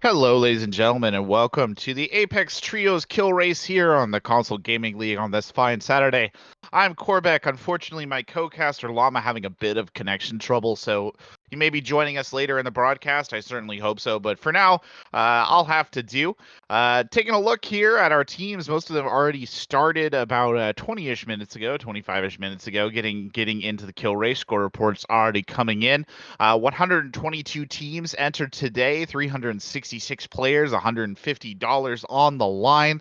Hello, ladies and gentlemen, and welcome to the Apex Trios Kill Race here on the Console Gaming League on this fine Saturday. I'm Corbec. Unfortunately, my co-caster Llama having a bit of connection trouble, so he may be joining us later in the broadcast. I certainly hope so, but for now, I'll have to do. Taking a look here at our teams, most of them already started about 20-ish minutes ago, 25-ish minutes ago, getting into the kill race. Score reports already coming in. 122 teams entered today, 366 players, $150 on the line.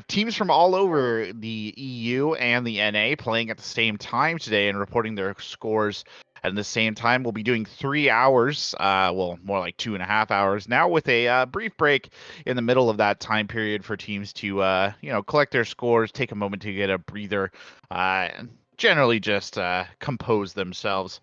Teams from all over the EU and the NA playing at the same time today and reporting their scores at the same time. We'll be doing 3 hours, well, more like 2.5 hours now, with a brief break in the middle of that time period for teams to, collect their scores, take a moment to get a breather, and generally just compose themselves.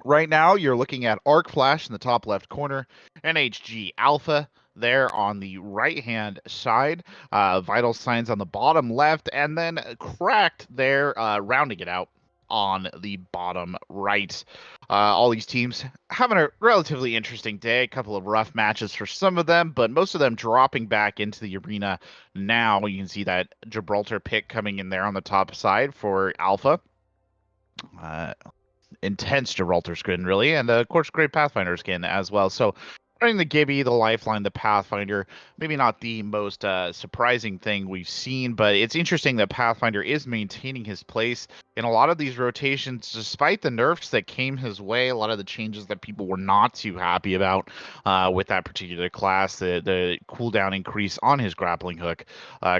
Right now, you're looking at Arc Flash in the top left corner, NHG Alpha there on the right-hand side, Vital Signs on the bottom left, and then Cracked there, rounding it out on the bottom right. All these teams having a relatively interesting day, a couple of rough matches for some of them, but most of them dropping back into the arena now. You can see that Gibraltar pick coming in there on the top side for Alpha. Intense Gibraltar skin, really, and of course, great Pathfinder skin as well. So, running the Gibby, the Lifeline, the Pathfinder, maybe not the most surprising thing we've seen, but it's interesting that Pathfinder is maintaining his place in a lot of these rotations, despite the nerfs that came his way, a lot of the changes that people were not too happy about with that particular class, the cooldown increase on his grappling hook,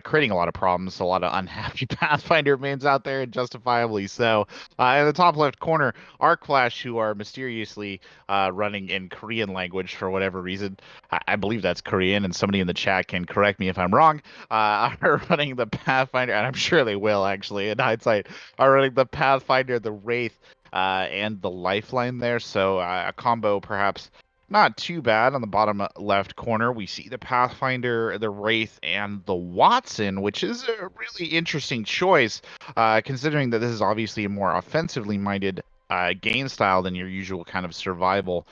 creating a lot of problems, a lot of unhappy Pathfinder mains out there, and justifiably so. In the top left corner, Arc Flash, who are mysteriously running in Korean language for whatever reason. I believe that's Korean, and somebody in the chat can correct me if I'm wrong. Are running the Pathfinder, and I'm sure they will, actually, in hindsight, are running the Pathfinder, the Wraith, and the Lifeline there. So a combo perhaps not too bad. On the bottom left corner, we see the Pathfinder, the Wraith, and the Watson, which is a really interesting choice, considering that this is obviously a more offensively minded game style than your usual kind of survival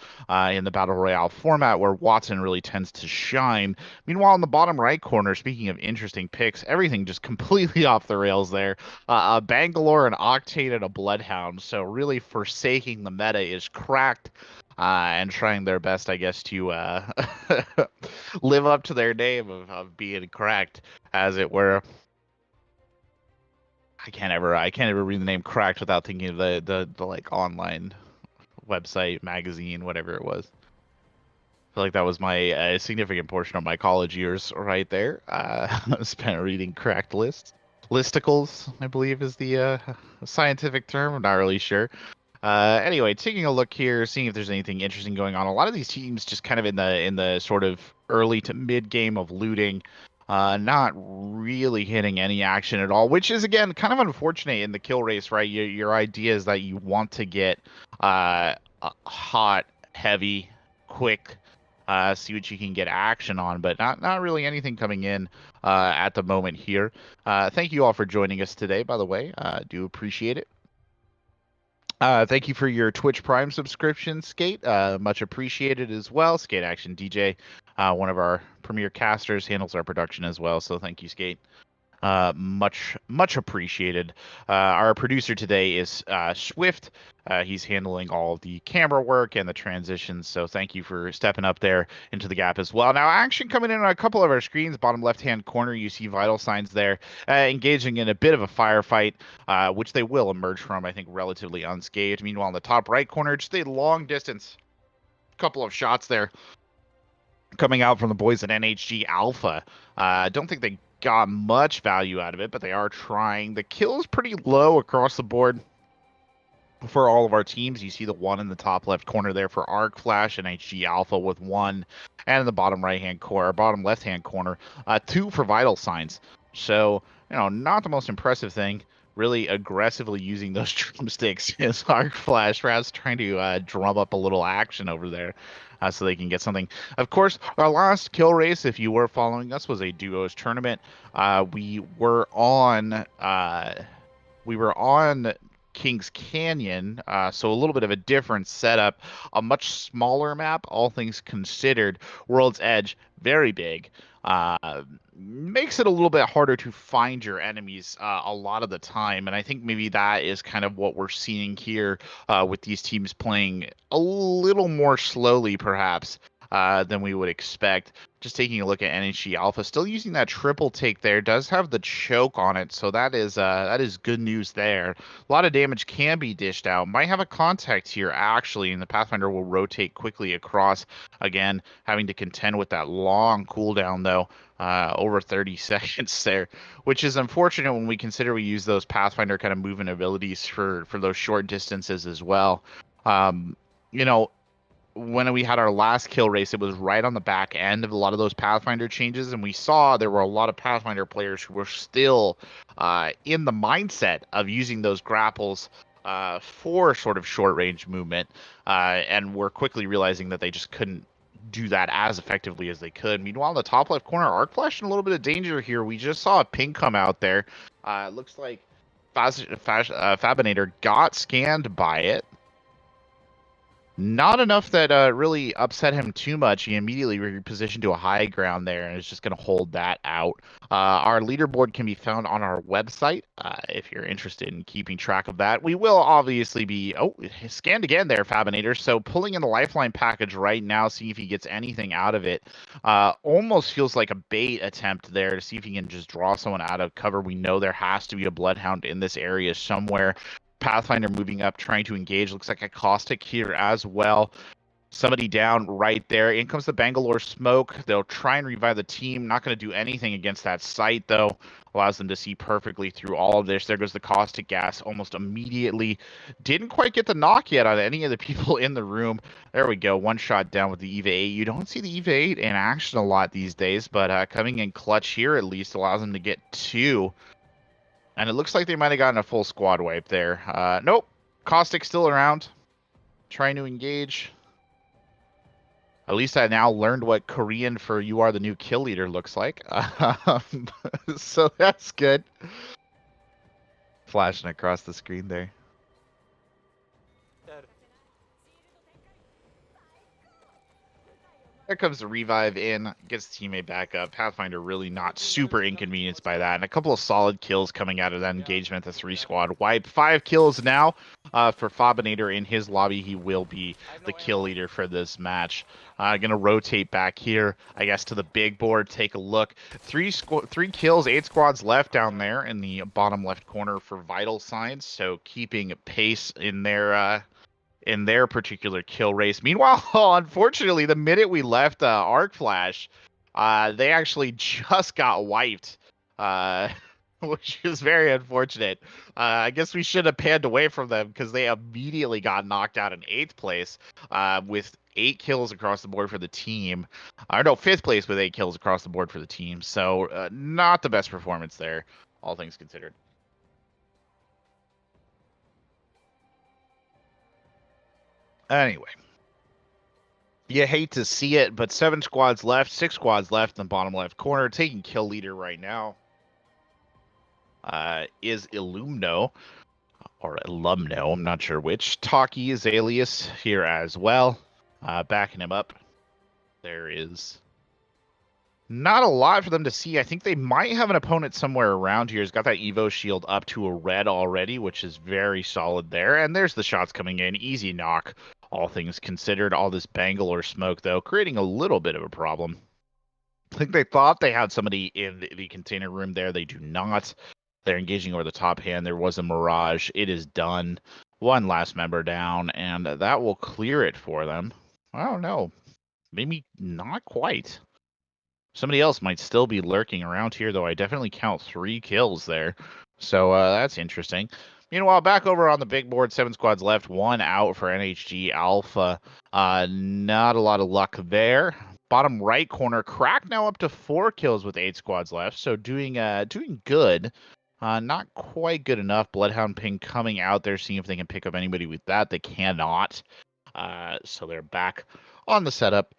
in the Battle Royale format, where Watson really tends to shine. Meanwhile, in the bottom right corner, speaking of interesting picks, everything just completely off the rails there. A Bangalore, an Octane, and a Bloodhound. So really forsaking the meta is Cracked. And trying their best, I guess, to live up to their name of being cracked, as it were. I can't ever read the name Cracked without thinking of the like online website, magazine, whatever it was. I feel like that was my significant portion of my college years right there. Spent reading Cracked listicles, I believe is the scientific term. I'm not really sure. Anyway, taking a look here, seeing if there's anything interesting going on. A lot of these teams just kind of in the sort of early to mid game of looting, not really hitting any action at all, which is again kind of unfortunate in the kill race, right? Your idea is that you want to get hot, heavy, quick, see what you can get action on, but not really anything coming in at the moment here. Thank you all for joining us today, by the way. Do appreciate it. Thank you for your Twitch Prime subscription, Skate. Much appreciated as well. Skate Action DJ, one of our premier casters, handles our production as well. So thank you, Skate. Much appreciated. Our producer today is Swift. He's handling all of the camera work and the transitions, so thank you for stepping up there into the gap as well. Now, action coming in on a couple of our screens. Bottom left-hand corner, you see Vital Signs there, engaging in a bit of a firefight, which they will emerge from, I think, relatively unscathed. Meanwhile, in the top right corner, just a long distance, couple of shots there coming out from the boys at NHG Alpha. I don't think they got much value out of it, but they are trying. The kill is pretty low across the board for all of our teams. You see the one in the top left corner there for Arc Flash and HG Alpha with 1, and in the bottom right-hand corner, bottom left-hand corner, 2 for Vital Signs. So, not the most impressive thing. Really aggressively using those drumsticks as Arc Flash, perhaps trying to drum up a little action over there. So they can get something. Of course, our last kill race, if you were following us, was a duos tournament. We were on Kings Canyon, so a little bit of a different setup, a much smaller map, all things considered. World's Edge, very big. Makes it a little bit harder to find your enemies a lot of the time, and I think maybe that is kind of what we're seeing here with these teams playing a little more slowly, perhaps, than we would expect. Just taking a look at NHG Alpha, still using that triple take there, does have the choke on it, so that is good news there. A lot of damage can be dished out. Might have a contact here, actually, and the Pathfinder will rotate quickly across. Again, having to contend with that long cooldown, though, over 30 seconds there, which is unfortunate when we consider we use those Pathfinder kind of movement abilities for those short distances as well. You know, when we had our last kill race, it was right on the back end of a lot of those Pathfinder changes, and we saw there were a lot of Pathfinder players who were still in the mindset of using those grapples for sort of short range movement, and we're quickly realizing that they just couldn't do that as effectively as they could. Meanwhile, in the top left corner, Arc Flash in a little bit of danger here. We just saw a ping come out there. It looks like Fabinator got scanned by it. Not enough that really upset him too much. He immediately repositioned to a high ground there and is just going to hold that out. Our leaderboard can be found on our website if you're interested in keeping track of that. We will obviously be... Oh, scanned again there, Fabinator. So pulling in the Lifeline package right now, see if he gets anything out of it. Almost feels like a bait attempt there to see if he can just draw someone out of cover. We know there has to be a Bloodhound in this area somewhere. Pathfinder moving up, trying to engage. Looks like a Caustic here as well. Somebody down right there. In comes the Bangalore smoke. They'll try and revive the team. Not going to do anything against that site, though. Allows them to see perfectly through all of this. There goes the Caustic gas almost immediately. Didn't quite get the knock yet on any of the people in the room. There we go. One shot down with the EVA 8. You don't see the EVA 8 in action a lot these days, but coming in clutch here at least allows them to get 2. And it looks like they might have gotten a full squad wipe there. Nope. Caustic still around. Trying to engage. At least I now learned what Korean for "you are the new kill leader" looks like. So that's good. Flashing across the screen there. There comes the revive in, gets the teammate back up. Pathfinder really not super inconvenienced by that. And a couple of solid kills coming out of that engagement. The 3-squad wipe. 5 kills now for Fabinator in his lobby. He will be the kill leader for this match. Going to rotate back here, I guess, to the big board. Take a look. 3 kills, 8 squads left down there in the bottom left corner for vital signs. So keeping pace in their particular kill race. Meanwhile, unfortunately, the minute we left Arc Flash, they actually just got wiped, which is very unfortunate. I guess we should have panned away from them because they immediately got knocked out in 8th place with 8 kills across the board for the team. Or no, 5th place with 8 kills across the board for the team. So not the best performance there, all things considered. Anyway, you hate to see it, but 7 squads left, 6 squads left in the bottom left corner. Taking kill leader right now is Illumno, or Alumno, I'm not sure which. Taki is alias here as well, backing him up. There is not a lot for them to see. I think they might have an opponent somewhere around here. He's got that Evo shield up to a red already, which is very solid there. And there's the shots coming in. Easy knock, all things considered. All this Bangalore smoke, though, creating a little bit of a problem. I think they thought they had somebody in the container room there. They do not. They're engaging over the top hand. There was a Mirage. It is done. One last member down, and that will clear it for them. I don't know. Maybe not quite. Somebody else might still be lurking around here, though I definitely count 3 kills there. So that's interesting. Meanwhile, back over on the big board, 7 squads left, 1 out for NHG Alpha. Not a lot of luck there. Bottom right corner, Crack now up to 4 kills with 8 squads left, so doing good. Not quite good enough. Bloodhound ping coming out there, seeing if they can pick up anybody with that. They cannot. So they're back on the setup.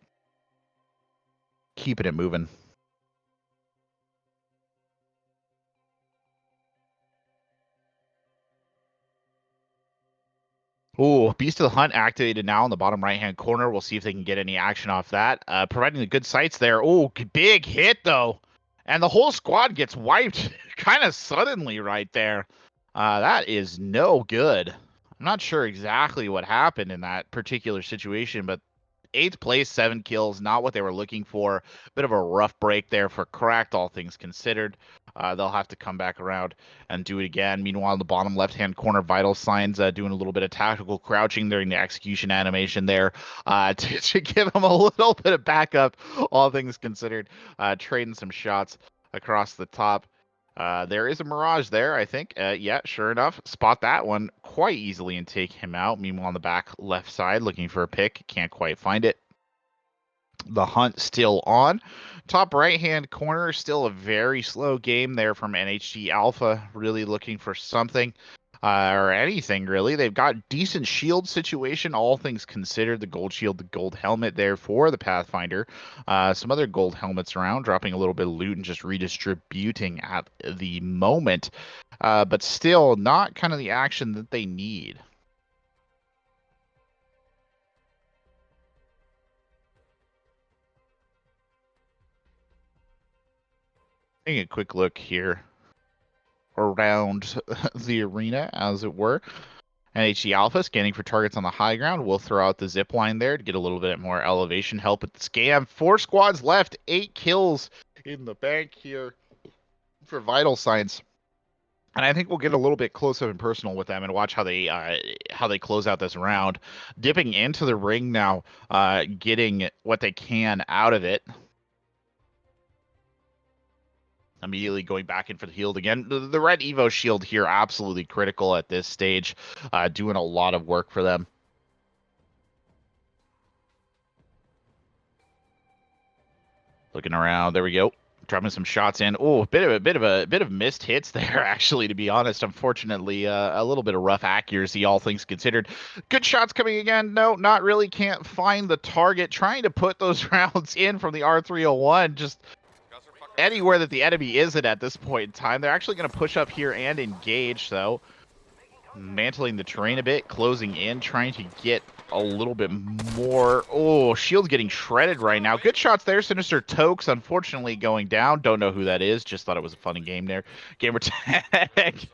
Keeping it moving. Ooh, Beast of the Hunt activated now in the bottom right-hand corner. We'll see if they can get any action off that. Providing the good sights there. Ooh, big hit, though. And the whole squad gets wiped kind of suddenly right there. That is no good. I'm not sure exactly what happened in that particular situation, but 8th place, 7 kills, not what they were looking for. Bit of a rough break there for Cracked, all things considered. They'll have to come back around and do it again. Meanwhile, in the bottom left-hand corner, Vital Signs doing a little bit of tactical crouching during the execution animation there to give them a little bit of backup, all things considered. Trading some shots across the top. There is a Mirage there, I think. Yeah, sure enough. Spot that one quite easily and take him out. Meanwhile, on the back left side, looking for a pick. Can't quite find it. The hunt still on. Top right-hand corner, still a very slow game there from NHG Alpha. Really looking for something. Or anything really. They've got decent shield situation, all things considered. The gold shield, the gold helmet there for the Pathfinder. Some other gold helmets around, dropping a little bit of loot and just redistributing at the moment. But still not kind of the action that they need. Taking a quick look here around the arena, as it were. NHG Alpha scanning for targets on the high ground. We'll throw out the zip line there to get a little bit more elevation help with the scam. 4 squads left, 8 kills in the bank here for Vital Signs. And I think we'll get a little bit close up and personal with them and watch how they close out this round. Dipping into the ring now, getting what they can out of it. Immediately going back in for the healed again. The red Evo shield here, absolutely critical at this stage. Doing a lot of work for them. Looking around, there we go. Dropping some shots in. Oh, a bit of missed hits there, actually, to be honest. Unfortunately, a little bit of rough accuracy, all things considered. Good shots coming again. No, not really. Can't find the target. Trying to put those rounds in from the R301. Just anywhere that the enemy isn't at this point in time. They're actually going to push up here and engage, though. Mantling the terrain a bit, closing in, trying to get a little bit more. Oh, shield's getting shredded right now. Good shots there. Sinister Tokes, unfortunately, going down. Don't know who that is. Just thought it was a funny game there. Gamer tag.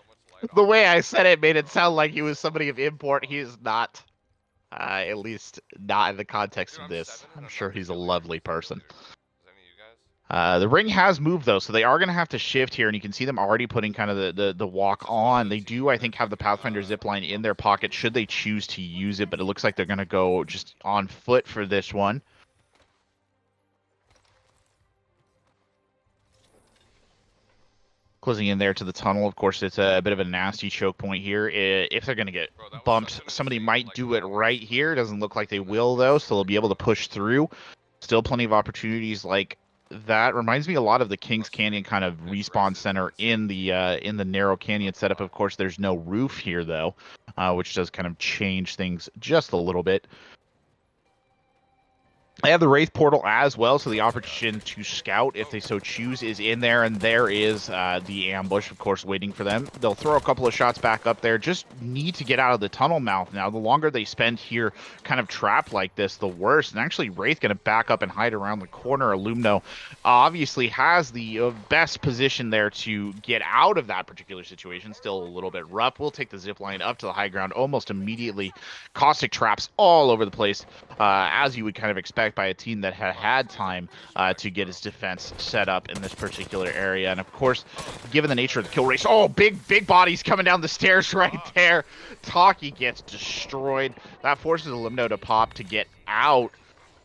The way I said it made it sound like he was somebody of import. He is not. At least not in the context of this. I'm sure he's a lovely person. The ring has moved, though, so they are going to have to shift here, and you can see them already putting kind of the walk on. They do, I think, have the Pathfinder zipline in their pocket should they choose to use it, but it looks like they're going to go just on foot for this one. Closing in there to the tunnel. Of course, it's a bit of a nasty choke point here. If they're going to get bumped, somebody might do it right here. It doesn't look like they will, though, so they'll be able to push through. Still plenty of opportunities like that. Reminds me a lot of the Kings Canyon kind of respawn center in the narrow canyon setup. Of course, there's no roof here, though, which does kind of change things just a little bit. They have the Wraith Portal as well, so the option to scout, if they so choose, is in there, and there is the ambush, of course, waiting for them. They'll throw a couple of shots back up there, just need to get out of the tunnel mouth now. The longer they spend here kind of trapped like this, the worse. And actually, Wraith going to back up and hide around the corner. Illumno obviously has the best position there to get out of that particular situation. Still a little bit rough. We'll take the zip line up to the high ground almost immediately. Caustic traps all over the place, as you would kind of expect by a team that had time to get its defense set up in this particular area. And of course, given the nature of the kill race, oh, big bodies coming down the stairs right there. Taki gets destroyed. That forces Illumno to pop to get out.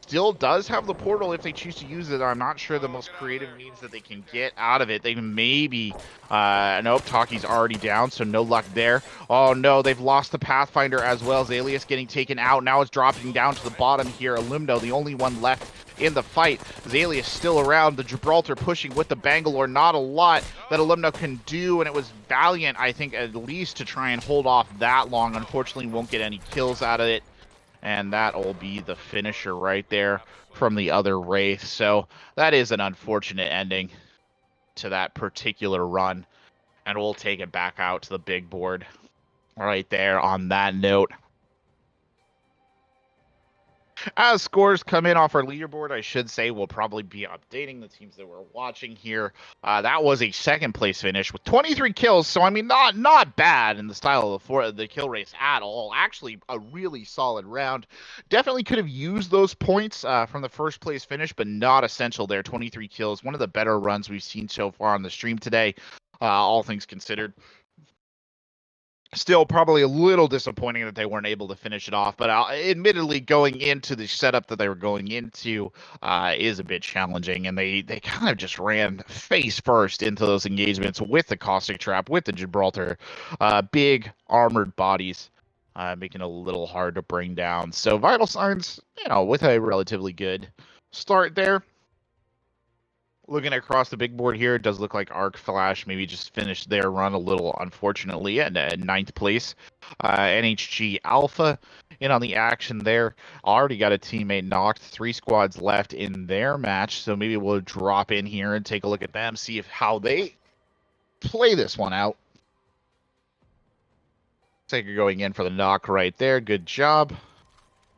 Still does have the portal if they choose to use it. I'm not sure the most creative means that they can get out of it. They maybe, nope, Taki's already down, so no luck there. Oh no, they've lost the Pathfinder as well. Zalius getting taken out. Now it's dropping down to the bottom here. Illumno, the only one left in the fight. Zalius still around. The Gibraltar pushing with the Bangalore. Not a lot that Illumno can do, and it was valiant, I think, at least to try and hold off that long. Unfortunately, won't get any kills out of it. And that'll be the finisher right there from the other Wraith. So that is an unfortunate ending to that particular run. And we'll take it back out to the big board right there on that note. As scores come in off our leaderboard, I should say we'll probably be updating the teams that we're watching here. That was a second place finish with 23 kills, so I mean not bad in the style of the kill race at all. Actually, a really solid round. Definitely could have used those points from the first place finish, but not essential there. 23 kills, one of the better runs we've seen so far on the stream today, all things considered. Still probably a little disappointing that they weren't able to finish it off, but admittedly going into the setup that they were going into is a bit challenging, and they kind of just ran face first into those engagements with the caustic trap, with the Gibraltar, big armored bodies, making it a little hard to bring down. So vital signs, with a relatively good start there. Looking across the big board here, it does look like Arc Flash maybe just finished their run a little unfortunately at ninth place. NHG Alpha in on the action there. Already got a teammate knocked. 3 squads left in their match, so maybe we'll drop in here and take a look at them, see how they play this one out. Taker going in for the knock right there. Good job.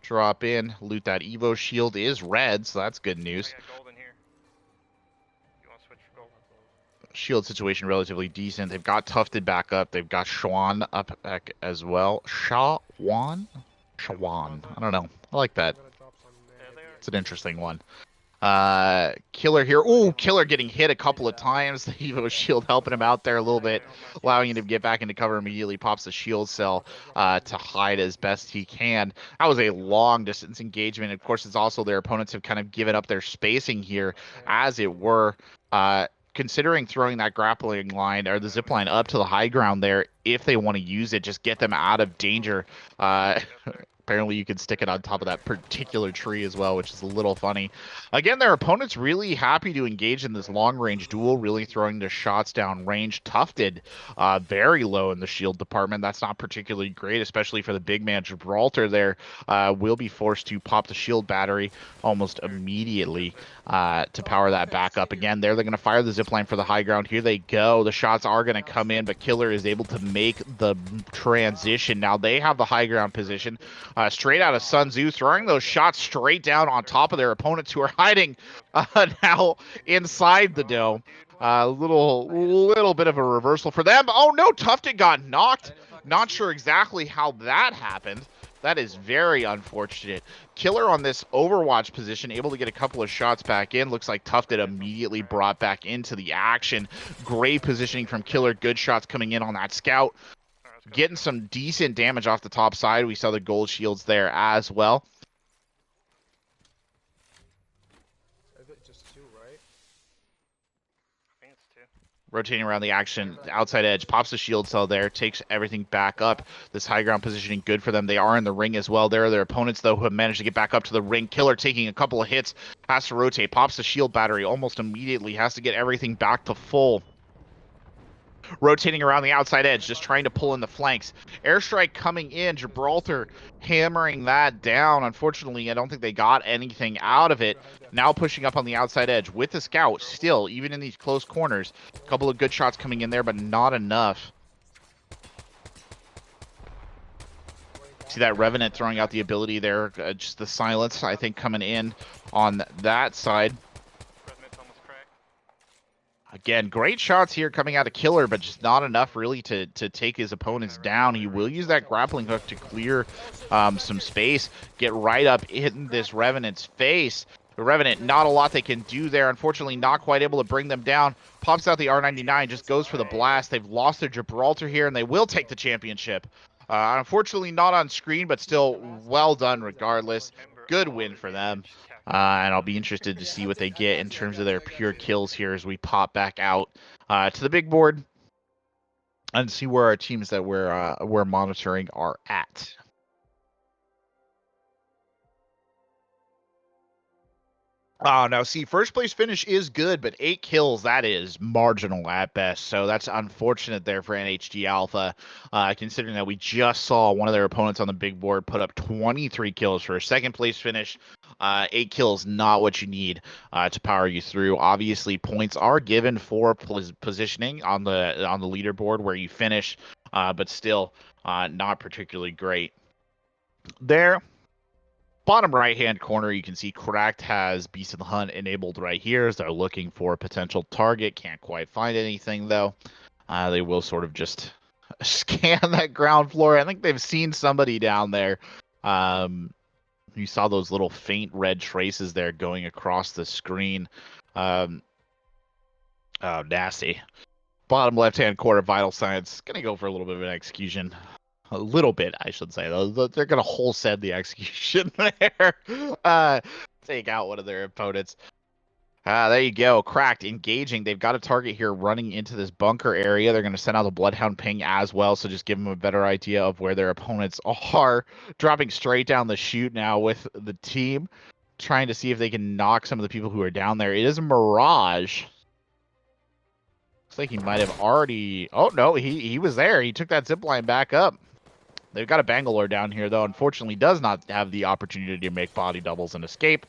Drop in. Loot that Evo shield is red, so that's good news. Shield situation relatively decent. They've got Tufted back up. They've got Shawan up back as well. Shawan? I don't know. I like that. It's an interesting one. Killer here. Ooh, Killer getting hit a couple of times. The Evo shield helping him out there a little bit, allowing him to get back into cover immediately. Pops the shield cell to hide as best he can. That was a long distance engagement. Of course, it's also their opponents have kind of given up their spacing here, as it were. Considering throwing that grappling line or the zip line up to the high ground there, if they want to use it, just get them out of danger. Apparently you can stick it on top of that particular tree as well, which is a little funny. Again, their opponent's really happy to engage in this long-range duel, really throwing the shots down range. Tufted very low in the shield department. That's not particularly great, especially for the big man. Gibraltar there will be forced to pop the shield battery almost immediately to power that back up. Again, they're going to fire the zipline for the high ground. Here they go. The shots are going to come in, but Killer is able to make the transition. Now they have the high ground position. Straight out of Sun Tzu, throwing those shots straight down on top of their opponents who are hiding now inside the dome. A little bit of a reversal for them. Oh no, Tufted got knocked. Not sure exactly how that happened. That is very unfortunate. Killer on this Overwatch position, able to get a couple of shots back in. Looks like Tufted immediately brought back into the action. Great positioning from Killer. Good shots coming in on that scout. Getting some decent damage off the top side. We saw the gold shields there as well. Is it just 2, right? I think it's 2. Rotating around the action, outside edge, pops the shield cell there, takes everything back up. This high ground positioning good for them. They are in the ring as well. There are their opponents, though, who have managed to get back up to the ring. Killer taking a couple of hits, has to rotate, pops the shield battery almost immediately, has to get everything back to full. Rotating around the outside edge, just trying to pull in the flanks. Airstrike coming in, Gibraltar hammering that down. Unfortunately, I don't think they got anything out of it. Now pushing up on the outside edge with the scout, still, even in these close corners. A couple of good shots coming in there, but not enough. See that Revenant throwing out the ability there, just the silence, I think, coming in on that side. Again, great shots here coming out of Killer, but just not enough really to take his opponents down. He will use that grappling hook to clear some space, get right up in this Revenant's face. The Revenant, not a lot they can do there. Unfortunately, not quite able to bring them down. Pops out the R99, just goes for the blast. They've lost their Gibraltar here, and they will take the championship. Unfortunately, not on screen, but still well done regardless. Good win for them. And I'll be interested to see what they get in terms of their pure kills here as we pop back out to the big board and see where our teams that we're monitoring are at. Now see, first place finish is good, but 8 kills, that is marginal at best. So that's unfortunate there for NHG Alpha, considering that we just saw one of their opponents on the big board put up 23 kills for a second place finish. 8 kills, not what you need to power you through. Obviously, points are given for positioning on the leaderboard where you finish, but still not particularly great there. Bottom right-hand corner, you can see Cracked has Beast of the Hunt enabled right here as they're looking for a potential target. Can't quite find anything, though. They will sort of just scan that ground floor. I think they've seen somebody down there. You saw those little faint red traces there going across the screen. Oh, nasty. Bottom left-hand corner, Vital Signs. Going to go for a little bit of an execution. A little bit, I should say. They're going to whole send the execution there. Take out one of their opponents. There you go. Cracked, engaging. They've got a target here running into this bunker area. They're going to send out the Bloodhound ping as well, so just give them a better idea of where their opponents are. Dropping straight down the chute now with the team, trying to see if they can knock some of the people who are down there. It is a Mirage. Looks like he might have already... Oh, no, he was there. He took that zip line back up. They've got a Bangalore down here, though. Unfortunately, does not have the opportunity to make body doubles and escape.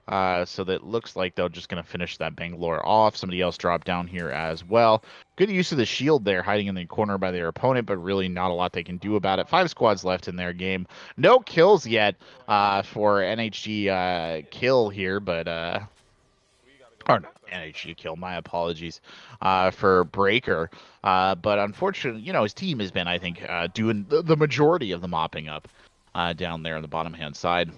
So that looks like they're just going to finish that Bangalore off. Somebody else dropped down here as well. Good use of the shield there, hiding in the corner by their opponent, but really not a lot they can do about it. 5 squads left in their game. No kills yet for NHG kill here, but... or not NHG kill, my apologies for Breaker. But unfortunately, you know, his team has been, I think, doing the majority of the mopping up down there on the bottom-hand side.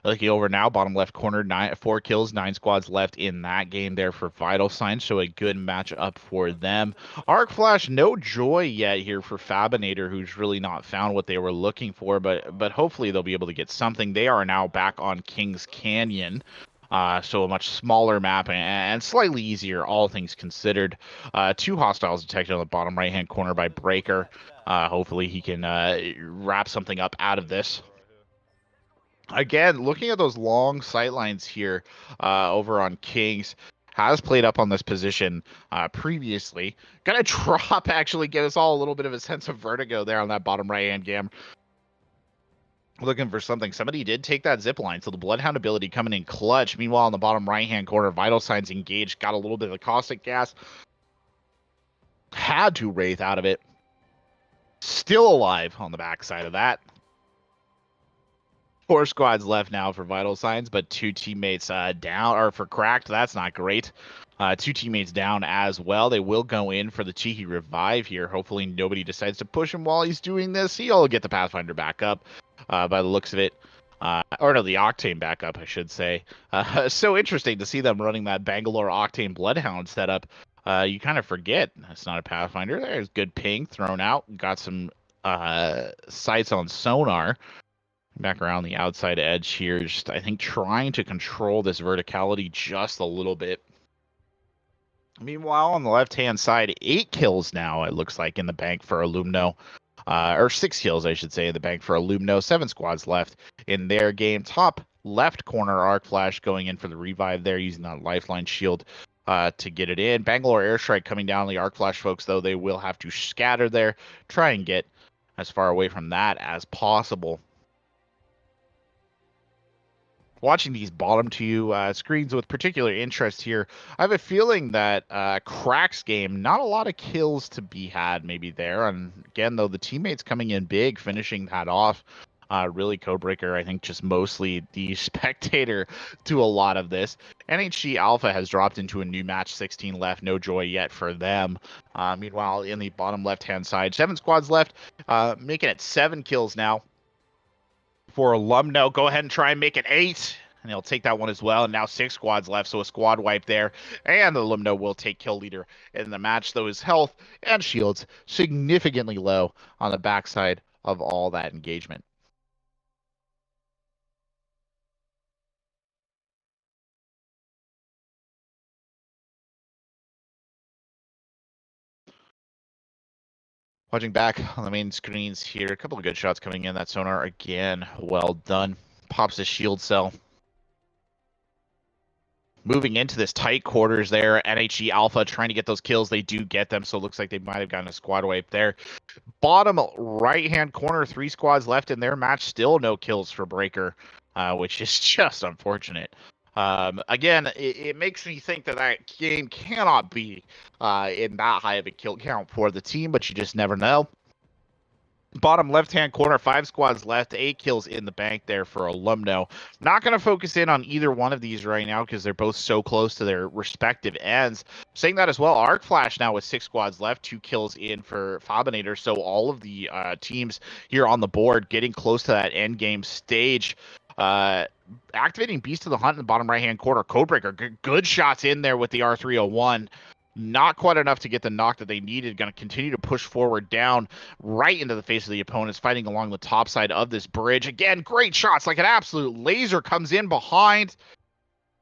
Looking over now, bottom left corner, 4 kills, 9 squads left in that game there for Vital Signs, so a good match up for them. Arc Flash, no joy yet here for Fabinator, who's really not found what they were looking for, but hopefully they'll be able to get something. They are now back on Kings Canyon, so a much smaller map and slightly easier, all things considered. 2 hostiles detected on the bottom right-hand corner by Breaker. Hopefully he can wrap something up out of this. Again, looking at those long sight lines here over on Kings, has played up on this position previously. Gonna drop, actually, give us all a little bit of a sense of vertigo there on that bottom right-hand cam. Looking for something. Somebody did take that zip line, so the Bloodhound ability coming in clutch. Meanwhile, in the bottom right-hand corner, Vital Signs engaged, got a little bit of the caustic gas. Had to Wraith out of it. Still alive on the backside of that. 4 squads left now for Vital Signs, but 2 teammates down, or for Cracked. That's not great. 2 teammates down as well. They will go in for the cheeky revive here. Hopefully nobody decides to push him while he's doing this. He'll get the Pathfinder back up by the looks of it. Or no, the Octane back up, I should say. So interesting to see them running that Bangalore Octane Bloodhound setup. You kind of forget it's not a Pathfinder. There's good ping thrown out. Got some sights on sonar. Back around the outside edge here, just I think trying to control this verticality just a little bit. Meanwhile, on the left-hand side, 8 kills now, it looks like, in the bank for Illumno. Or 6 kills, I should say, in the bank for Illumno. 7 squads left in their game. Top left corner, Arc Flash going in for the revive there, using that lifeline shield to get it in. Bangalore Airstrike coming down. The Arc Flash folks, though, they will have to scatter there. Try and get as far away from that as possible. Watching these bottom 2 screens with particular interest here, I have a feeling that Crack's game, not a lot of kills to be had maybe there. And again, though, the teammates coming in big, finishing that off. Really, Codebreaker, I think, just mostly the spectator to a lot of this. NHG Alpha has dropped into a new match, 16 left, no joy yet for them. Meanwhile, in the bottom left-hand side, 7 squads left, making it 7 kills now. For Illumno, go ahead and try and make it 8, and he'll take that one as well. And now 6 squads left, so a squad wipe there. And Illumno will take kill leader in the match, though his health and shields significantly low on the backside of all that engagement. Watching back on the main screens here, a couple of good shots coming in. That sonar again, well done. Pops the shield cell. Moving into this tight quarters there, NHG Alpha trying to get those kills. They do get them, so it looks like they might have gotten a squad wipe there. Bottom right-hand corner, 3 squads left in their match. Still no kills for Breaker, which is just unfortunate. Again, it makes me think that that game cannot be in that high of a kill count for the team, but you just never know. Bottom left-hand corner, 5 squads left, 8 kills in the bank there for Alumno. Not going to focus in on either one of these right now because they're both so close to their respective ends. Saying that as well, Arc Flash now with 6 squads left, 2 kills in for Fabinator. So all of the teams here on the board getting close to that end game stage. Activating Beast of the Hunt in the bottom right-hand corner. Codebreaker, good shots in there with the R301. Not quite enough to get the knock that they needed. Going to continue to push forward down right into the face of the opponents, fighting along the top side of this bridge. Again, great shots, like an absolute laser comes in behind.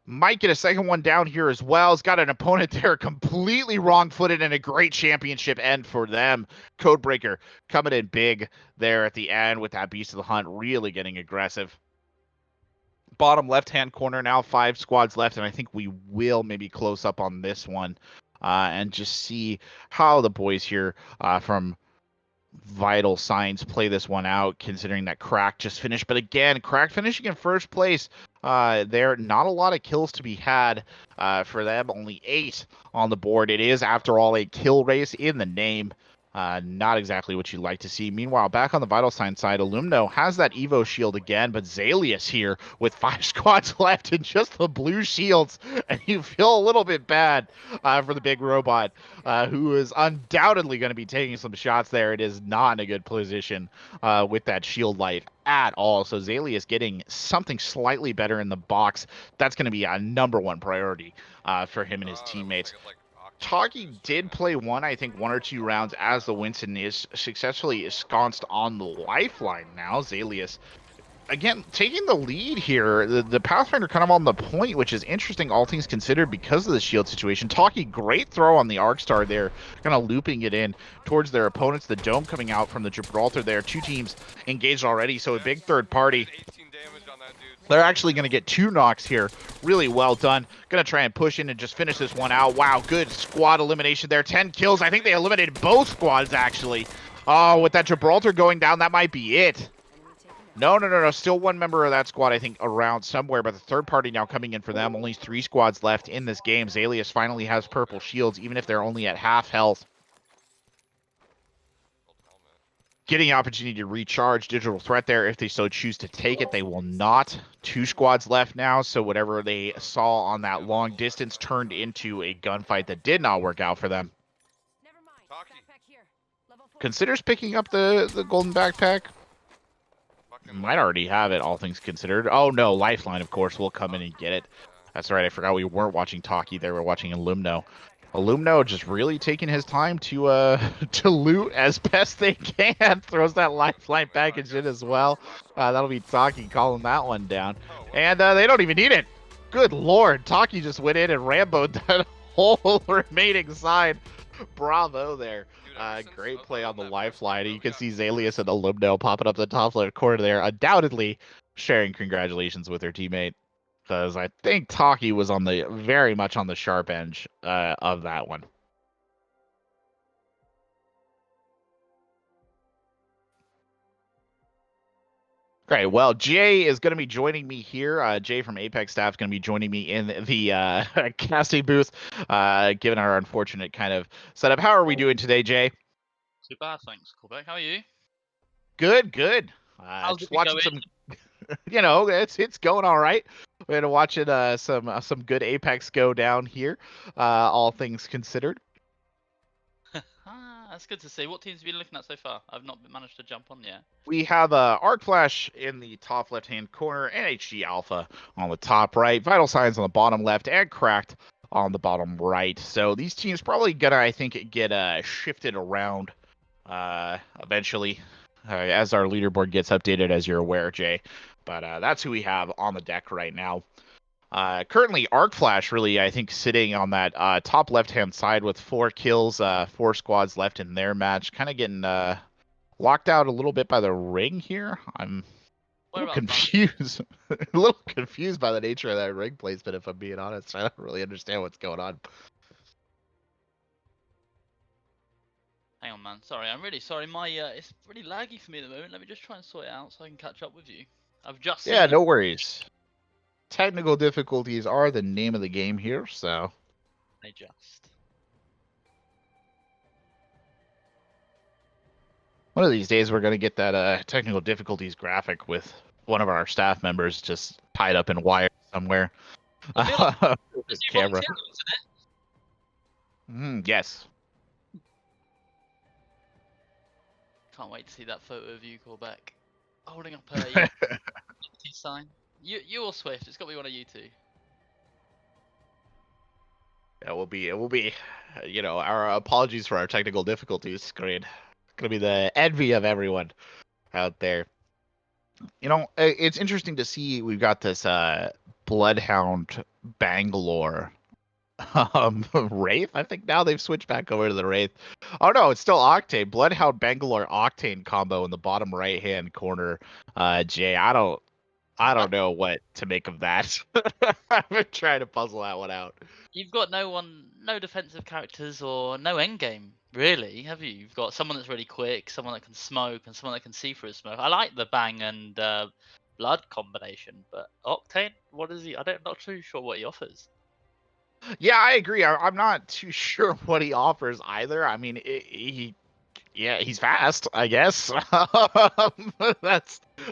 Might get a second one down here as well. He's got an opponent there completely wrong-footed and a great championship end for them. Codebreaker coming in big there at the end with that Beast of the Hunt really getting aggressive. Bottom left-hand corner now, 5 squads left, and I think we will maybe close up on this one and just see how the boys here from Vital Signs play this one out, considering that Crack just finished. But again, Crack finishing in first place. There, not a lot of kills to be had for them. Only 8 on the board. It is, after all, a kill race in the name. Not exactly what you'd like to see. Meanwhile, back on the Vital Sign side, Alumno has that Evo shield again, but Zalius here with 5 squads left and just the blue shields, and you feel a little bit bad for the big robot, who is undoubtedly going to be taking some shots there. It is not in a good position with that shield light at all. So Zalius getting something slightly better in the box. That's going to be a #1 priority for him and his teammates. Taki did play I think one or two rounds as the Winston is successfully ensconced on the lifeline now. Zalius, again, taking the lead here. The Pathfinder kind of on the point, which is interesting, all things considered, because of the shield situation. Taki, great throw on the Arc Star there, kind of looping it in towards their opponents. The Dome coming out from the Gibraltar there. 2 teams engaged already, so a big third party. They're actually going to get 2 knocks here. Really well done. Going to try and push in and just finish this one out. Wow, good squad elimination there. 10 kills. I think they eliminated both squads, actually. Oh, with that Gibraltar going down, that might be it. No. Still 1 member of that squad, I think, around somewhere. But the third party now coming in for them. Only 3 squads left in this game. Zalius finally has purple shields, even if they're only at half health. Getting an opportunity to recharge digital threat there if they so choose to take it. They will not. 2 squads left now, so whatever they saw on that long distance turned into a gunfight that did not work out for them. Considers picking up the golden backpack. Might already have it, all things considered. Oh no, Lifeline, of course, will come in and get it. That's right, I forgot we weren't watching Taki there, we're watching Alumno. Alumno just really taking his time to to loot as best they can. Throws that Lifeline package in as well. That'll be Taki calling that one down. And they don't even need it. Good lord, Taki just went in and Rambo'd that whole remaining side. Bravo there. Great play on the Lifeline. You can see Zalius and Alumno popping up the top left corner there. Undoubtedly sharing congratulations with their teammate. Because I think Taki was on the very much on the sharp edge of that one. Great. Well, Jay is going to be joining me here. Jay from Apex staff is going to be joining me in the casting booth, given our unfortunate kind of setup. How are we doing today, Jay? Too bad, thanks, Corbec. How are you? Good. How's Just it watching going? some, it's going all right. We're gonna watching some good Apex go down here, all things considered. That's good to see. What teams have you been looking at so far? I've not managed to jump on yet. We have Arc Flash in the top left-hand corner, NHG Alpha on the top right, Vital Signs on the bottom left, and Cracked on the bottom right. So these teams probably gonna, I think, get shifted around eventually as our leaderboard gets updated, as you're aware, Jay. But that's who we have on the deck right now. Currently, Arc Flash really, I think, sitting on that top left-hand side with 4 kills, 4 squads left in their match. Kind of getting locked out a little bit by the ring here. I'm a little confused. A little confused by the nature of that ring placement, if I'm being honest. I don't really understand what's going on. Hang on, man. Sorry, I'm really sorry. My it's really laggy for me at the moment. Let me just try and sort it out so I can catch up with you. I've just Yeah, no worries. Technical difficulties are the name of the game here, so. I just. One of these days, we're gonna get that technical difficulties graphic with one of our staff members just tied up in wire somewhere. It'll be a lot. With his It's camera. volunteering, isn't it? Yes. Can't wait to see that photo of you, Corbec, holding up a Unity sign. You or Swift? It's got to be one of you two. It will be. You know, our apologies for our technical difficulties. Great. It's gonna be the envy of everyone out there. You know, it's interesting to see we've got this Bloodhound Bangalore Wraith. I think now they've switched back over to the Wraith. Oh no, it's still Octane. Bloodhound Bangalore Octane combo in the bottom right hand corner. Jay, I don't know what to make of that. I've been trying to puzzle that one out. You've got no defensive characters or no endgame, really, have you? You've got someone that's really quick, someone that can smoke, and someone that can see through smoke. I like the Bang and Blood combination, but Octane, what is he? Not too sure what he offers. Yeah, I agree. I'm not too sure what he offers either. I mean, he's fast, I guess.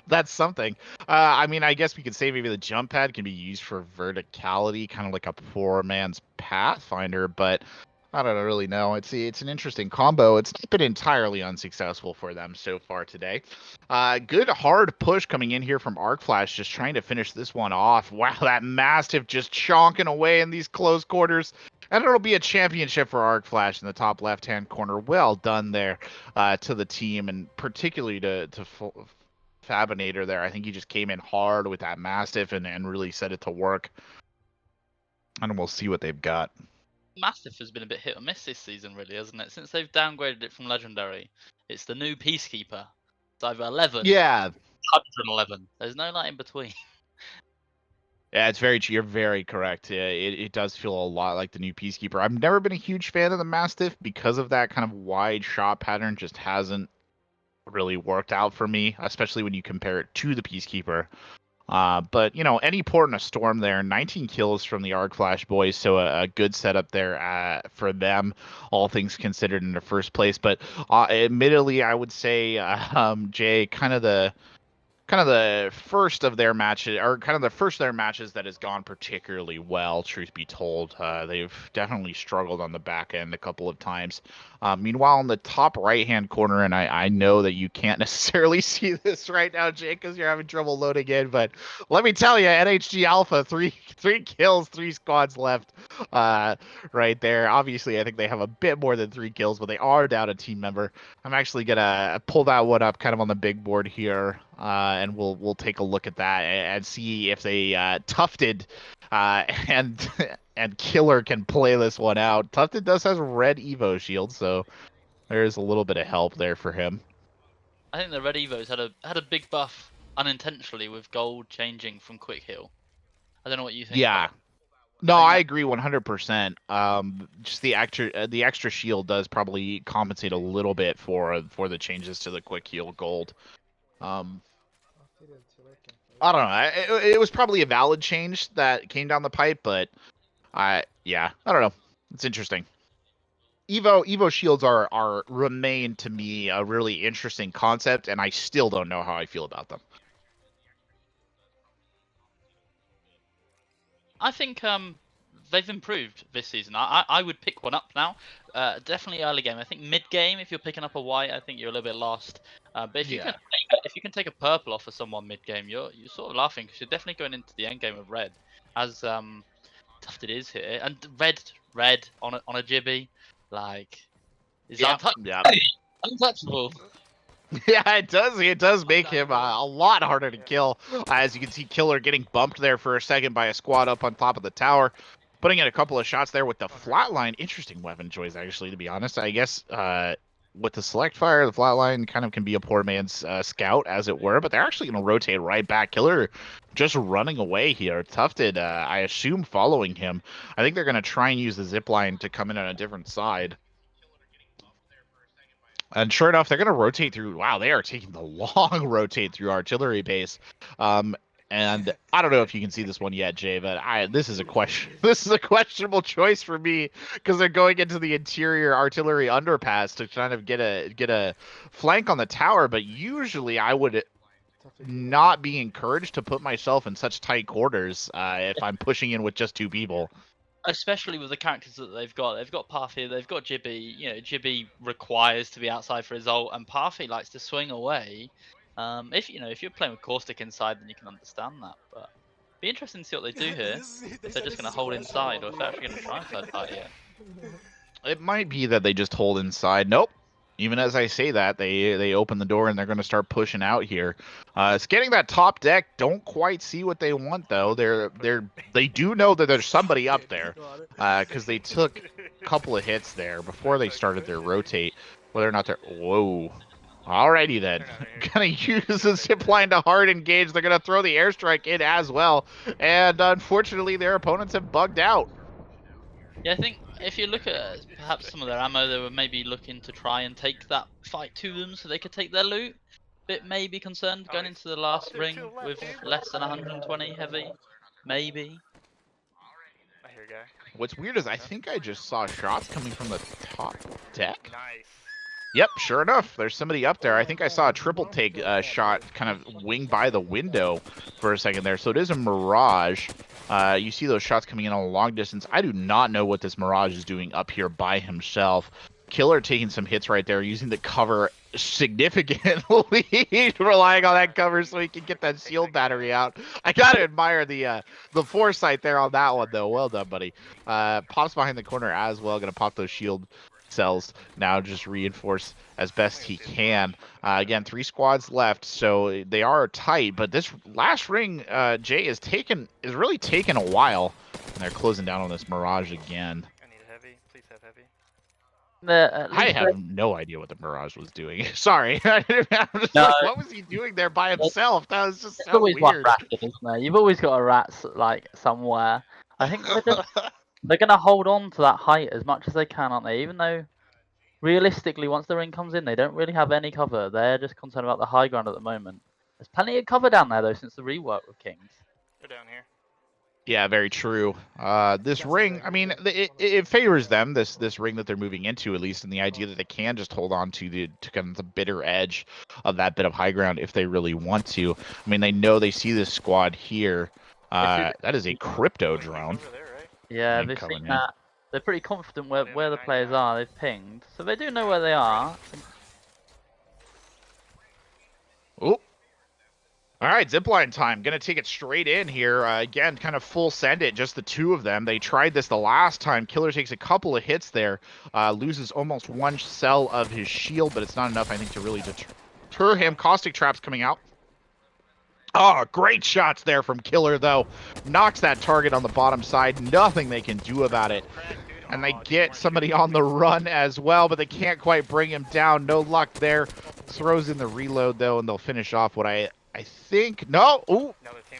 That's something. I mean, I guess we could say maybe the jump pad can be used for verticality, kind of like a poor man's Pathfinder, but I don't really know. It's an interesting combo. It's not been entirely unsuccessful for them so far today. Good hard push coming in here from Arc Flash, just trying to finish this one off. Wow, that Mastiff just chonking away in these close quarters. And it'll be a championship for Arc Flash in the top left-hand corner. Well done there to the team, and particularly to Fabinator there. I think he just came in hard with that Mastiff and really set it to work. And we'll see what they've got. Mastiff has been a bit hit or miss this season, really, hasn't it? Since they've downgraded it from Legendary, it's the new Peacekeeper. It's either 11, Yeah. 111. There's no light in between. Yeah, it's you're very correct. It does feel a lot like the new Peacekeeper. I've never been a huge fan of the Mastiff because of that kind of wide shot pattern. Just hasn't really worked out for me, especially when you compare it to the Peacekeeper. But, you know, any port in a storm there, 19 kills from the Arc Flash boys, so a good setup there for them, all things considered in the first place. But admittedly, I would say, Jay, kind of the first of their matches, or kind of the first of their matches that has gone particularly well, truth be told. They've definitely struggled on the back end a couple of times. Meanwhile, in the top right-hand corner, and I know that you can't necessarily see this right now, Jake, because you're having trouble loading in, but let me tell you, NHG Alpha, three kills, 3 squads left right there. Obviously, I think they have a bit more than 3 kills, but they are down a team member. I'm actually going to pull that one up kind of on the big board here, and we'll take a look at that and see if they Tufted and Killer can play this one out. Tufted does have red Evo shield, so there's a little bit of help there for him. I think the red Evos had a big buff unintentionally with gold changing from quick heal. I don't know what you think. Yeah. No, I agree 100%. Just the extra shield does probably compensate a little bit for the changes to the quick heal gold. I don't know. It was probably a valid change that came down the pipe, but I don't know. It's interesting. Evo shields are remain to me a really interesting concept, and I still don't know how I feel about them. I think they've improved this season. I would pick one up now. Definitely early game. I think mid game, if you're picking up a white, I think you're a little bit lost. But if you can take a purple off of someone mid game, you're sort of laughing, because you're definitely going into the end game of red, as Tufted is here, and red on a Jibby, like is untouchable. Yeah, it does. It does make him a lot harder to kill. As you can see, Killer getting bumped there for a second by a squad up on top of the tower, putting in a couple of shots there with the flatline. Interesting weapon choice, actually, to be honest. I guess with the select fire, the flatline kind of can be a poor man's scout, as it were, but they're actually going to rotate right back. Killer just running away here. Tufted, I assume, following him. I think they're going to try and use the zip line to come in on a different side. And sure enough, they're going to rotate through. Wow, they are taking the long rotate through artillery base. And And I don't know if you can see this one yet, Jay, but this is a question. This is a questionable choice for me because they're going into the interior artillery underpass to kind of get a flank on the tower. But usually, I would not be encouraged to put myself in such tight quarters if I'm pushing in with just 2 people. Especially with the characters that they've got. They've got Parfy, they've got Jibby. You know, Jibby requires to be outside for his ult, and Parfy likes to swing away. If you're playing with Caustic inside, then you can understand that. But be interesting to see what they do here. If they're just going to hold inside, or if they're actually going to try and third party it. It might be that they just hold inside. Nope. Even as I say that, they open the door and they're going to start pushing out here. Scanning that top deck, don't quite see what they want though. They do know that there's somebody up there because they took a couple of hits there before they started their rotate. Whether or not they're whoa. Alrighty then. Gonna use the zipline to hard engage. They're gonna throw the airstrike in as well, and unfortunately their opponents have bugged out. Yeah, I think if you look at perhaps some of their ammo, they were maybe looking to try and take that fight to them so they could take their loot. Bit maybe concerned going into the last ring with less than 120 heavy. Maybe. I hear a guy. What's weird is I think I just saw shots coming from the top deck. Nice. Yep, sure enough, there's somebody up there. I think I saw a triple take shot kind of wing by the window for a second there. So it is a Mirage. You see those shots coming in on a long distance. I do not know what this Mirage is doing up here by himself. Killer taking some hits right there, using the cover significantly, relying on that cover so he can get that shield battery out. I gotta admire the foresight there on that one, though. Well done, buddy. Pops behind the corner as well. Gonna pop those shield cells now, just reinforce as best he can. Again, 3 squads left, so they are tight. But this last ring, Jay, is really taken a while. And they're closing down on this Mirage again. I need a heavy. Please have heavy. I have no idea what the Mirage was doing. Sorry. I'm just No. like, what was he doing there by himself? That was just There's so always one weird. rat, isn't there? You've always got a rat like somewhere. I think they're gonna hold on to that height as much as they can, aren't they? Even though realistically, once the ring comes in, they don't really have any cover. They're just concerned about the high ground at the moment. There's plenty of cover down there though since the rework with Kings. They're down here. Yeah, very true. This ring, I mean, it favors them. This ring that they're moving into, at least, in the idea that they can just hold on to kind of the bitter edge of that bit of high ground if they really want to. I mean, they know they see this squad here. That is a crypto drone. Over there, right? Yeah, And they've coming seen in. that. They're pretty confident where the players are. They've pinged, so they do know where they are. Oh. All right, zipline time. Gonna take it straight in here. Again, kind of full send it, just the 2 of them. They tried this the last time. Killer takes a couple of hits there. Loses almost 1 cell of his shield, but it's not enough, I think, to really deter him. Caustic traps coming out. Oh, great shots there from Killer, though. Knocks that target on the bottom side. Nothing they can do about it. And they get somebody on the run as well, but they can't quite bring him down. No luck there. Throws in the reload, though, and they'll finish off what I think. No. Ooh.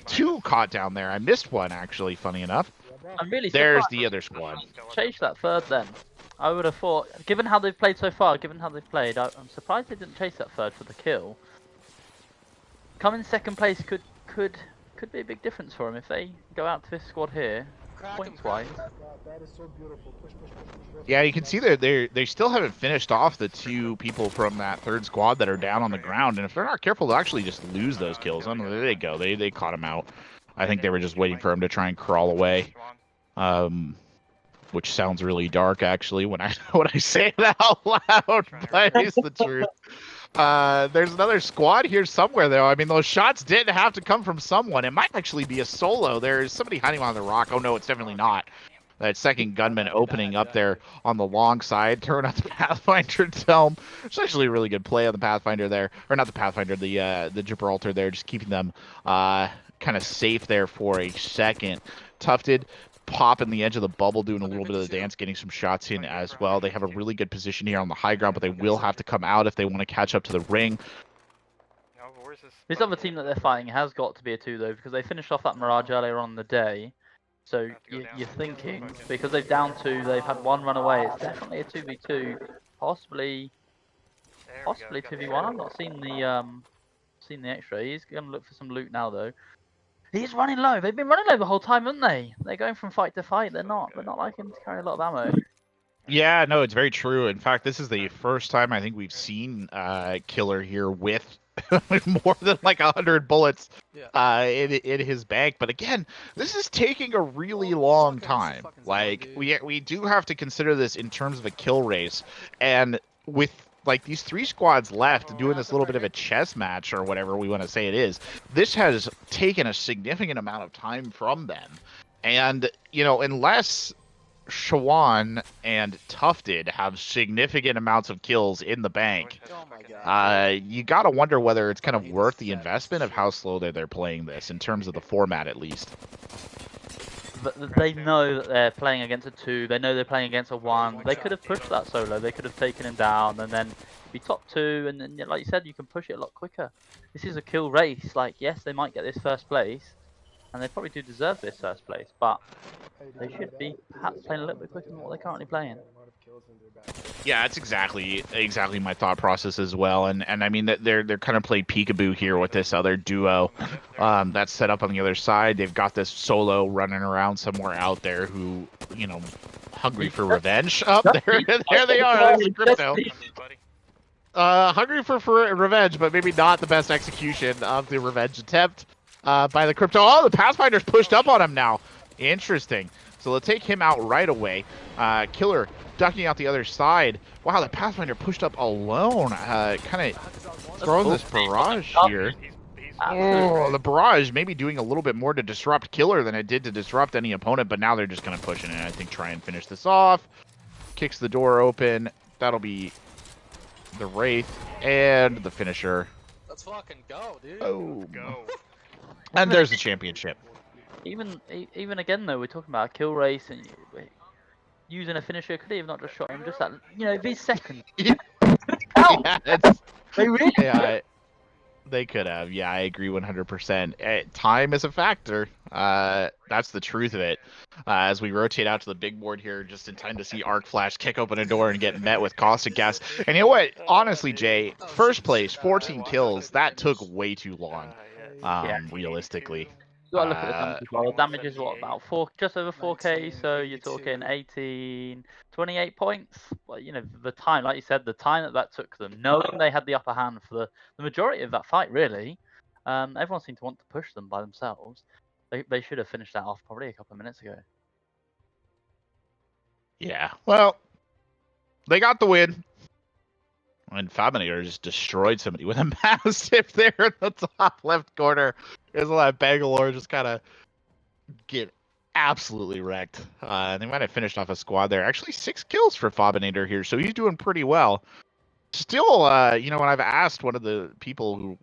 2 caught down there. I missed one, actually, funny enough. I'm really There's surprised the other squad. chase that third then. I would have thought, given how they've played so far, I'm surprised they didn't chase that third for the kill. Coming second place could be a big difference for them if they go out to this squad here, points wise. That is so beautiful. Push. Yeah, you can see they still haven't finished off the 2 people from that 3rd squad that are down on the ground, and if they're not careful, they'll actually just lose those kills. I don't know, there they go. They caught him out. I think they were just waiting for him to try and crawl away. Which sounds really dark, actually, when I say it out loud, but it's the truth. There's another squad here somewhere, though. I mean, those shots didn't have to come from someone. It might actually be a solo. There's somebody hiding on the rock. Oh, no, it's definitely not. That second gunman opening up there on the long side, throwing out the Pathfinder dome. It's actually a really good play on the Pathfinder there. Or not the Pathfinder, the Gibraltar there, just keeping them kind of safe there for a second. Tufted popping the edge of the bubble, doing a little bit of the dance, getting some shots in as well. They have a really good position here on the high ground, but they will have to come out if they want to catch up to the ring. This other team that they're fighting has got to be a 2 though, because they finished off that Mirage earlier on in the day. So you're thinking, because they've down 2, they've had 1 run away, it's definitely a 2v2, possibly 2v1. I've not seen the extra. He's going to look for some loot now though. He's running low. They've been running low the whole time, haven't they? They're going from fight to fight. They're not liking to carry a lot of ammo. Yeah, no, it's very true. In fact, this is the first time I think we've seen Killer here with more than like 100 bullets in his bag. But again, this is taking a really long time. Like we do have to consider this in terms of a kill race, and with like these 3 squads left doing this little bit of a chess match or whatever we want to say it is, this has taken a significant amount of time from them. And you know, unless Shawan and Tufted have significant amounts of kills in the bank, Oh my god. you gotta wonder whether it's kind of worth the investment of how slow they're playing this in terms of the format, at least. But they know that they're playing against a 2. They know they're playing against a 1. They could have pushed that solo. They could have taken him down and then be top 2. And then, like you said, you can push it a lot quicker. This is a kill race. Like, yes, they might get this first place, and they probably do deserve this first place. But they should be perhaps playing a little bit quicker than what they're currently playing. Yeah, that's exactly my thought process as well. And I mean that they're kind of playing peekaboo here with this other duo that's set up on the other side. They've got this solo running around somewhere out there who, you know, hungry for revenge. Up there they are. There's Crypto. Hungry for revenge, but maybe not the best execution of the revenge attempt by the Crypto. Oh, the Pathfinder's pushed up on him now. Interesting. So they'll take him out right away. Killer ducking out the other side. Wow, the Pathfinder pushed up alone. Kind of throwing this barrage here. Oh, the barrage maybe doing a little bit more to disrupt Killer than it did to disrupt any opponent, but now they're just kind of pushing it. I think try and finish this off. Kicks the door open. That'll be the Wraith and the finisher. Let's fucking go, dude. Oh, Go. and there's the championship. Even again though, we're talking about a kill race and using a finisher. Could he have not just shot him just that, you know, these seconds? Yeah, They really? yeah, they could have. Yeah, I agree 100%. Time is a factor. That's the truth of it. As we rotate out to the big board here, just in time to see Arc Flash kick open a door and get met with caustic gas. And you know what? Honestly, Jay, first place, 14 kills. That took way too long. Realistically. You gotta look at the damage as well. The damage is what, about just over 4k, so you're talking 18, 28 points. Well, you know, the time, like you said, the time that took them, knowing they had the upper hand for the majority of that fight, really. Everyone seemed to want to push them by themselves. They should have finished that off probably a couple of minutes ago. Yeah, well, they got the win. And Fabinator just destroyed somebody with a massive there in the top left corner. There's a lot of Bangalore just kind of get absolutely wrecked. They might have finished off a squad there. Actually, 6 kills for Fabinator here, so he's doing pretty well. Still, you know, when I've asked one of the people who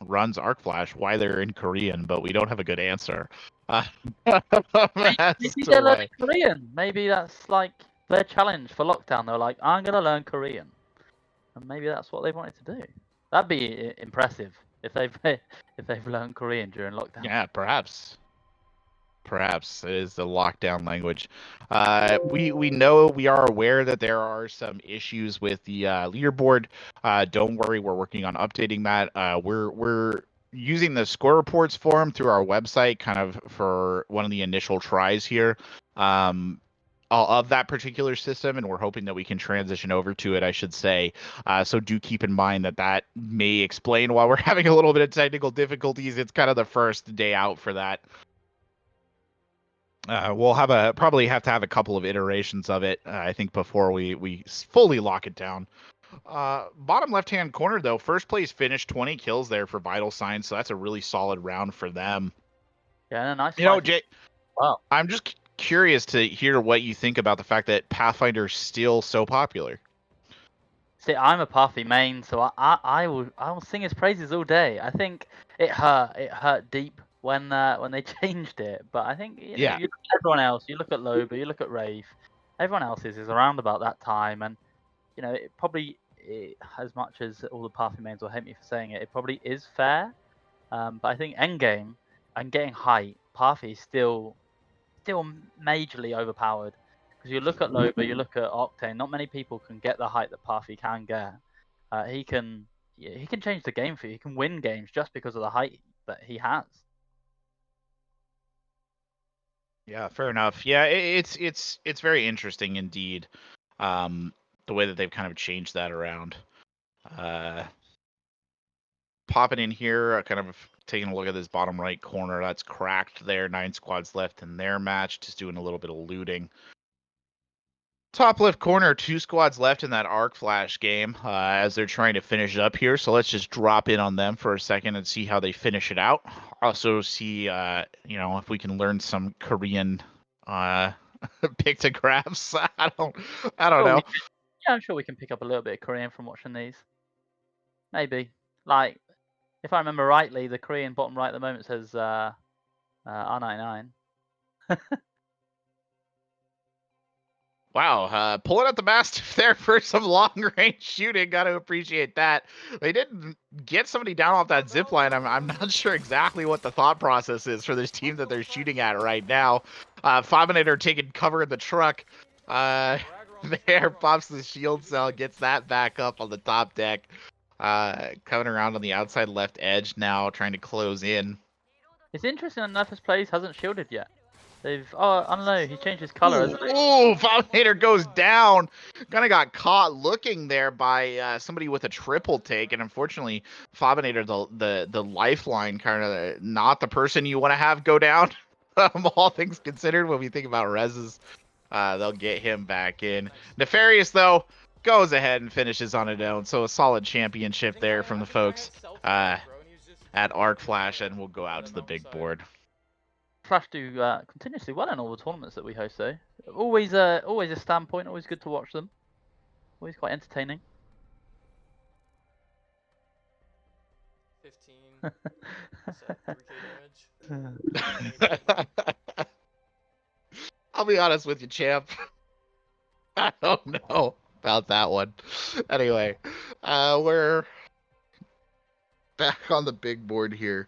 runs Arc Flash why they're in Korean, but we don't have a good answer. Maybe they're learning Korean. Maybe that's like their challenge for lockdown. They're like, I'm gonna learn Korean. And maybe that's what they wanted to do. That'd be impressive if they've learned Korean during lockdown. Yeah, perhaps. Perhaps it is the lockdown language. We know, we are aware that there are some issues with the leaderboard. Don't worry, we're working on updating that. We're using the score reports form through our website, kind of for one of the initial tries here. Of that particular system, and we're hoping that we can transition over to it, I should say. So do keep in mind that may explain why we're having a little bit of technical difficulties. It's kind of the first day out for that. We'll probably have to have a couple of iterations of it, I think, before we fully lock it down. Bottom left-hand corner, though, first place finish, 20 kills there for Vital Signs, so that's a really solid round for them. Yeah, nice. You know, Jay, wow. I'm just curious to hear what you think about the fact that Pathfinder is still so popular. See, I'm a Pathy main, so I will sing his praises all day. I think it hurt deep when they changed it, but I think you look at everyone else. You look at Loba, you look at Wraith. Everyone else is around about that time, and you know it probably as much as all the Pathy mains will hate me for saying it, it probably is fair. But I think endgame and getting height, Pathy is still majorly overpowered, because you look at Loba, you look at Octane. Not many people can get the height that Pathy can get. He can change the game for you. He can win games just because of the height that he has. Yeah, fair enough. Yeah, it's very interesting indeed. The way that they've kind of changed that around. Popping in here, kind of taking a look at this bottom right corner. That's cracked there. 9 squads left in their match. Just doing a little bit of looting. Top left corner, 2 squads left in that arc flash game as they're trying to finish it up here. So let's just drop in on them for a second and see how they finish it out. Also see, if we can learn some Korean pictographs. I don't know. Yeah, I'm sure we can pick up a little bit of Korean from watching these. Maybe. Like, if I remember rightly, the Korean bottom right at the moment says R99. Wow, pulling out the Mastiff there for some long-range shooting. Got to appreciate that. They didn't get somebody down off that zip line. I'm not sure exactly what the thought process is for this team that they're shooting at right now. Fominator taking cover in the truck. There, pops the shield cell, gets that back up on the top deck. Coming around on the outside left edge now, trying to close in. It's interesting that Nefus Plays hasn't shielded yet. I don't know, he changed his color, hasn't he? Ooh, Fominator goes down. Kind of got caught looking there by somebody with a triple take, and unfortunately, Fominator, the lifeline, kind of not the person you want to have go down. All things considered, when we think about reses, they'll get him back in. Nefarious, though, goes ahead and finishes on it own. So a solid championship there from the folks at Arc Flash, and we'll go out to the big board. Flash do continuously well in all the tournaments that we host, though. Always a standpoint. Always good to watch them. Always quite entertaining. 15. So 3k damage. I'll be honest with you, champ. I don't know about that one. Anyway, we're back on the big board here.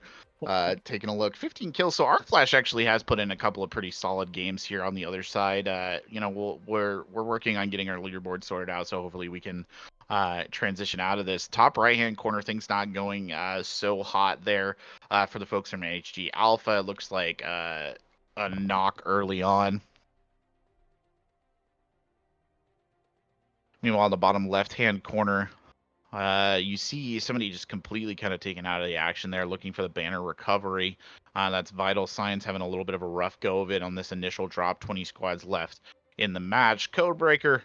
Taking a look, 15 kills. So Arc Flash actually has put in a couple of pretty solid games here on the other side. We're working on getting our leaderboard sorted out, so hopefully we can transition out of this. Top right hand corner, things not going so hot there for the folks from HG Alpha. It looks like a knock early on. Meanwhile, the bottom left hand corner, you see somebody just completely kind of taken out of the action there, looking for the banner recovery. That's Vital Signs having a little bit of a rough go of it on this initial drop. 20 squads left in the match. Codebreaker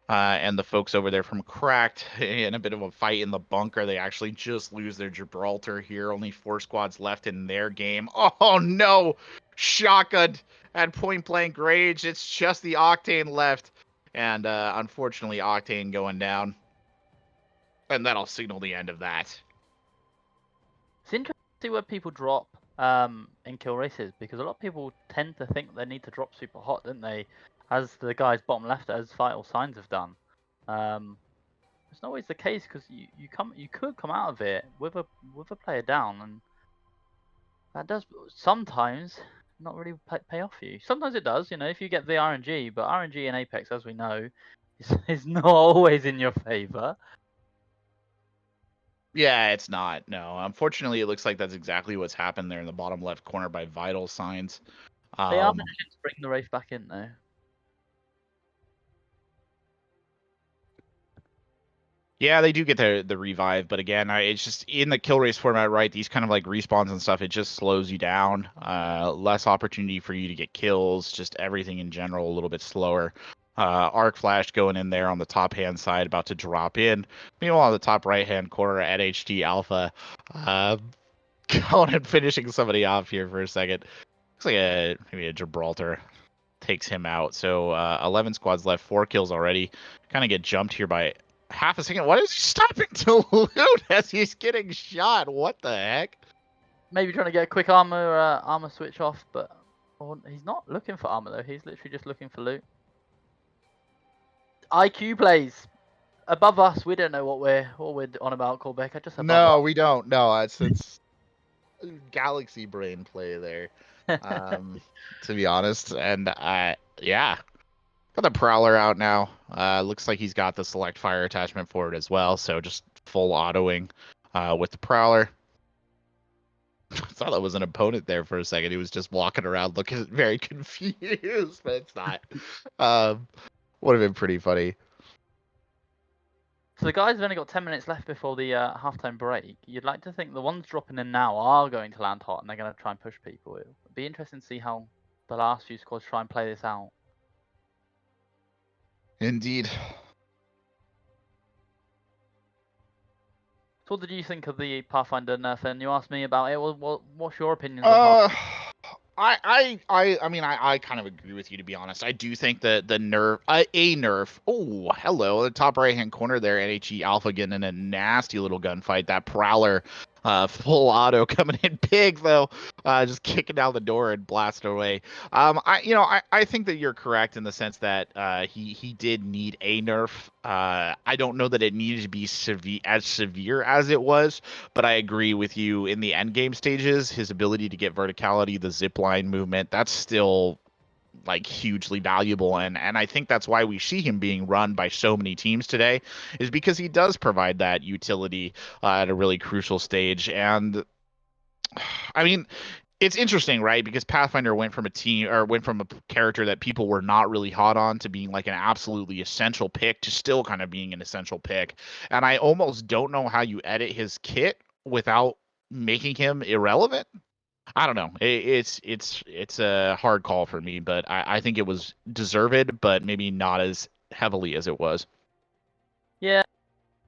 and the folks over there from Cracked in a bit of a fight in the bunker. They actually just lose their Gibraltar here. Only 4 squads left in their game. Oh no! Shotgun at point blank range. It's just the Octane left. And unfortunately, Octane going down. And that'll signal the end of that. It's interesting to see where people drop in kill races, because a lot of people tend to think they need to drop super hot, don't they? As the guys bottom left, as Vital Signs have done. It's not always the case, because you could come out of it with a player down, and that does sometimes not really pay off for you. Sometimes it does, if you get the RNG, but RNG in Apex, as we know, is not always in your favor. Yeah, it's not. No, unfortunately, it looks like that's exactly what's happened there in the bottom left corner by Vital Signs. They are managing to bring the Wraith back in, though. Yeah, they do get the revive, but again, it's just in the kill race format, right? These kind of like respawns and stuff, it just slows you down. Less opportunity for you to get kills, just everything in general a little bit slower. Arc Flash going in there on the top hand side, about to drop in. Meanwhile, on the top right hand corner at HT Alpha, going and finishing somebody off here for a second. Looks like maybe a Gibraltar takes him out. So 11 squads left, 4 kills already. Kind of get jumped here by half a second. What is he stopping to loot as he's getting shot? What the heck? Maybe trying to get a quick armor switch off, but he's not looking for armor though. He's literally just looking for loot. IQ plays above us. We don't know what we're on about, Corbec. I just we don't. No, it's galaxy brain play there. To be honest, and yeah. Got the Prowler out now. Looks like he's got the select fire attachment for it as well. So just full autoing with the Prowler. thought that was an opponent there for a second. He was just walking around looking very confused, but it's not. Would have been pretty funny. So the guys have only got 10 minutes left before the halftime break. You'd like to think the ones dropping in now are going to land hot and they're going to try and push people. It'll be interesting to see how the last few squads try and play this out. Indeed. So what did you think of the Pathfinder nerf? And you asked me about it. What's your opinion? On I mean, I kind of agree with you, to be honest. I do think that the nerf, a nerf. Oh, hello, the top right hand corner there. NHE Alpha getting in a nasty little gunfight. That Prowler, full auto coming in big though, just kicking down the door and blasting away. I think that you're correct in the sense that he did need a nerf. I don't know that it needed to be severe as it was, but I agree with you in the end game stages. His ability to get verticality, the zip line movement, that's still like hugely valuable, and I think that's why we see him being run by so many teams today, is because he does provide that utility at a really crucial stage. And I mean, it's interesting, right? Because Pathfinder went from a character that people were not really hot on to being like an absolutely essential pick to still kind of being an essential pick. And I almost don't know how you edit his kit without making him irrelevant. I don't know. It's a hard call for me, but I think it was deserved, but maybe not as heavily as it was. Yeah,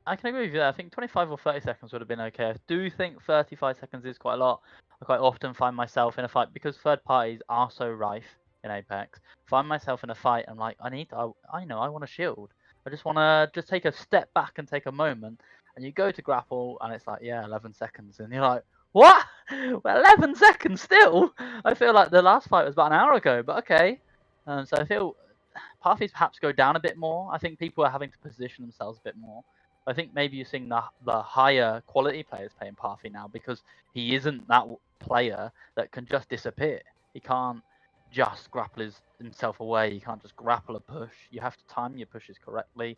I can agree with you there. I think 25 or 30 seconds would have been okay. I do think 35 seconds is quite a lot. I quite often find myself in a fight because third parties are so rife in Apex. Find myself in a fight, I'm like, I want a shield. I just want to just take a step back and take a moment. And you go to grapple, and it's like, yeah, 11 seconds, and you're like, what? Well, 11 seconds still? I feel like the last fight was about an hour ago, but okay. So I feel parties perhaps go down a bit more. I think people are having to position themselves a bit more. I think maybe you're seeing the higher quality players playing Parfy now because he isn't that player that can just disappear. He can't just grapple himself away. You can't just grapple a push. You have to time your pushes correctly,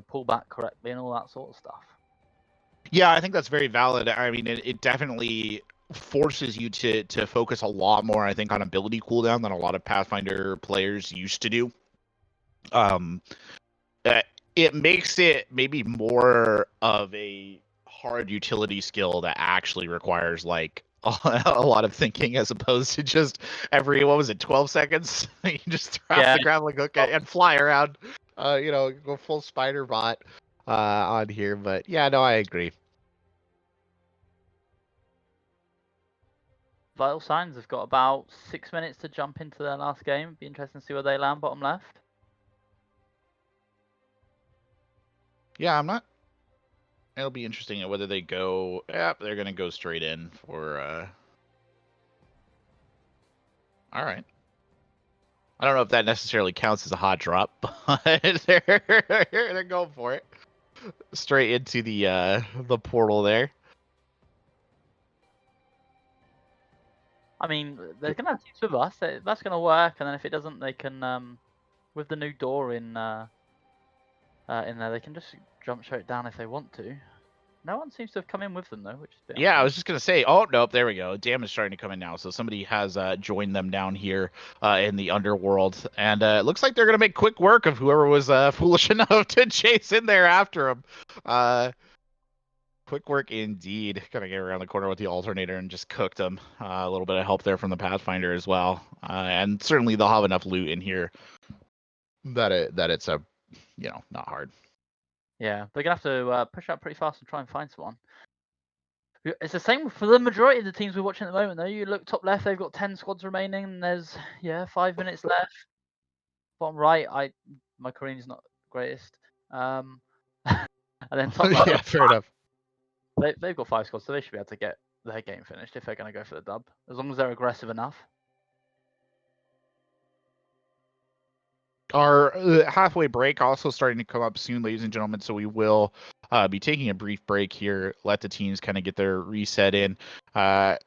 pull back correctly and all that sort of stuff. Yeah, I think that's very valid. I mean, it definitely forces you to focus a lot more, I think, on ability cooldown than a lot of Pathfinder players used to do. It makes it maybe more of a hard utility skill that actually requires like a lot of thinking as opposed to just every 12 seconds you just have to grappling hook and fly around, go full spider bot on here. But yeah, no, I agree. Vital Signs have got about 6 minutes to jump into their last game. Be interesting to see where they land bottom left. Yeah, I'm not. It'll be interesting whether they go. Yep, they're gonna go straight in for. All right. I don't know if that necessarily counts as a hot drop, but they're going for it. Straight into the portal there. I mean, they're gonna have teams with us. That's gonna work, and then if it doesn't, they can with the new door in there, they can just jump straight down if they want to. No one seems to have come in with them though, which is a bit Yeah, I was just gonna say. Oh nope, there we go. Dam is starting to come in now, so somebody has joined them down here in the underworld, and it looks like they're gonna make quick work of whoever was foolish enough to chase in there after them. Quick work indeed. Gonna get around the corner with the alternator and just cooked them. A little bit of help there from the Pathfinder as well, and certainly they'll have enough loot in here that it's a not hard. Yeah, they're gonna have to push out pretty fast and try and find someone. It's the same for the majority of the teams we're watching at the moment, though. You look top left, they've got 10 squads remaining, and there's 5 minutes left. Bottom right, my Korean's not the greatest. And then top right, yeah, fair enough. They've got 5 squads, so they should be able to get their game finished if they're going to go for the dub, as long as they're aggressive enough. Our halfway break also starting to come up soon, ladies and gentlemen, so we will be taking a brief break here, let the teams kind of get their reset in.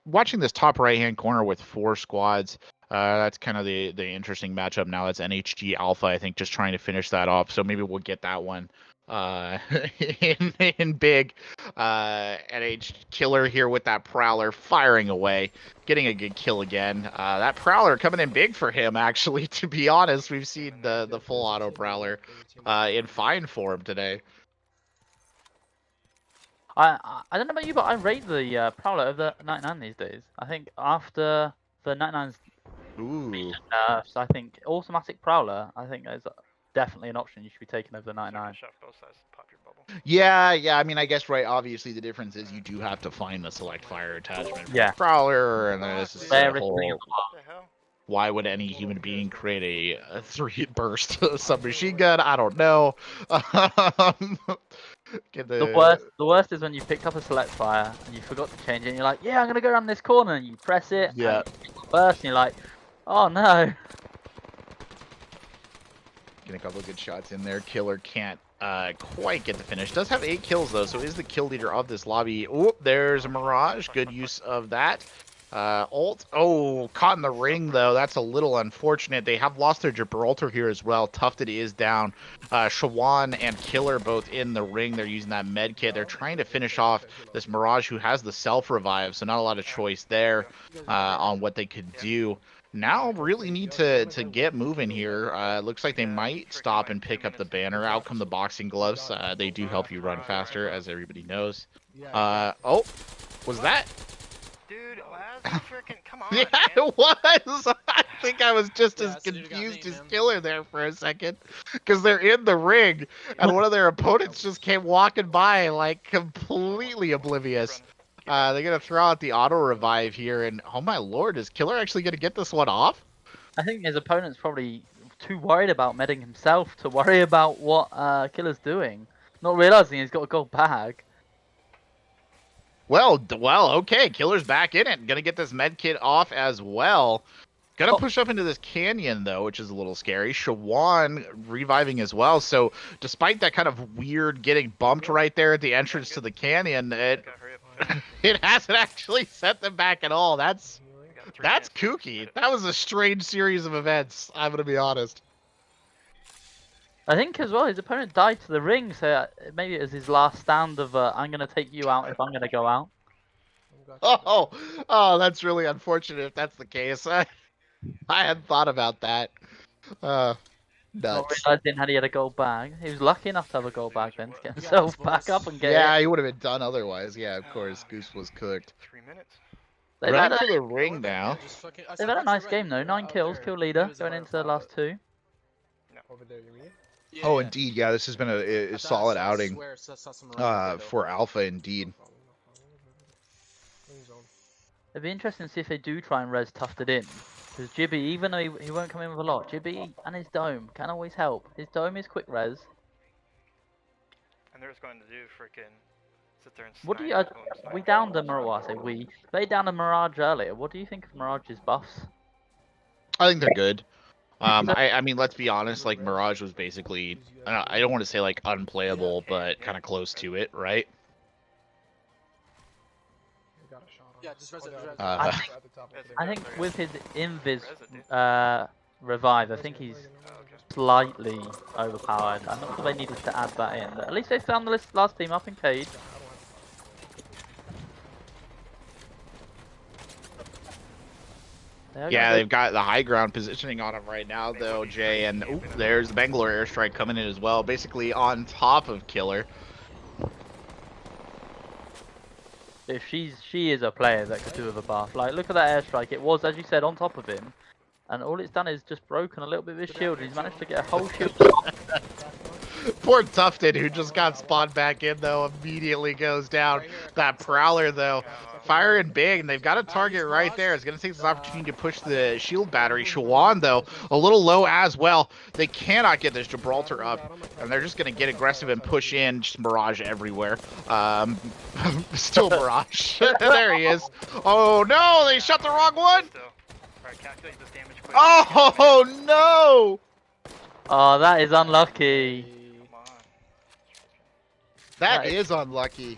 Watching this top right-hand corner with 4 squads, that's kind of the interesting matchup now. That's NHG Alpha, I think, just trying to finish that off, so maybe we'll get that one in big. NH Killer here with that Prowler firing away, getting a good kill again. That Prowler coming in big for him, actually, to be honest. We've seen the full auto Prowler in fine form today. I don't know about you, but I rate the Prowler over the 99 these days. I think after the 99's Ooh. nerfs, I think automatic Prowler, I think is definitely an option you should be taking over the 99. Shove both sides, pop your bubble. Yeah. I mean, I guess, right, obviously the difference is you do have to find the select fire attachment for Yeah. the Prowler, and then it's just a Rarest whole... thing in the world. What the hell? Why would any human being create a 3-burst submachine gun? I don't know. The worst is when you picked up a select fire and you forgot to change it and you're like, yeah, I'm gonna go around this corner, and you press it Yeah. and you burst and you're like, oh no. Get a couple of good shots in there. Killer can't quite get the finish. Does have 8 kills though, so is the kill leader of this lobby. Oh, there's a Mirage. Good use of that. Ult. Oh, caught in the ring though. That's a little unfortunate. They have lost their Gibraltar here as well. Tufted is down. Shawan and Killer both in the ring. They're using that med kit. They're trying to finish off this Mirage who has the self revive, so not a lot of choice there on what they could do. Now really need to get moving here. Looks like they might stop and pick up the banner. Out come the boxing gloves. They do help you run faster, as everybody knows. Oh, was that? Dude, Laz, freaking come on. Yeah, man. it was. I think I was just as so you got confused me, as man. Killer there for a second, because they're in the ring, and one of their opponents just came walking by, like, completely oblivious. They're gonna throw out the auto revive here, and oh my lord, is Killer actually gonna get this one off? I think his opponent's probably too worried about medding himself to worry about what Killer's doing, not realizing he's got a gold bag. Well, okay. Killer's back in it. Gonna get this med kit off as well. Gonna push up into this canyon though, which is a little scary. Shawan reviving as well. So despite that kind of weird getting bumped right there at the entrance to the canyon, it hasn't actually set them back at all. That's kooky. That was a strange series of events. I'm gonna be honest. I think as well his opponent died to the ring, so maybe it was his last stand of I'm gonna take you out if I'm gonna go out. Oh, that's really unfortunate if that's the case. I hadn't thought about that. Not Nuts. realizing had he had a gold bag. He was lucky enough to have a gold bag then to get himself back up and get Yeah, it. he would have been done otherwise. Yeah, of course. Goose was cooked. 3 minutes. They've Right had, to the ring now. they've had a nice game though. 9 kills, kill leader, going into the last 2. Over there, you mean? Oh, indeed. Yeah, this has been a solid outing for Alpha, indeed. It'd be interesting to see if they do try and res Tufted in. Because Jibby, even though he won't come in with a lot, Jibby and his dome can always help. His dome is quick res. And they're just going to do freaking sit there and What do you? snipe, boom, snipe, We downed a boom, Mirage. Well, I snipe, say boom. we. They downed a Mirage earlier. What do you think of Mirage's buffs? I think they're good. I mean, let's be honest. Like, Mirage was basically, I don't want to say, like, unplayable, but kind of close to it, right? Yeah, just res it, res it. I think with his invis revive, I think he's slightly overpowered. I'm not sure they needed to add that in. But at least they found the last team up in Cage. Yeah, they've got the high ground positioning on him right now, though, Jay. And there's the Bangalore airstrike coming in as well, basically on top of Killer. If she is a player that could do with a buff. Like, look at that airstrike. It was, as you said, on top of him. And all it's done is just broken a little bit of his shield. He's managed to get a whole shield. Poor Tufted, who just got spawned back in, though, immediately goes down. That Prowler, though, firing big, and they've got a target right there. It's going to take this opportunity to push the shield battery. Shawan, though, a little low as well. They cannot get this Gibraltar up, and they're just going to get aggressive and push in. Just Mirage everywhere. Still Mirage. There he is. Oh, no, they shot the wrong one. Alright, calculate this damage quick. Oh, no. Oh, that is unlucky. Come on. That is unlucky.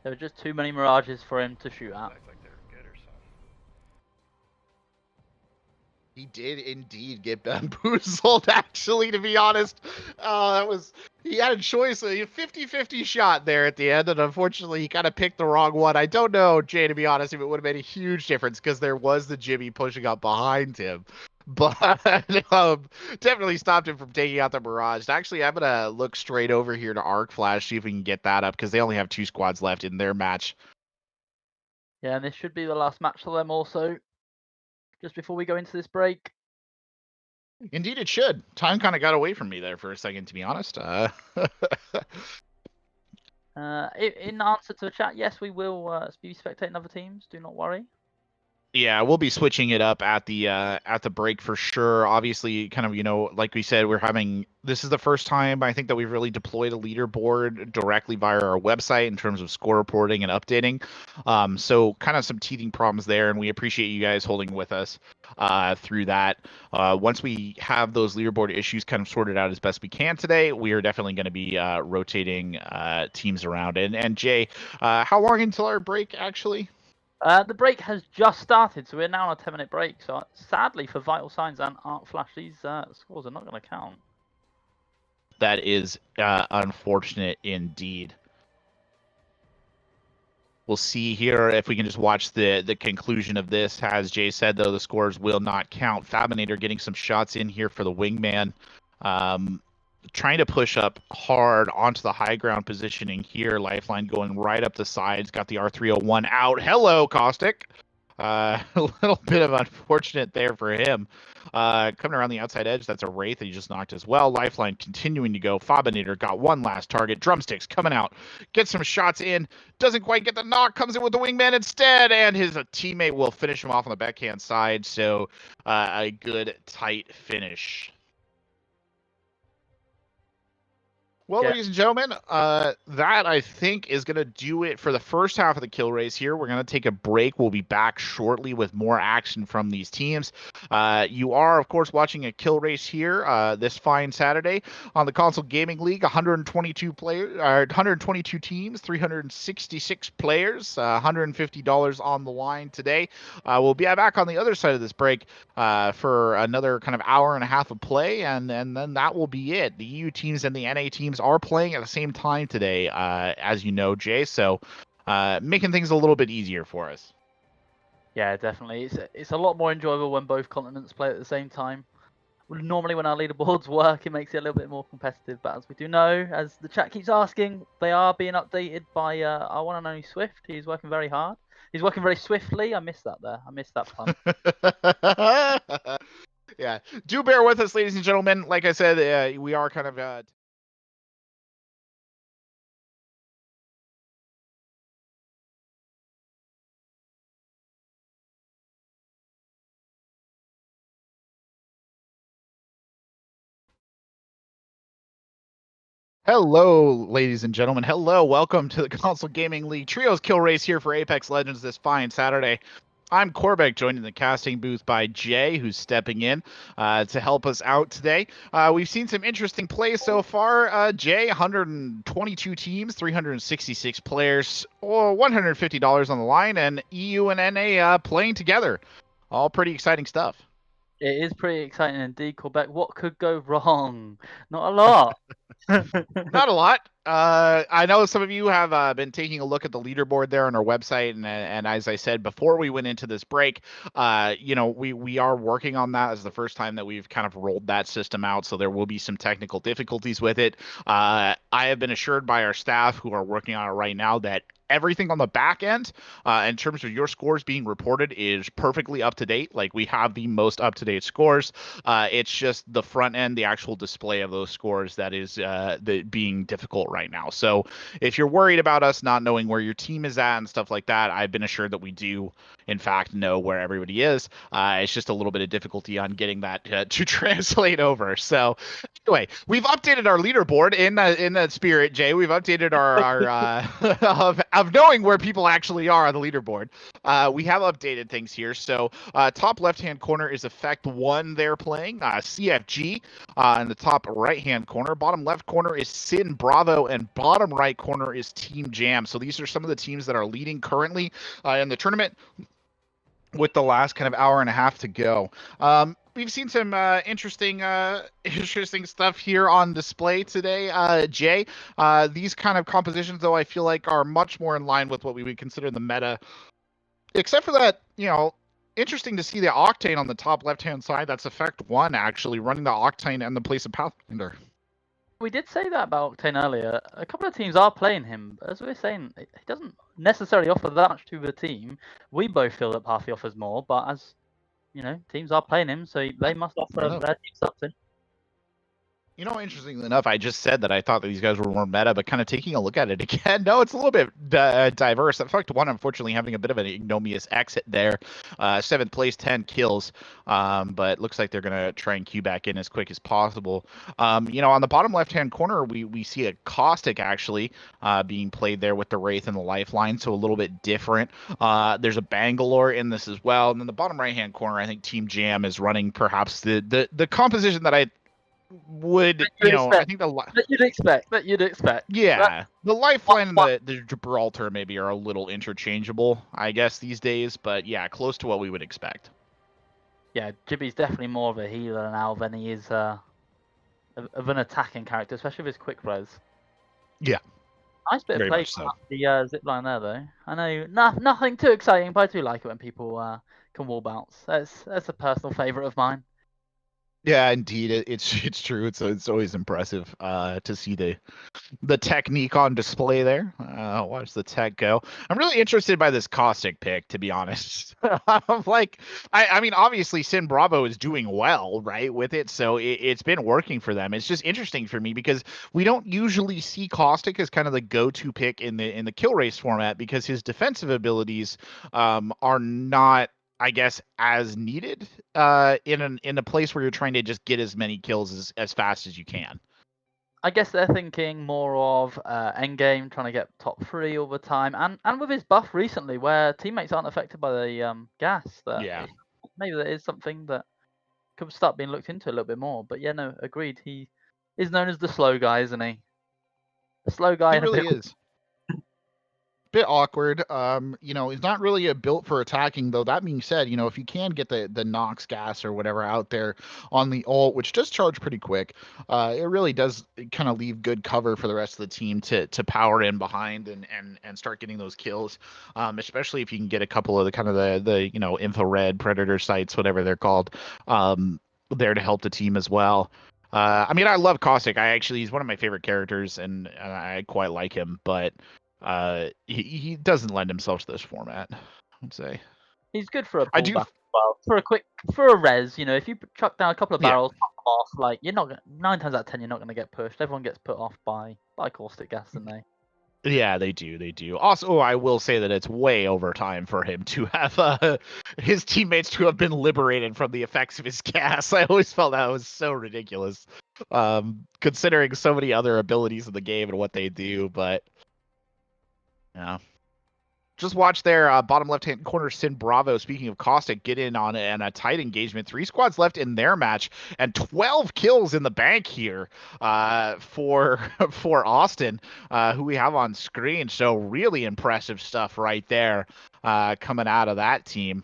There were just too many Mirages for him to shoot at. Looks like they're good or something. He did indeed get bamboozled, actually, to be honest. He had a choice, a 50-50 shot there at the end, and unfortunately he kind of picked the wrong one. I don't know, Jay, to be honest, if it would have made a huge difference, because there was the Jimmy pushing up behind him. But definitely stopped him from taking out the Mirage. Actually, I'm going to look straight over here to Arc Flash, see if we can get that up, because they only have 2 squads left in their match. Yeah, and this should be the last match for them also, just before we go into this break. Indeed it should. Time kind of got away from me there for a second, to be honest. In answer to the chat, yes, we will be spectating other teams. Do not worry. Yeah, we'll be switching it up at the break for sure. Obviously, kind of, like we said, this is the first time I think that we've really deployed a leaderboard directly via our website in terms of score reporting and updating. So kind of some teething problems there, and we appreciate you guys holding with us through that. Once we have those leaderboard issues kind of sorted out as best we can today, we are definitely going to be rotating teams around. And Jay, how long until our break actually? The break has just started, so we're now on a 10-minute break. So sadly for Vital Signs and Arc Flash, these scores are not going to count. That is unfortunate indeed. We'll see here if we can just watch the conclusion of this. As Jay said, though, the scores will not count. Fabinator getting some shots in here for the wingman. Trying to push up hard onto the high ground positioning here. Lifeline going right up the sides. Got the R301 out. Hello, Caustic. A little bit of unfortunate there for him. Coming around the outside edge, that's a Wraith that he just knocked as well. Lifeline continuing to go. Fabinator got one last target. Drumsticks coming out. Gets some shots in. Doesn't quite get the knock. Comes in with the wingman instead. And his teammate will finish him off on the backhand side. So a good, tight finish. Well, Yeah. ladies and gentlemen, that I think is going to do it for the first half of the kill race here. We're going to take a break. We'll be back shortly with more action from these teams. You are, of course, watching a kill race here this fine Saturday on the Console Gaming League. 122 teams, 366 players, $150 on the line today. We'll be back on the other side of this break for another kind of hour and a half of play, and then that will be it. The EU teams and the NA teams are playing at the same time today, as you know, Jay, so making things a little bit easier for us. Yeah, definitely. It's a lot more enjoyable when both continents play at the same time. Normally when our leaderboards work, it makes it a little bit more competitive, but as we do know, as the chat keeps asking, they are being updated by our one and only Swift. He's working very hard. He's working very swiftly. I missed that there. I missed that pun. Yeah, do bear with us, ladies and gentlemen. Like I said, we are kind of Hello, ladies and gentlemen. Hello, welcome to the Console Gaming League Trios Kill Race here for Apex Legends this fine Saturday. I'm Corbec, joined in the casting booth by Jay, who's stepping in to help us out today. We've seen some interesting plays so far. Jay, 122 teams, 366 players, or $150 on the line, and EU and NA playing together. All pretty exciting stuff. It is pretty exciting indeed, Corbec. What could go wrong? Not a lot. Not a lot. I know some of you have been taking a look at the leaderboard there on our website, and as I said before we went into this break, we are working on that. As the first time that we've kind of rolled that system out, so there will be some technical difficulties with it. I have been assured by our staff who are working on it right now that everything on the back end, in terms of your scores being reported, is perfectly up to date. Like, we have the most up to date scores. It's just the front end, the actual display of those scores, that is being difficult right now. So if you're worried about us not knowing where your team is at and stuff like that, I've been assured that we do, in fact, know where everybody is. It's just a little bit of difficulty on getting that to translate over. So anyway, we've updated our leaderboard in that spirit, Jay. We've updated our of knowing where people actually are on the leaderboard. We have updated things here. So top left-hand corner is Effect 1 they're playing. CFG in the top right-hand corner. Bottom left corner is Sin Bravo, and bottom right corner is Team Jam. So these are some of the teams that are leading currently in the tournament, with the last kind of hour and a half to go. we've seen some interesting stuff here on display today, Jay. These kind of compositions, though, I feel like are much more in line with what we would consider the meta, except for that, interesting to see the Octane on the top left-hand side. That's effect 1, actually, running the Octane in the place of Pathfinder. We did say that about Octane earlier. A couple of teams are playing him. As we were saying, he doesn't necessarily offer that much to the team. We both feel that Pathy offers more, but as teams are playing him, so they must offer their team something. Interestingly enough, I just said that I thought that these guys were more meta, but kind of taking a look at it again, no, it's a little bit diverse. Effect 1, unfortunately, having a bit of an ignominious exit there. 7th place, 10 kills, but looks like they're going to try and queue back in as quick as possible. On the bottom left-hand corner, we see a Caustic, actually, being played there with the Wraith and the Lifeline, so a little bit different. There's a Bangalore in this as well. And then the bottom right-hand corner, I think Team Jam is running perhaps the composition that I would I think that you'd expect. Yeah, the Lifeline and the Gibraltar maybe are a little interchangeable, I guess, these days, but yeah, close to what we would expect. Yeah, Gibby's definitely more of a healer now than he is of an attacking character, especially with his quick res. Yeah, nice bit very of play much so. The zipline there, though. I know nothing too exciting, but I do like it when people can wall bounce. That's a personal favourite of mine. Yeah, indeed, it's true. It's always impressive to see the technique on display there. Watch the tech go. I'm really interested by this Caustic pick, to be honest. I mean, obviously Sin Bravo is doing well, right, with it, so it's been working for them. It's just interesting for me because we don't usually see Caustic as kind of the go-to pick in the kill race format because his defensive abilities are not, I guess, as needed in a place where you're trying to just get as many kills as fast as you can. I guess they're thinking more of endgame, trying to get top 3 all the time, and with his buff recently, where teammates aren't affected by the gas. Yeah. Maybe that is something that could start being looked into a little bit more. But yeah, no, agreed. He is known as the slow guy, isn't he? The slow guy. He really is. Bit awkward. He's not really built for attacking, though. That being said, if you can get the Nox gas or whatever out there on the ult, which does charge pretty quick, it really does kind of leave good cover for the rest of the team to power in behind and start getting those kills. Especially if you can get a couple of the infrared predator sites, whatever they're called, there to help the team as well. I mean, I love Caustic. He's one of my favorite characters, and I quite like him, but he doesn't lend himself to this format, I'd say. He's good for a pullback. Well, for a res, if you chuck down a couple of barrels, pop them off, like you're not 9 times out of 10 you're not going to get pushed. Everyone gets put off by Caustic gas, don't they? Yeah, they do. Also, I will say that it's way over time for him to have his teammates to have been liberated from the effects of his gas. I always felt that was so ridiculous, considering so many other abilities in the game and what they do, but yeah. Just watch there, bottom left-hand corner, Sin Bravo, speaking of Caustic, get in on a tight engagement. 3 squads left in their match, and 12 kills in the bank here for Austin, who we have on screen. So really impressive stuff right there coming out of that team.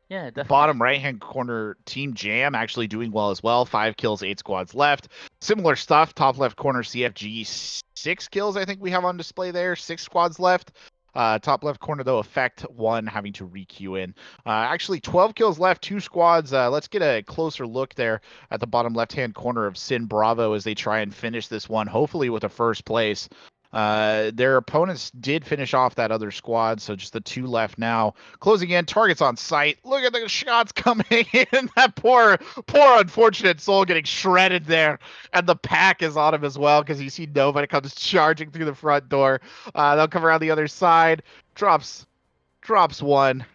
Yeah, definitely. Bottom right-hand corner, Team Jam actually doing well as well. 5 kills, 8 squads left. Similar stuff, top left corner, CFG, 6 kills I think we have on display there. 6 squads left. Top left corner, though, Effect 1 having to re-queue in. Actually, 12 kills left, 2 squads. Let's get a closer look there at the bottom left-hand corner of Sin Bravo as they try and finish this one, hopefully with a first place. Their opponents did finish off that other squad, so just the 2 left now. Closing in, targets on sight. Look at the shots coming in. That poor unfortunate soul getting shredded there. And the pack is on him as well, because you see nobody comes charging through the front door. They'll come around the other side. Drops 1.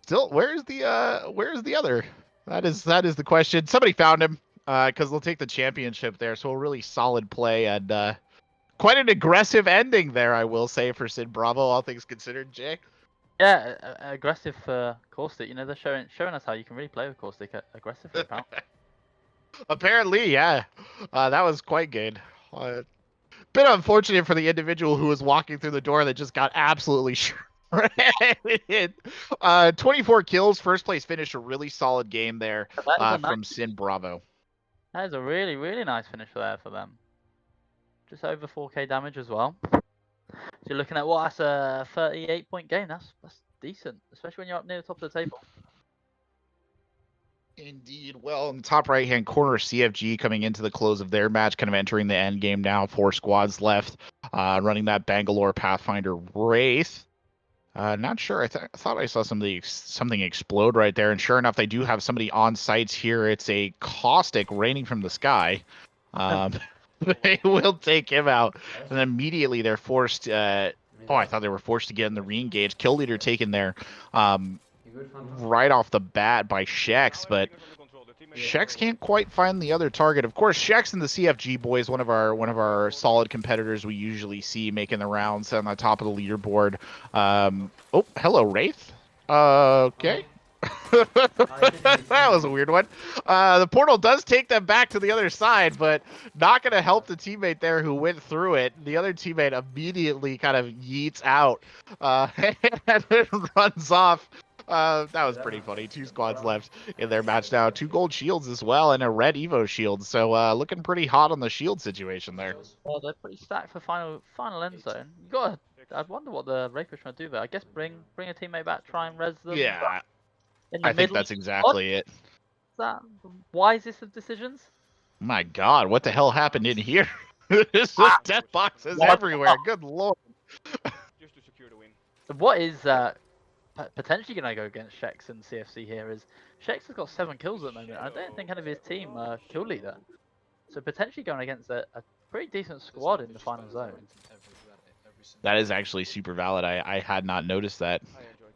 Still, where's the other? That is the question. Somebody found him. Because they'll take the championship there, so a really solid play and quite an aggressive ending there, I will say, for Sin Bravo, all things considered, Jay. Yeah, aggressive for Caustic. They're showing us how you can really play with Caustic aggressively. Apparently, yeah. That was quite good. Bit unfortunate for the individual who was walking through the door that just got absolutely Right. 24 kills, first place finish, a really solid game there That is a nice, from Sin Bravo. that is a really, really nice finish there for them. Just over 4k damage as well. So you're looking at what? That's a 38-point game. That's decent, especially when you're up near the top of the table. Indeed. Well, in the top right-hand corner, CFG coming into the close of their match, kind of entering the end game now. 4 squads left, running that Bangalore Pathfinder Wraith. Not sure. I thought I saw something explode right there, and sure enough, they do have somebody on sites here. It's a caustic raining from the sky. They will take him out, and immediately they're forced. I thought they were forced to get in the re-engage. Kill leader taken there, right off the bat by Shex, but Shex can't quite find the other target. Of course, Shex and the CFG boys, one of our solid competitors we usually see making the rounds on the top of the leaderboard. Oh, hello, Wraith. Okay. That was a weird one. The portal does take them back to the other side, but not going to help the teammate there who went through it. The other teammate immediately kind of yeets out and runs off. That was pretty funny. 2 squads left in their match now. 2 gold shields as well and a red Evo shield. So looking pretty hot on the shield situation there. Well, they're pretty stacked for final end zone. You got. I wonder what the Wraith are trying to do there. I guess bring a teammate back, try and res them. Yeah, In the I think middle that's exactly it. Is that the wisest of decisions? My God, what the hell happened in here? There's just death boxes everywhere. Good lord. Just to secure the win. So what is potentially going to go against Shex and CFC here is Shex has got 7 kills at the moment. I don't think any of his team are kill leader. So potentially going against a pretty decent squad in the final zone. That is actually super valid. I had not noticed that.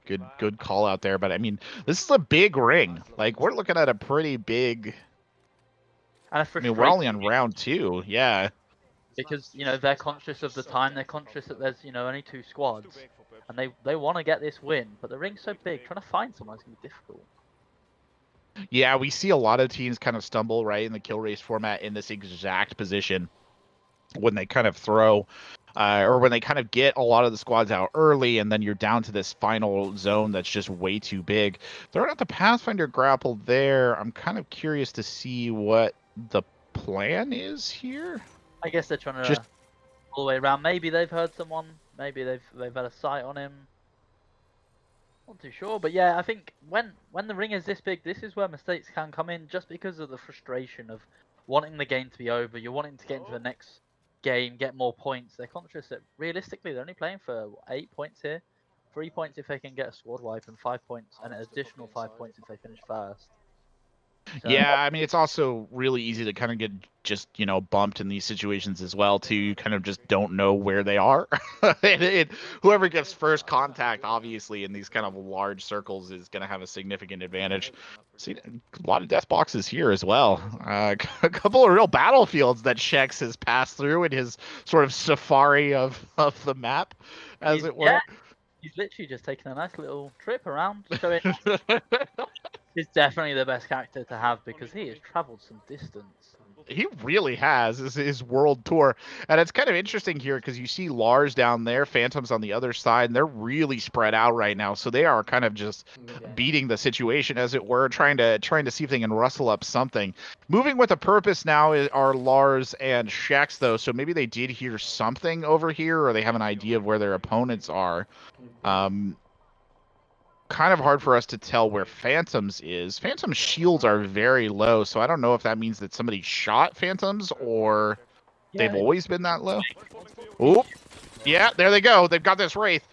Good call out there. But I mean, this is a big ring. Like, we're looking at a pretty big. And I mean, we're only on round 2. Yeah. Because, you know, they're conscious of the time. They're conscious that there's, you know, only 2 squads. And they want to get this win. But the ring's so big, trying to find someone is going to be difficult. Yeah, we see a lot of teams kind of stumble, right, in the kill race format in this exact position when they kind of throw or when they kind of get a lot of the squads out early and then you're down to this final zone that's just way too big. Throwing out the Pathfinder grapple there, I'm kind of curious to see what the plan is here. I guess they're trying to all the way around. Maybe they've heard someone. Maybe they've had a sight on him. Not too sure, but yeah, I think when the ring is this big, this is where mistakes can come in, just because of the frustration of wanting the game to be over. You're wanting to get into the next game, get more points. They're conscious that realistically they're only playing for 8 points here. 3 points if they can get a squad wipe, and 5 points, and an additional 5 points if they finish first. So, yeah, I mean, it's also really easy to kind of get just, you know, bumped in these situations as well, too. You kind of just don't know where they are. Whoever gets first contact, obviously, in these kind of large circles is going to have a significant advantage. See, a lot of death boxes here as well. A couple of real battlefields that Shex has passed through in his sort of safari of the map, as it were. Yeah, he's literally just taking a nice little trip around, showing he's definitely the best character to have because he has traveled some distance. He really has his world tour, and it's kind of interesting here because you see Lars down there, Phantoms on the other side, and they're really spread out right now. So they are kind of just beating the situation, as it were, trying to see if they can rustle up something. Moving with a purpose now are Lars and Shex, though. So maybe they did hear something over here, or they have an idea of where their opponents are. Kind of hard for us to tell where Phantoms is. Phantom's shields are very low, so I don't know if that means that somebody shot Phantoms or they've always been that low. Oop. Yeah, there they go. They've got this Wraith.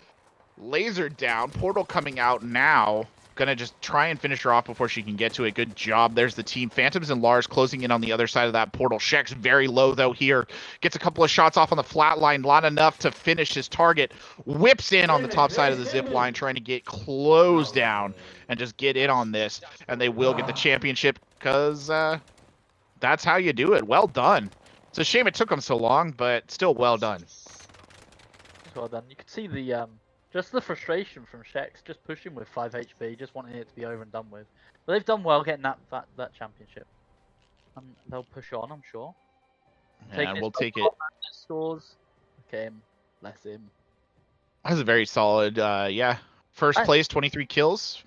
Laser down. Portal coming out now. Gonna just try and finish her off before she can get to it. Good job. There's the team. Phantoms and Lars closing in on the other side of that portal. Shex very low, though, here. Gets a couple of shots off on the flat line. Not enough to finish his target. Whips in on the top side of the zip line, trying to get closed down and just get in on this. And they will get the championship because that's how you do it. Well done. It's a shame it took them so long, but still well done. Well done. You can see the just the frustration from Shex, just pushing with 5 HP, just wanting it to be over and done with. But they've done well getting that championship. And they'll push on, I'm sure. Yeah, we'll take it. Scores. Okay, bless him. That was a very solid, yeah. First Nice. place, 23 kills,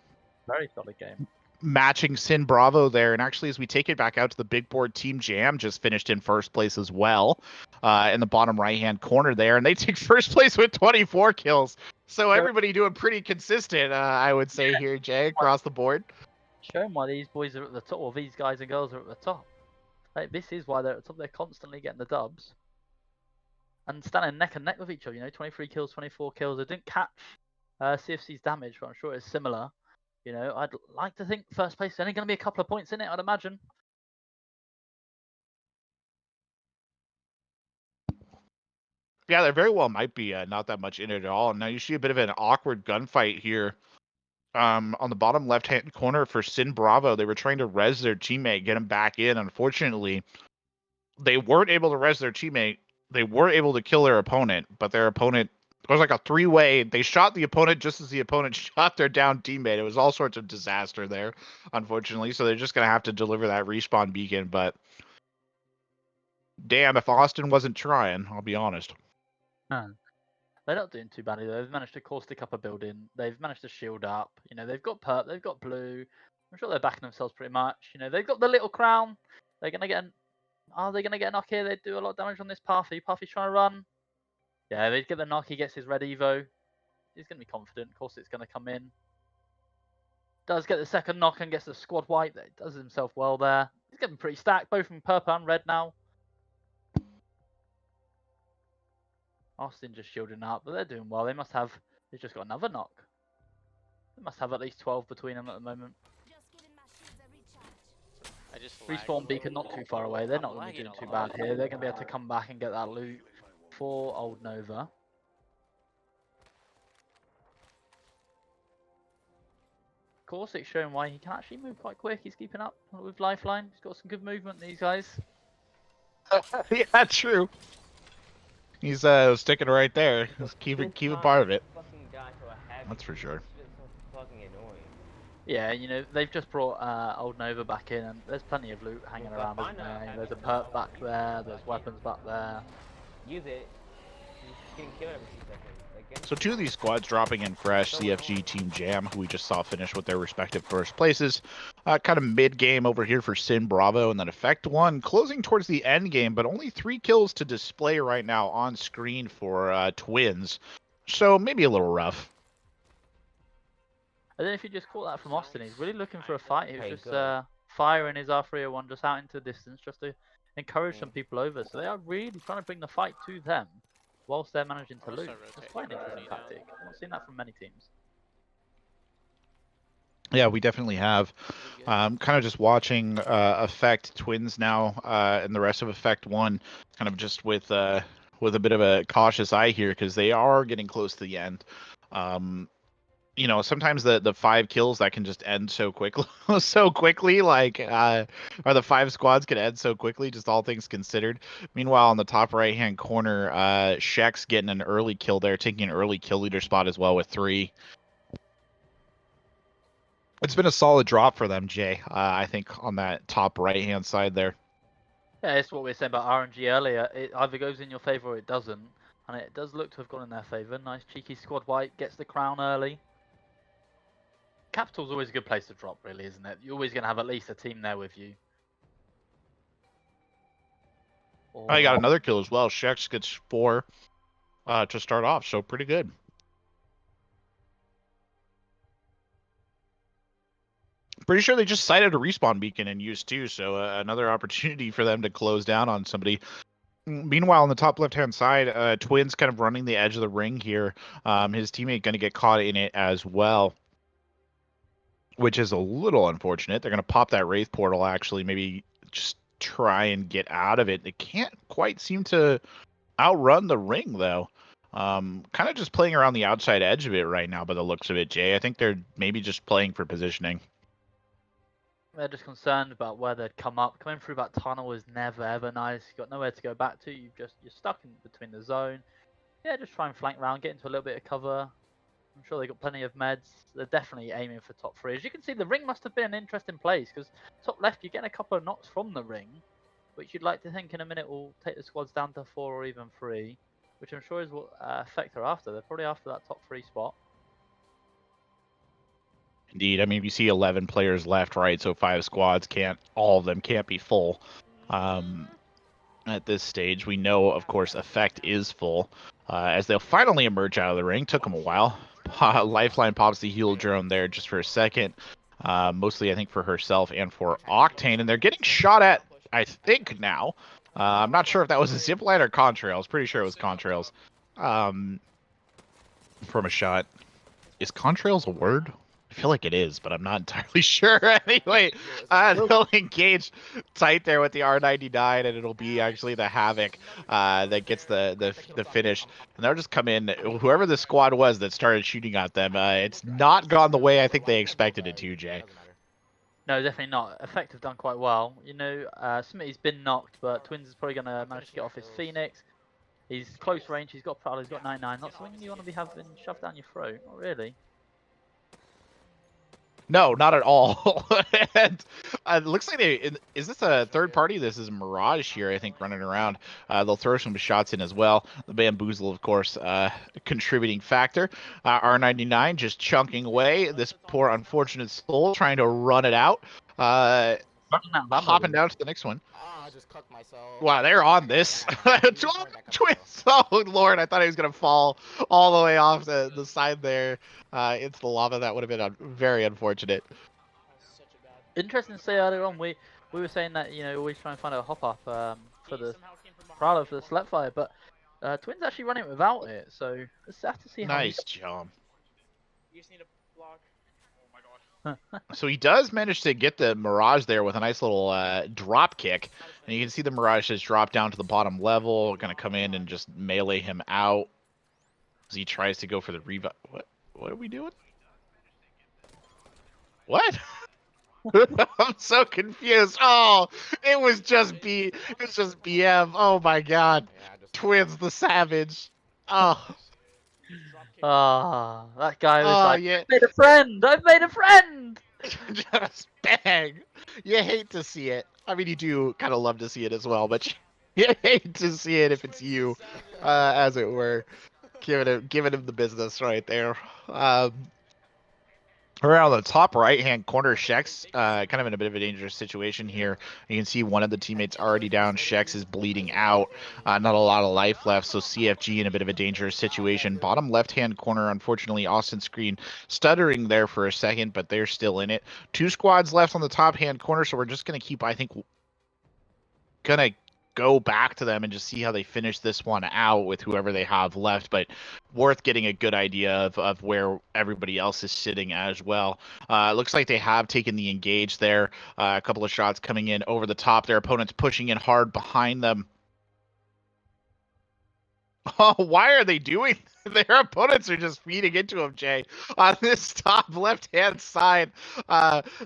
Very solid game. matching Sin Bravo there. And actually, as we take it back out to the big board, Team Jam just finished in first place as well, in the bottom right-hand corner there. And they take first place with 24 kills. So everybody doing pretty consistent, I would say here, Jay, across the board. Show 'em why these boys are at the top, or these guys and girls are at the top. Like, this is why they're at the top. They're constantly getting the dubs. And standing neck and neck with each other, you know, 23 kills, 24 kills. They didn't catch CFC's damage, but I'm sure it's similar. You know, I'd like to think first place is only going to be a couple of points in it, I'd imagine. Yeah, there very well might be not that much in it at all. Now you see a bit of an awkward gunfight here. On the bottom left-hand corner for Sin Bravo, they were trying to res their teammate, get him back in. Unfortunately, they weren't able to res their teammate. They were able to kill their opponent, but their opponent, it was like a three-way. They shot the opponent just as the opponent shot their down teammate. It was all sorts of disaster there, unfortunately. So they're just going to have to deliver that respawn beacon. But damn, if Austin wasn't trying, I'll be honest. They're not doing too badly though. They've managed to caustic up a building. They've managed to shield up. You know, they've got perp, they've got blue. I'm sure they're backing themselves pretty much. You know, they've got the little crown. They're gonna get are they gonna get a knock here? They do a lot of damage on this Puffy. Puffy's trying to run. Yeah, they get the knock, he gets his red Evo. He's gonna be confident, of course it's gonna come in. Does get the second knock and gets the squad wipe. That does himself well there. He's getting pretty stacked, both from purple and red now. Austin just shielding up, but they're doing well. They've just got another knock. They must have at least 12 between them at the moment. I just Respawn beacon not too far away. They're not going to be doing too bad here. They're going to be able to come back and get that loot for Old Nova. Corsic showing why he can actually move quite quick. He's keeping up with Lifeline. He's got some good movement, these guys. Yeah, true. He's sticking right there. Just keep it part of it. That's for sure. Yeah, you know, they've just brought Old Nova back in, and there's plenty of loot hanging around, isn't there? There's a perk back there, there's weapons back there. Use it. You're just getting killed every 2 seconds. Like, So two of these squads dropping in fresh, CFG, Team Jam, who we just saw finish with their respective first places. Kind of mid-game over here for Sin Bravo, and then Effect 1 closing towards the end game, but only 3 kills to display right now on screen for Twins. So maybe a little rough. I don't know if you just caught that from Austin. He's really looking for a fight. He was just firing his R301 just out into the distance just to encourage some people over. So they are really trying to bring the fight to them whilst they're managing to loot. That's quite an interesting tactic. I've not seen that from many teams. Yeah, we definitely have. Kind of just watching Effect Twins now and the rest of Effect 1, kind of just with a bit of a cautious eye here because they are getting close to the end. You know, sometimes the 5 kills that can just end so quickly, like or the 5 squads can end so quickly, just all things considered. Meanwhile, on the top right hand corner, Shek's getting an early kill there, taking an early kill leader spot as well with 3. It's been a solid drop for them, Jay. I think on that top right hand side there. Yeah, it's what we were saying about RNG earlier. It either goes in your favour or it doesn't. And it does look to have gone in their favour. Nice cheeky squad wipe, gets the crown early. Capital's always a good place to drop, really, isn't it? You're always going to have at least a team there with you. Oh, you got another kill as well. Shex gets 4 to start off, so pretty good. Pretty sure they just sighted a respawn beacon and used 2, so another opportunity for them to close down on somebody. Meanwhile, on the top left-hand side, Twins kind of running the edge of the ring here. His teammate going to get caught in it as well, which is a little unfortunate. They're going to pop that Wraith portal, actually, maybe just try and get out of it. They can't quite seem to outrun the ring, though. Kind of just playing around the outside edge of it right now by the looks of it, Jay. I think they're maybe just playing for positioning. They're just concerned about where they'd come up. Coming through that tunnel is never ever nice. You've got nowhere to go back to. You're stuck in between the zone. Yeah, just try and flank around, get into a little bit of cover. I'm sure they got plenty of meds. They're definitely aiming for top 3. As you can see, the ring must have been an interesting place because top left, you're getting a couple of knocks from the ring, which you'd like to think in a minute will take the squads down to 4 or even 3. which I'm sure is what Effect are after. They're probably after that top 3 spot. Indeed. I mean, you see 11 players left, right? So 5 squads all of them can't be full. At this stage, we know, of course, Effect is full. As they'll finally emerge out of the ring. Took them a while. Lifeline pops the heal drone there just for a second. Mostly, I think, for herself and for Octane. And they're getting shot at, I think, now. I'm not sure if that was a zipline or contrails. Pretty sure it was contrails. From a shot. Is contrails a word? I feel like it is, but I'm not entirely sure. Anyway, they'll engage tight there with the R99, and it'll be actually the Havoc that gets the finish. And they'll just come in. Whoever the squad was that started shooting at them, it's not gone the way I think they expected it to, Jay. No, definitely not. Effect have done quite well. You know, Smitty's been knocked, but Twins is probably going to manage to get off his Phoenix. He's close range, he's got Prowl, he's got 99. Not something you want to be having shoved down your throat, not really. No, not at all. And it looks like is this a third party? This is Mirage here, I think, running around. They'll throw some shots in as well. The Bamboozle, of course, a contributing factor. R99 just chunking away. This poor unfortunate soul trying to run it out. Hopping down to the next one. I just cooked myself. Wow, they're on this. Twins. Oh, Lord, I thought he was going to fall all the way off the side there into the lava. That would have been very unfortunate. Interesting to say earlier on, we were saying that, you know, always try and find a hop-up for the Prowler for the Select Fire, but Twins actually running without it, so let's have to see how Nice jump. You just need a block. So he does manage to get the Mirage there with a nice little drop kick. And you can see the Mirage has dropped down to the bottom level. Going to come in and just melee him out as he tries to go for the revive. What are we doing? What? I'm so confused. Oh, it was just BM. Oh my god. Twins the Savage. Oh. Ah, that guy was like, yeah. I've made a friend! I've made a friend! Just bang. You hate to see it. I mean, you do kind of love to see it as well, but you hate to see it if it's you, as it were. Giving him the business right there. Around the top right-hand corner, Shex, kind of in a bit of a dangerous situation here. You can see one of the teammates already down. Shex is bleeding out. Not a lot of life left, so CFG in a bit of a dangerous situation. Bottom left-hand corner, unfortunately, Austin Screen stuttering there for a second, but they're still in it. 2 squads left on the top-hand corner, so we're just going to keep, I think, going to go back to them and just see how they finish this one out with whoever they have left, but worth getting a good idea of where everybody else is sitting as well. Looks like they have taken the engage there. A couple of shots coming in over the top. Their opponents pushing in hard behind them. Oh, why are they doing? Their opponents are just feeding into them, Jay. On this top left-hand side,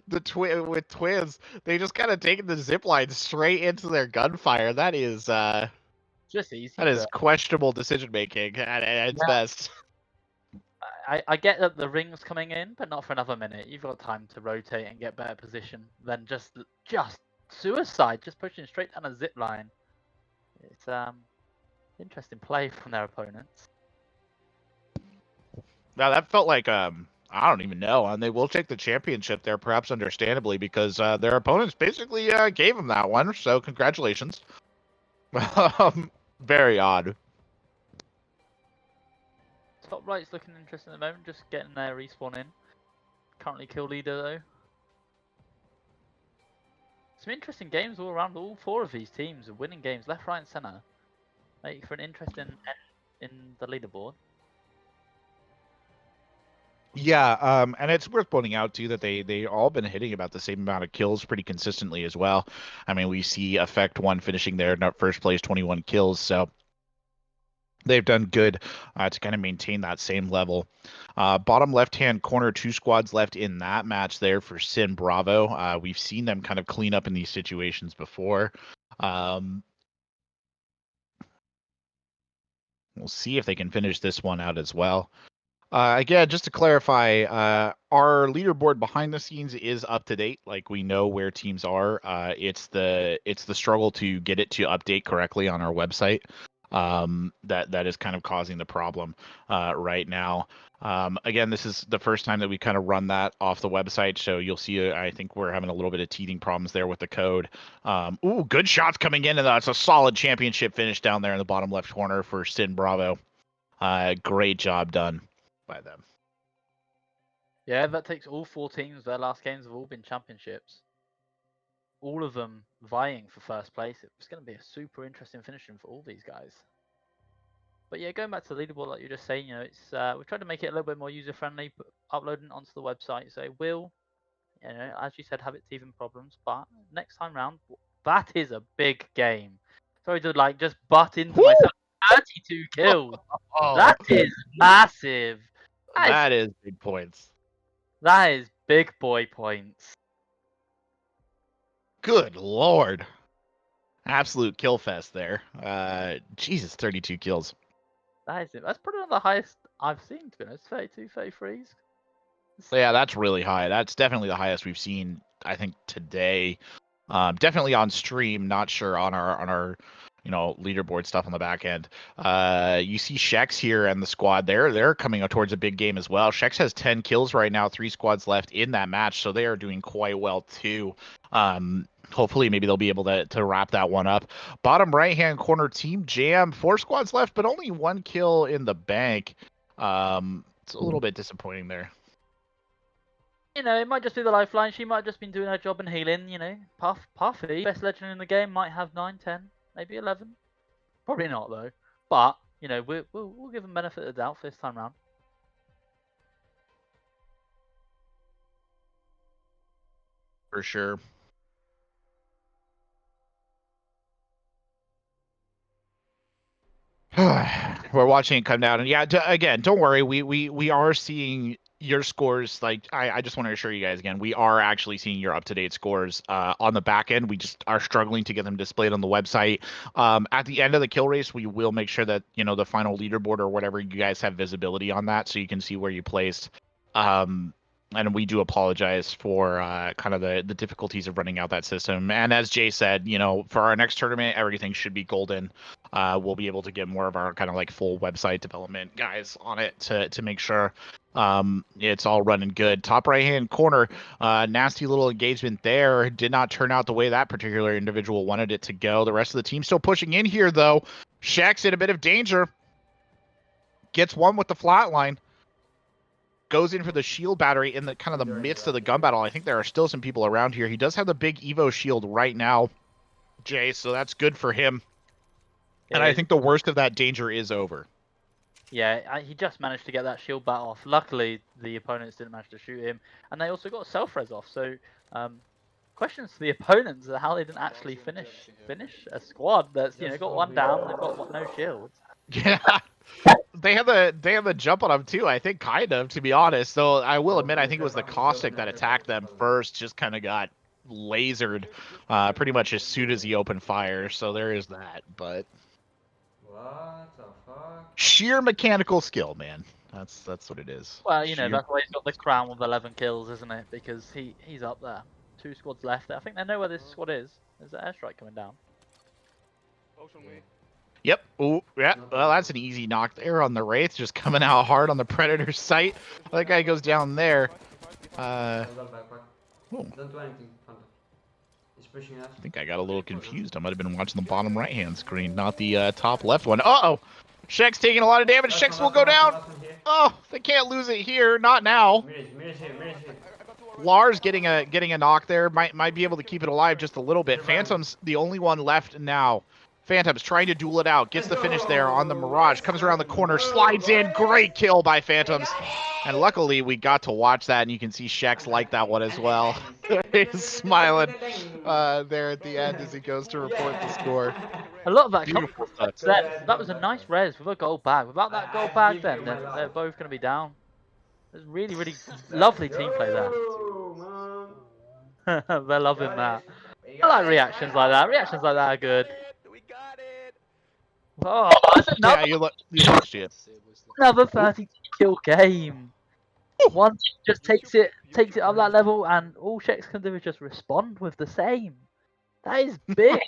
with Twins, they just kind of taken the zipline straight into their gunfire. That is just easy. That is questionable decision making at its best. I get that the ring's coming in, but not for another minute. You've got time to rotate and get better position than just suicide, just pushing straight down a zip line. It's interesting play from their opponents. Now that felt like I don't even know, and they will take the championship there, perhaps understandably, because their opponents basically gave them that one. So congratulations. Very odd. Top right's looking interesting at the moment, just getting their respawn in. Currently kill leader though. Some interesting games all around. All 4 of these teams are winning games left, right, and center. Make for an interesting end in the leaderboard. Yeah, and it's worth pointing out too that they all been hitting about the same amount of kills pretty consistently as well. I mean, we see Effect 1 finishing there in first place, 21 kills, so they've done good to kind of maintain that same level. Bottom left-hand corner, 2 squads left in that match there for Sin Bravo. We've seen them kind of clean up in these situations before. We'll see if they can finish this one out as well. Again, just to clarify, our leaderboard behind the scenes is up to date. Like, we know where teams are. It's the struggle to get it to update correctly on our website. that is kind of causing the problem right now. Again, this is the first time that we kind of run that off the website, so you'll see. I think we're having a little bit of teething problems there with the code. Ooh, good shots coming in, and that's a solid championship finish down there in the bottom left corner for Sin Bravo. Great job done by them. Yeah, that takes all 4 teams. Their last games have all been championships. All of them vying for first place. It's going to be a super interesting finishing for all these guys. But yeah, going back to the leaderboard, like you're just saying, it's we've tried to make it a little bit more user friendly, uploading onto the website. So it will, as you said, have its teething problems. But next time round, that is a big game. Sorry to just butt into myself. 32 kills. Oh, That is massive. that is big points. That is big boy points. Good lord. Absolute kill fest there. Jesus, 32 kills. That is it. That's probably one of the highest I've seen, to be honest. 32, 33s. So yeah, that's really high. That's definitely the highest we've seen, I think, today. Definitely on stream, not sure on our leaderboard stuff on the back end. You see Shex here and the squad. They're coming up towards a big game as well. Shex has 10 kills right now, 3 squads left in that match, so they are doing quite well too. Hopefully maybe they'll be able to wrap that one up. Bottom right hand corner, Team Jam, 4 squads left, but only 1 kill in the bank. It's a little bit disappointing there. It might just be the lifeline. She might have just been doing her job and healing, Puffy, best legend in the game, might have 9, 10, maybe 11. Probably not, though. But, we'll give them benefit of the doubt this time round. For sure. We're watching it come down, and yeah, again, don't worry. We are seeing your scores. I just want to assure you guys again, we are actually seeing your up-to-date scores on the back end. We just are struggling to get them displayed on the website. At the end of the kill race, we will make sure that the final leaderboard or whatever, you guys have visibility on that, so you can see where you placed. And we do apologize for kind of the difficulties of running out that system. And as Jay said, for our next tournament, everything should be golden. We'll be able to get more of our kind of full website development guys on it to make sure it's all running good. Top right hand corner, nasty little engagement there. Did not turn out the way that particular individual wanted it to go. The rest of the team still pushing in here though. Shaq's in a bit of danger. Gets one with the flatline. Goes in for the shield battery in the kind of the midst of the gun battle. I think there are still some people around here. He does have the big Evo shield right now, Jay, so that's good for him. And I think the worst of that danger is over. Yeah, he just managed to get that shield bat off. Luckily, the opponents didn't manage to shoot him. And they also got self-res off. So, questions to the opponents are how they didn't actually finish a squad that's, got one down, they've got no shields. Yeah. They have the jump on them too, I think, kind of, to be honest. So I will admit, I think it was the Caustic that attacked them first, just kind of got lasered pretty much as soon as he opened fire. So there is that, but What the fuck? sheer mechanical skill, man. That's what it is. Well, Sheer... that's why he's got the crown with 11 kills, isn't it? Because he's up there. 2 squads left. I think they know where this squad is. There's an airstrike coming down. Yep. Oh, yeah. Well, that's an easy knock there on the Wraith, just coming out hard on the Predator's sight. That guy goes down there. Don't do anything, Phantom. He's pushing us. I think I got a little confused. I might have been watching the bottom right-hand screen, not the top left one. Uh-oh! Shek's taking a lot of damage. Shex will go down. Oh, they can't lose it here. Not now. Lars getting a knock there. Might be able to keep it alive just a little bit. Phantom's the only one left now. Phantom's trying to duel it out. Gets the finish there on the Mirage. Comes around the corner. Slides in. Great kill by Phantoms. And luckily, we got to watch that, and you can see Shex like that one as well. He's smiling there at the end as he goes to report the score. A lot of that Beautiful stuff. that was a nice res with a gold bag. Without that gold bag, then they're both going to be down. It's really, really lovely team play there. They're loving that. I like reactions like that. Reactions like that are good. Oh, that's another, Yeah, you lost it. another 32 kill game. One team just takes it up that level, and all Shex can do is just respond with the same. That is big.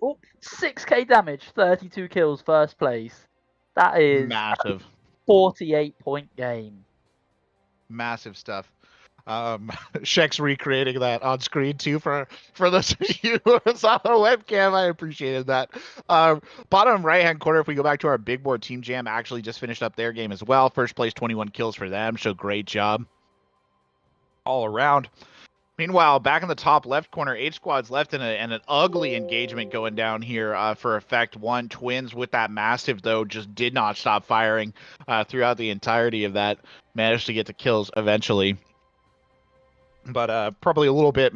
Oh, 6k damage, 32 kills, first place. That is Massive. 48-point game. Massive stuff. Shek's recreating that on screen too for those of you who saw the webcam. I appreciated that. Bottom right hand corner, if we go back to our big board, Team Jam actually just finished up their game as well. First place, 21 kills for them. So great job all around. Meanwhile, back in the top left corner, 8 squads left and an ugly engagement going down here for Effect 1. Twins with that Mastiff, though, just did not stop firing throughout the entirety of that. Managed to get the kills eventually. But probably a little bit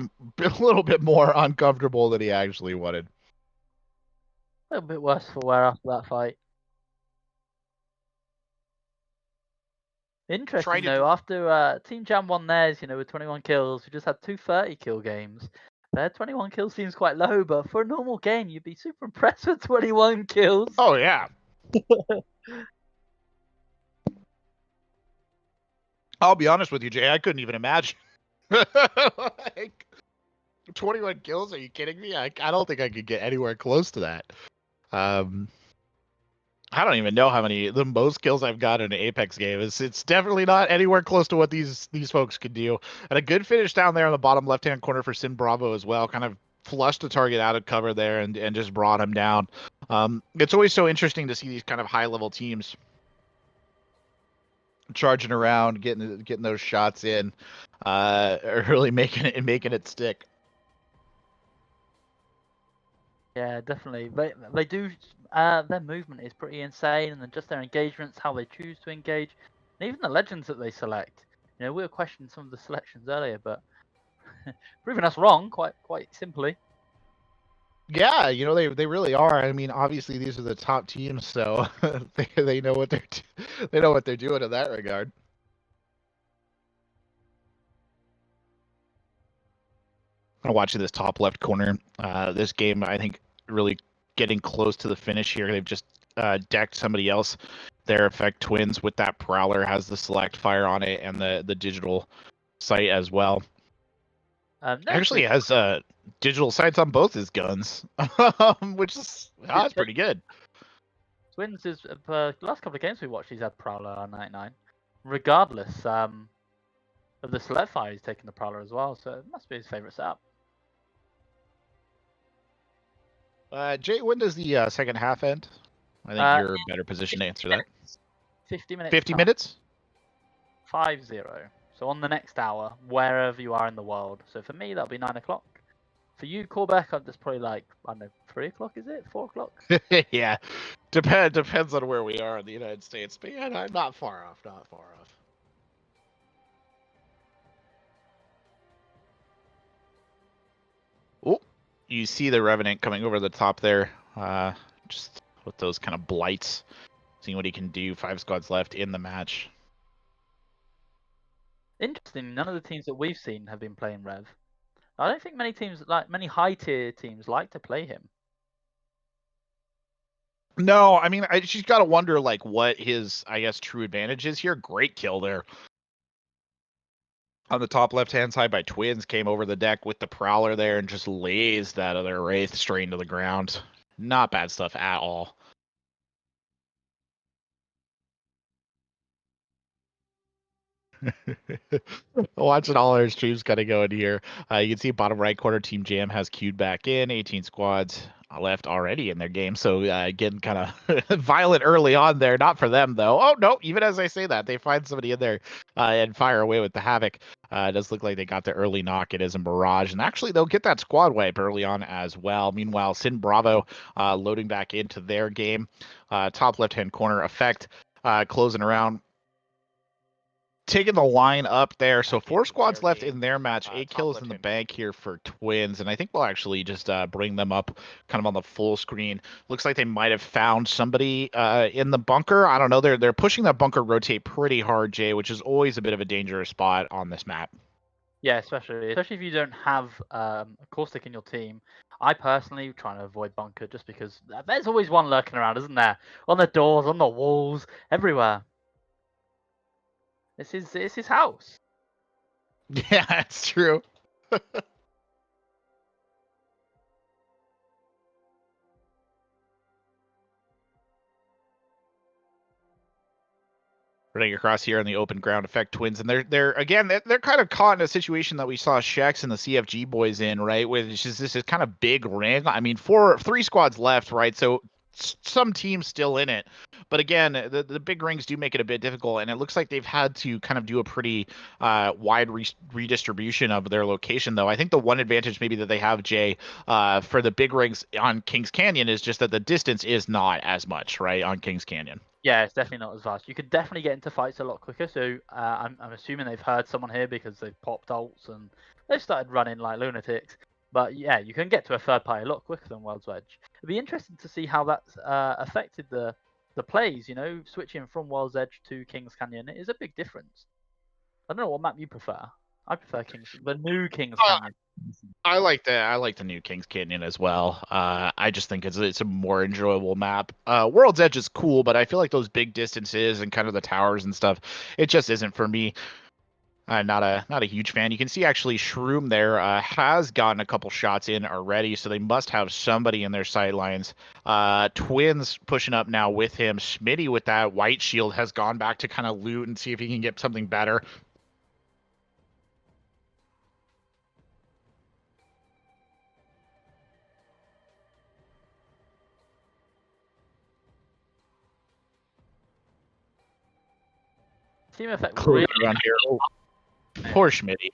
more uncomfortable than he actually wanted. A little bit worse for wear after that fight. Interesting though, after Team Jam won theirs, with 21 kills, we just had 2 30-kill games. Their 21 kills seems quite low, but for a normal game, you'd be super impressed with 21 kills. Oh, yeah. I'll be honest with you, Jay. I couldn't even imagine. Like, 21 kills? Are you kidding me? I don't think I could get anywhere close to that. I don't even know how many the most kills I've got in an Apex game. It's definitely not anywhere close to what these folks could do. And a good finish down there in the bottom left hand corner for Sin Bravo as well. Kind of flushed the target out of cover there and just brought him down. It's always so interesting to see these kind of high level teams charging around, getting those shots in, really making it stick. Yeah, definitely. They do. Their movement is pretty insane, and then just their engagements, how they choose to engage, and even the legends that they select. We were questioning some of the selections earlier, but proving us wrong quite simply. Yeah, they really are. I mean, obviously these are the top teams, so they know what they're doing in that regard. I'm watching this top left corner. This game, I think, really getting close to the finish here. They've just decked somebody else. Their Effect Twins with that Prowler has the select fire on it and the digital sight as well. Actually has digital sights on both his guns, which is that's pretty good. Twins is the last couple of games we watched. He's had Prowler on 99. Regardless of the select fire, he's taken the Prowler as well. So it must be his favorite setup. Jay, when does the second half end? I think you're a better position to answer that. 50 minutes. 50 minutes? 5-0. So on the next hour, wherever you are in the world. So for me, that'll be 9 o'clock. For you, Corbec, that's probably like, I don't know, 3 o'clock, is it? 4 o'clock? Yeah. Depends on where we are in the United States. But yeah, I'm not far off. Oh, you see the Revenant coming over the top there. Just with those kind of blights. Seeing what he can do. 5 squads left in the match. Interesting, none of the teams that we've seen have been playing Rev. I don't think many high tier teams like to play him. No, I mean, she's got to wonder like what his, I guess, true advantage is here. Great kill there. On the top left-hand side by Twins, came over the deck with the Prowler there and just lays that other Wraith straight into the ground. Not bad stuff at all. Watching all our streams kind of going here. You can see bottom right corner, Team Jam has queued back in. 18 squads left already in their game. So again, kind of violent early on there. Not for them, though. Oh, no. Even as I say that, they find somebody in there and fire away with the Havoc. It does look like they got the early knock. It is a Mirage. And actually, they'll get that squad wipe early on as well. Meanwhile, Sin Bravo loading back into their game. Top left-hand corner, Effect closing around. Taking the line up there. So 4 squads left in their match. 8 kills in the bank here for Twins. And I think we'll actually just bring them up kind of on the full screen. Looks like they might have found somebody in the bunker. I don't know. They're pushing that bunker rotate pretty hard, Jay, which is always a bit of a dangerous spot on this map. Yeah, especially if you don't have a caustic in your team. I personally try to avoid bunker just because there's always one lurking around, isn't there? On the doors, on the walls, everywhere. It's his house. Yeah, it's true. running across here on the open ground, affect Twins, and they're again they're kind of caught in a situation that we saw Shex and the CFG boys in, right? Which is this is kind of big ring. I mean, three squads left, right? So some teams still in it, but again, the big rings do make it a bit difficult, and it looks like they've had to kind of do a pretty wide redistribution of their location. Though I think the one advantage maybe that they have, Jay, for the big rings on Kings Canyon is just that the distance is not as much, right, on Kings Canyon. Yeah, it's definitely not as fast. You could definitely get into fights a lot quicker. So I'm assuming they've heard someone here because they've popped ults and they've started running like lunatics. But yeah, you can get to a third party a lot quicker than World's Edge. It'd be interesting to see how that's affected the plays. You know, switching from World's Edge to Kings Canyon is a big difference. I don't know what map you prefer. I prefer the new Kings Canyon. I like the new Kings Canyon as well. I just think it's a more enjoyable map. World's Edge is cool, but I feel like those big distances and kind of the towers and stuff, it just isn't for me. I'm not a huge fan. You can see actually Shroom there has gotten a couple shots in already, so they must have somebody in their sightlines. Twins pushing up now with him. Smitty with that white shield has gone back to kind of loot and see if he can get something better. Team effect Clear really around here. Oh, poor Schmitty.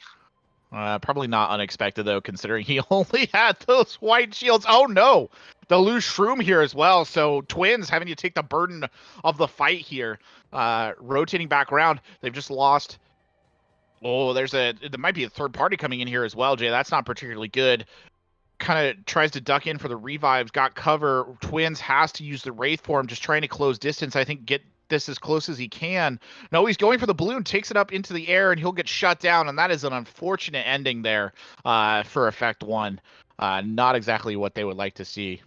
Probably not unexpected though, considering he only had those white shields. Oh no, they'll lose Shroom here as well. So Twins having to take the burden of the fight here. Rotating back around, they've just lost. Oh, there might be a third party coming in here as well, Jay. That's not particularly good. Kind of tries to duck in for the revives, got cover. Twins has to use the Wraith form, just trying to close distance. I think get this as close as he can. No, he's going for the balloon, takes it up into the air, and he'll get shut down. And that is an unfortunate ending there for Effect 1. Not exactly what they would like to see.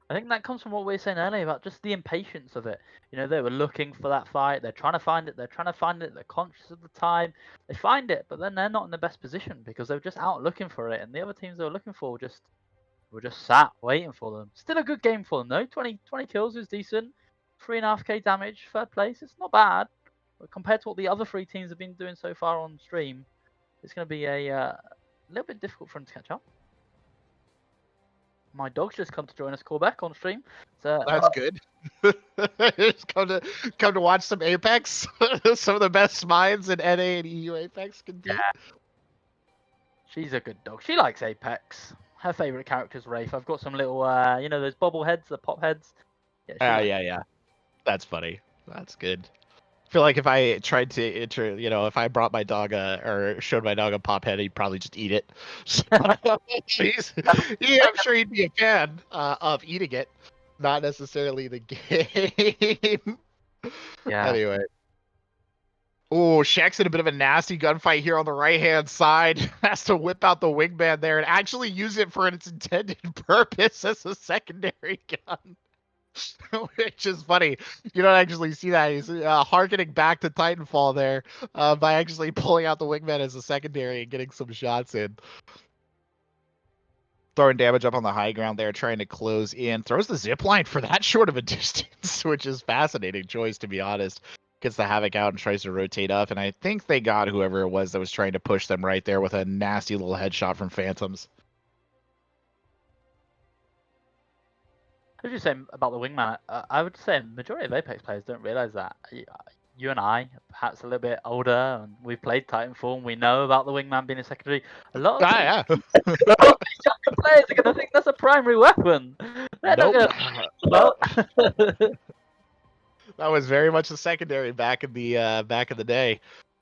I think that comes from what we were saying earlier about just the impatience of it. You know, they were looking for that fight. They're trying to find it. They're conscious of the time. They find it, but then they're not in the best position because they were just out looking for it. And the other teams they were looking for were just sat waiting for them. Still a good game for them though. 20 kills is decent. 3.5k damage, third place. It's not bad. But compared to what the other three teams have been doing so far on stream, it's going to be a little bit difficult for them to catch up. My dog's just come to join us, Corbec, on stream. So, that's good. Just come to watch some Apex. Some of the best minds in NA and EU Apex can be. Yeah. She's a good dog. She likes Apex. Her favorite character is Wraith. I've got some little, you know, those bobble heads, the pop heads. Yeah, yeah. That's funny. That's good. I feel like if I tried to if I brought my dog or showed my dog a pop head, he'd probably just eat it. So, I'm sure he'd be a fan of eating it, not necessarily the game. Yeah. Anyway. Oh, Shaq's in a bit of a nasty gunfight here on the right-hand side. Has to whip out the wingman there and actually use it for its intended purpose as a secondary gun. Which is funny. You don't actually see that. He's harkening back to Titanfall there by actually pulling out the wingman as a secondary and getting some shots in. Throwing damage up on the high ground there, trying to close in. Throws the zipline for that short of a distance, which is fascinating choice, to be honest. Gets the Havoc out and tries to rotate up, and I think they got whoever it was that was trying to push them right there with a nasty little headshot from Phantoms. What did you say about the wingman? I would say a majority of Apex players don't realize that. You and I, perhaps a little bit older, and we've played Titanfall, and we know about the wingman being a secondary. A lot of yeah. players are going to think that's a primary weapon. They're Nope. not gonna... That was very much a secondary back in the day.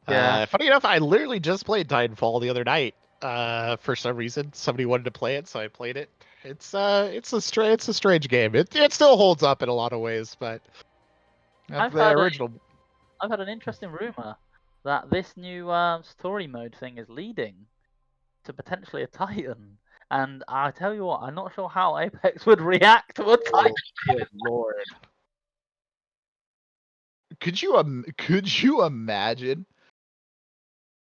Yeah. Funny enough, I literally just played Titanfall the other night. For some reason, somebody wanted to play it, so I played it. It's a strange game. It still holds up in a lot of ways, but I've the original. I've had an interesting rumor that this new story mode thing is leading to potentially a Titan. And I tell you what, I'm not sure how Apex would react to a Titan. Good lord! Could you imagine?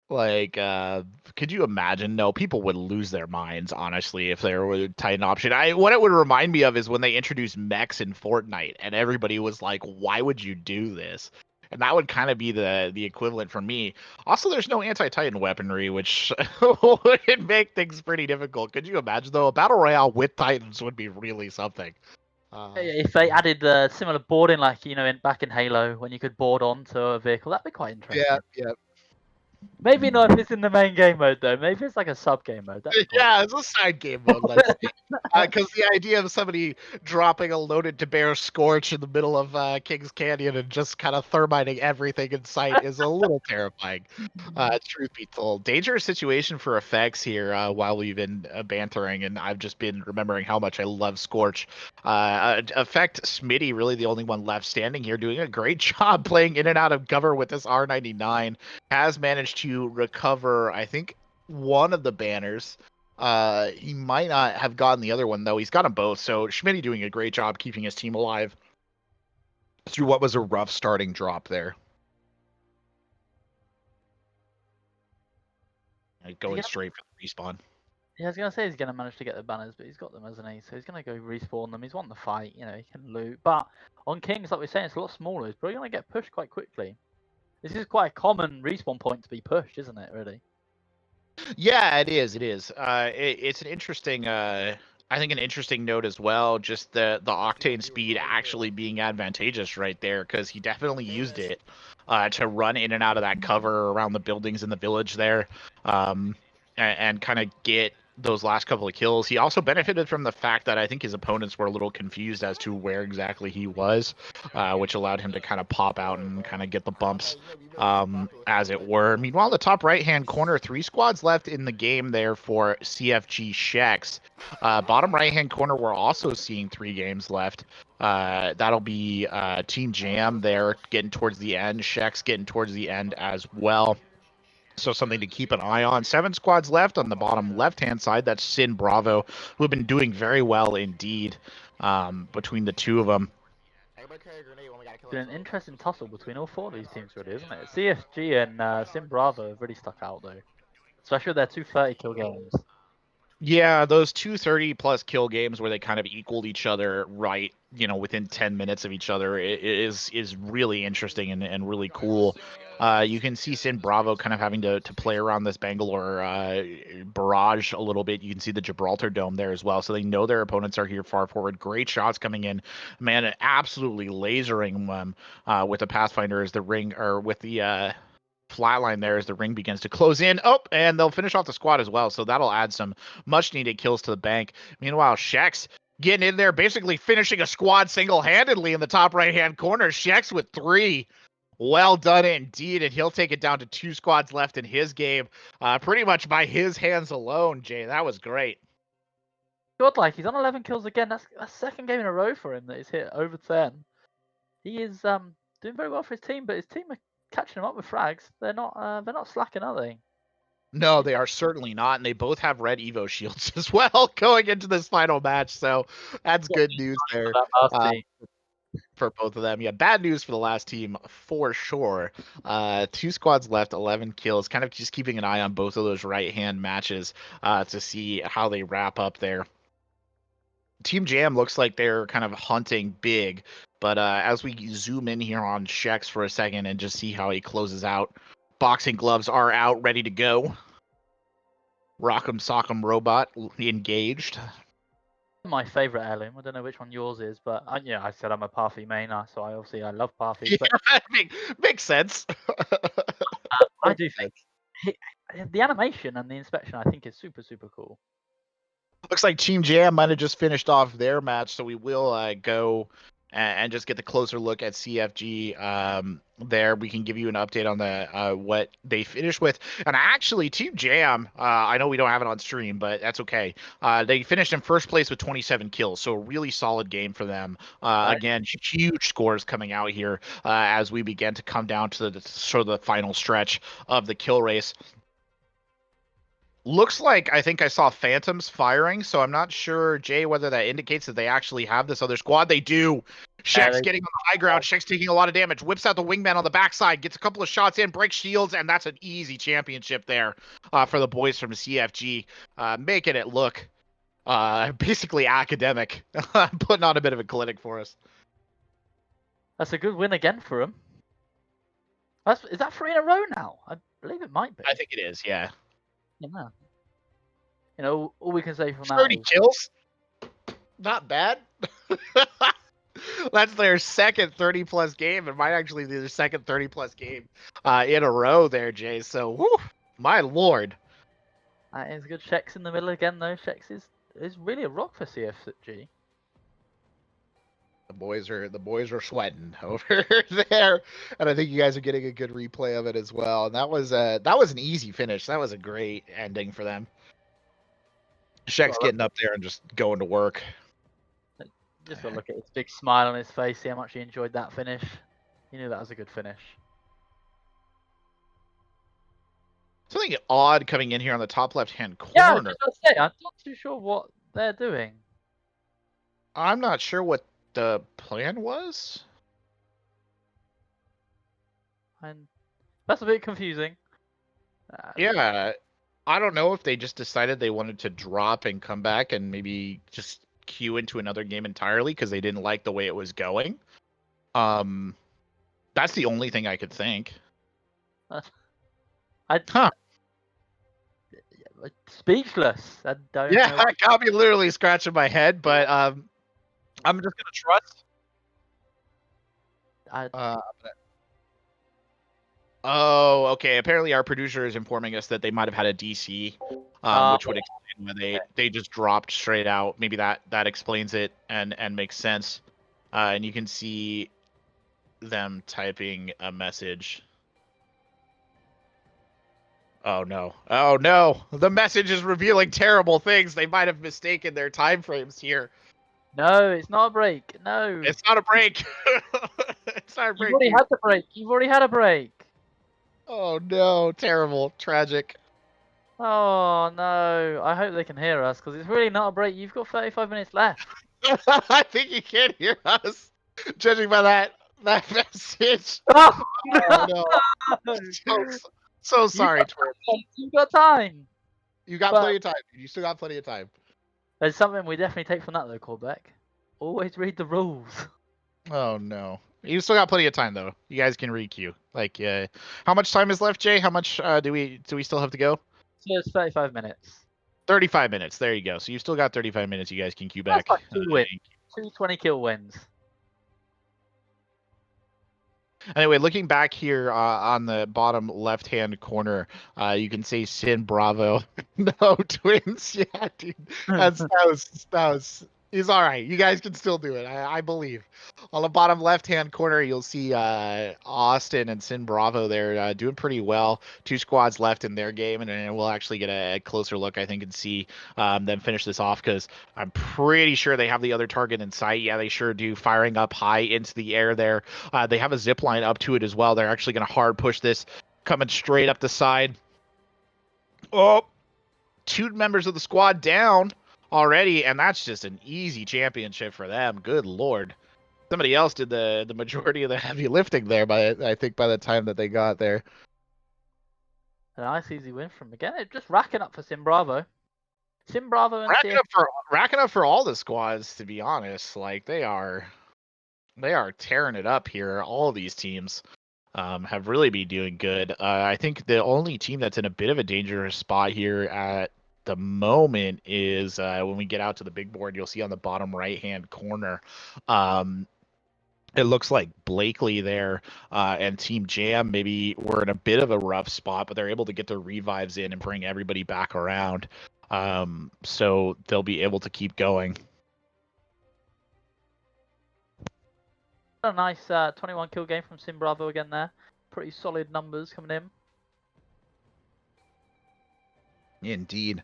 Like, could you imagine? No, people would lose their minds, honestly, if there were a Titan option. What it would remind me of is when they introduced mechs in Fortnite, and everybody was like, why would you do this? and that would kind of be the equivalent for me. Also, there's no anti-Titan weaponry, which would make things pretty difficult. Could you imagine though? A battle royale with Titans would be really something. If they added similar boarding, like back in Halo, when you could board onto a vehicle, that'd be quite interesting. Yeah. Maybe not if it's in the main game mode though. Maybe it's like a sub game mode. That'd be cool. Yeah, it's a side game mode, let's say. Because the idea of somebody dropping a loaded to bear Scorch in the middle of King's Canyon and just kind of thermiting everything in sight is a little terrifying. Truth be told, dangerous situation for effects here. While we've been bantering, and I've just been remembering how much I love Scorch. Effect Smitty, really the only one left standing here, doing a great job playing in and out of cover with this R99. Has managed to recover, I think, one of the banners. He might not have gotten the other one, though. He's got them both. So Schmitty doing a great job keeping his team alive through what was a rough starting drop there. Going straight for the respawn. Yeah, I was gonna say he's gonna manage to get the banners, but he's got them, hasn't he? So he's gonna go respawn them. He's won the fight, he can loot. But on Kings, like we're saying, it's a lot smaller. He's probably gonna get pushed quite quickly. This is quite a common respawn point to be pushed, isn't it? Really. Yeah, it is. It is. It's an interesting. I think an interesting note as well. Just the octane speed actually being advantageous right there, because he definitely used it to run in and out of that cover around the buildings in the village there, and kind of get those last couple of kills. He also benefited from the fact that I think his opponents were a little confused as to where exactly he was, which allowed him to kind of pop out and kind of get the bumps, as it were. Meanwhile, the top right-hand corner, 3 squads left in the game there for CFG Shex. Bottom right-hand corner, we're also seeing 3 games left. That'll be Team Jam there getting towards the end, Shex getting towards the end as well. So something to keep an eye on. 7 squads left on the bottom left-hand side. That's Sin Bravo, who have been doing very well indeed between the two of them. It's been an interesting tussle between all 4 of these teams, really, isn't it? CFG and Sim Bravo have really stuck out, though. Especially with their 2 30-kill games. Yeah, those 2 30-plus kill games where they kind of equaled each other right, within 10 minutes of each other is really interesting and really cool. You can see Sin Bravo kind of having to play around this Bangalore barrage a little bit. You can see the Gibraltar Dome there as well, so they know their opponents are here far forward. Great shots coming in. Man, absolutely lasering them with the Pathfinder as the ring, or with the flatline there as the ring begins to close in. Oh, and they'll finish off the squad as well, so that'll add some much-needed kills to the bank. Meanwhile, Shex getting in there, basically finishing a squad single-handedly in the top right-hand corner. Shex with 3. Well done indeed, and he'll take it down to 2 squads left in his game, pretty much by his hands alone, Jay. That was great. Godlike, he's on 11 kills again. That's a second game in a row for him that he's hit over 10. He is doing very well for his team, but his team are catching him up with frags. They're not slacking, are they? No, they are certainly not, and they both have red Evo shields as well going into this final match, so that's good news there for both of them. Yeah, bad news for the last team for sure. 2 squads left, 11 kills, kind of just keeping an eye on both of those right-hand matches to see how they wrap up there. Team Jam looks like they're kind of hunting big, but as we zoom in here on Shex for a second and just see how he closes out, boxing gloves are out, ready to go. Rock'em Sock'em Robot engaged. My favorite heirloom. I don't know which one yours is, but I said I'm a Parfy main, so I love Parfy. Yeah, makes sense. I do think the animation and the inspection, I think, is super, super cool. Looks like Team Jam might have just finished off their match, so we will go and just get the closer look at CFG there. We can give you an update on the what they finished with. And actually, Team Jam, I know we don't have it on stream, but that's okay. They finished in first place with 27 kills, so a really solid game for them. Again, huge scores coming out here as we begin to come down to the final stretch of the kill race. Looks like I think I saw Phantoms firing, so I'm not sure, Jay, whether that indicates that they actually have this other squad. They do. Shex getting on the high ground. Shex taking a lot of damage. Whips out the wingman on the backside. Gets a couple of shots in. Breaks shields, and that's an easy championship there for the boys from CFG. Making it look basically academic. Putting on a bit of a clinic for us. That's a good win again for him. Is that 3 in a row now? I believe it might be. I think it is, yeah. Yeah. You know, all we can say from that 30 is kills? Not bad. That's their second 30-plus game. It might actually be their second 30-plus game in a row there, Jay. So, whew, my lord. that is good. Checks in the middle again, though. Checks is really a rock for CFG. The boys are sweating over there, and I think you guys are getting a good replay of it as well. And that was an easy finish. That was a great ending for them. Shek's getting up there and just going to work. Just gotta look at his big smile on his face, see how much he enjoyed that finish. He knew that was a good finish. Something odd coming in here on the top left-hand corner. Yeah, I was just gonna say, I'm not too sure what they're doing. I'm not sure what the plan was. And that's a bit confusing. Yeah, I don't know if they just decided they wanted to drop and come back and maybe just queue into another game entirely because they didn't like the way it was going. That's the only thing I could think. Speechless. I don't Yeah, know. I got me literally scratching my head, but I'm just gonna trust. Oh, okay. Apparently, our producer is informing us that they might have had a DC, which would explain why they just dropped straight out. Maybe that explains it and makes sense. And you can see them typing a message. Oh no! Oh no! The message is revealing terrible things. They might have mistaken their time frames here. No, it's not a break. No. It's not a break. It's not a break. You've already had the break. You've already had a break. Oh no! Terrible. Tragic. Oh no. I hope they can hear us because it's really not a break. You've got 35 minutes left. I think you can't hear us, judging by that message. Oh, no. So sorry, Twerp. You've got time. You got plenty of time. You still got plenty of time. There's something we definitely take from that though, Corbec. Always read the rules. Oh no. You still got plenty of time though. You guys can re-queue. Like, how much time is left, Jay? How much do we still have to go? So it's 35 minutes. 35 minutes. There you go. So you've still got 35 minutes. You guys can queue back. That's like 2 wins. 2 20 kill wins. Anyway, looking back here on the bottom left-hand corner, you can see Sin Bravo. No twins. Yeah, dude. That was. He's all right. You guys can still do it. I believe. On the bottom left-hand corner, you'll see Austin and Sin Bravo there doing pretty well. 2 squads left in their game, and then we'll actually get a closer look, I think, and see them finish this off because I'm pretty sure they have the other target in sight. Yeah, they sure do. Firing up high into the air there. They have a zip line up to it as well. They're actually going to hard push this, coming straight up the side. Oh, 2 members of the squad down already, and that's just an easy championship for them. Good lord. Somebody else did the majority of the heavy lifting there, I think by the time that they got there. A nice easy win from again. It's just racking up for Sim Bravo. Sim Bravo and racking up for all the squads, to be honest. Like they are tearing it up here. All of these teams have really been doing good. I think the only team that's in a bit of a dangerous spot here at the moment is when we get out to the big board. You'll see on the bottom right hand corner, it looks like Blakely there and Team Jam maybe were in a bit of a rough spot, but they're able to get their revives in and bring everybody back around, so they'll be able to keep going. A nice 21 kill game from Sim Bravo again there. Pretty solid numbers coming in. Indeed.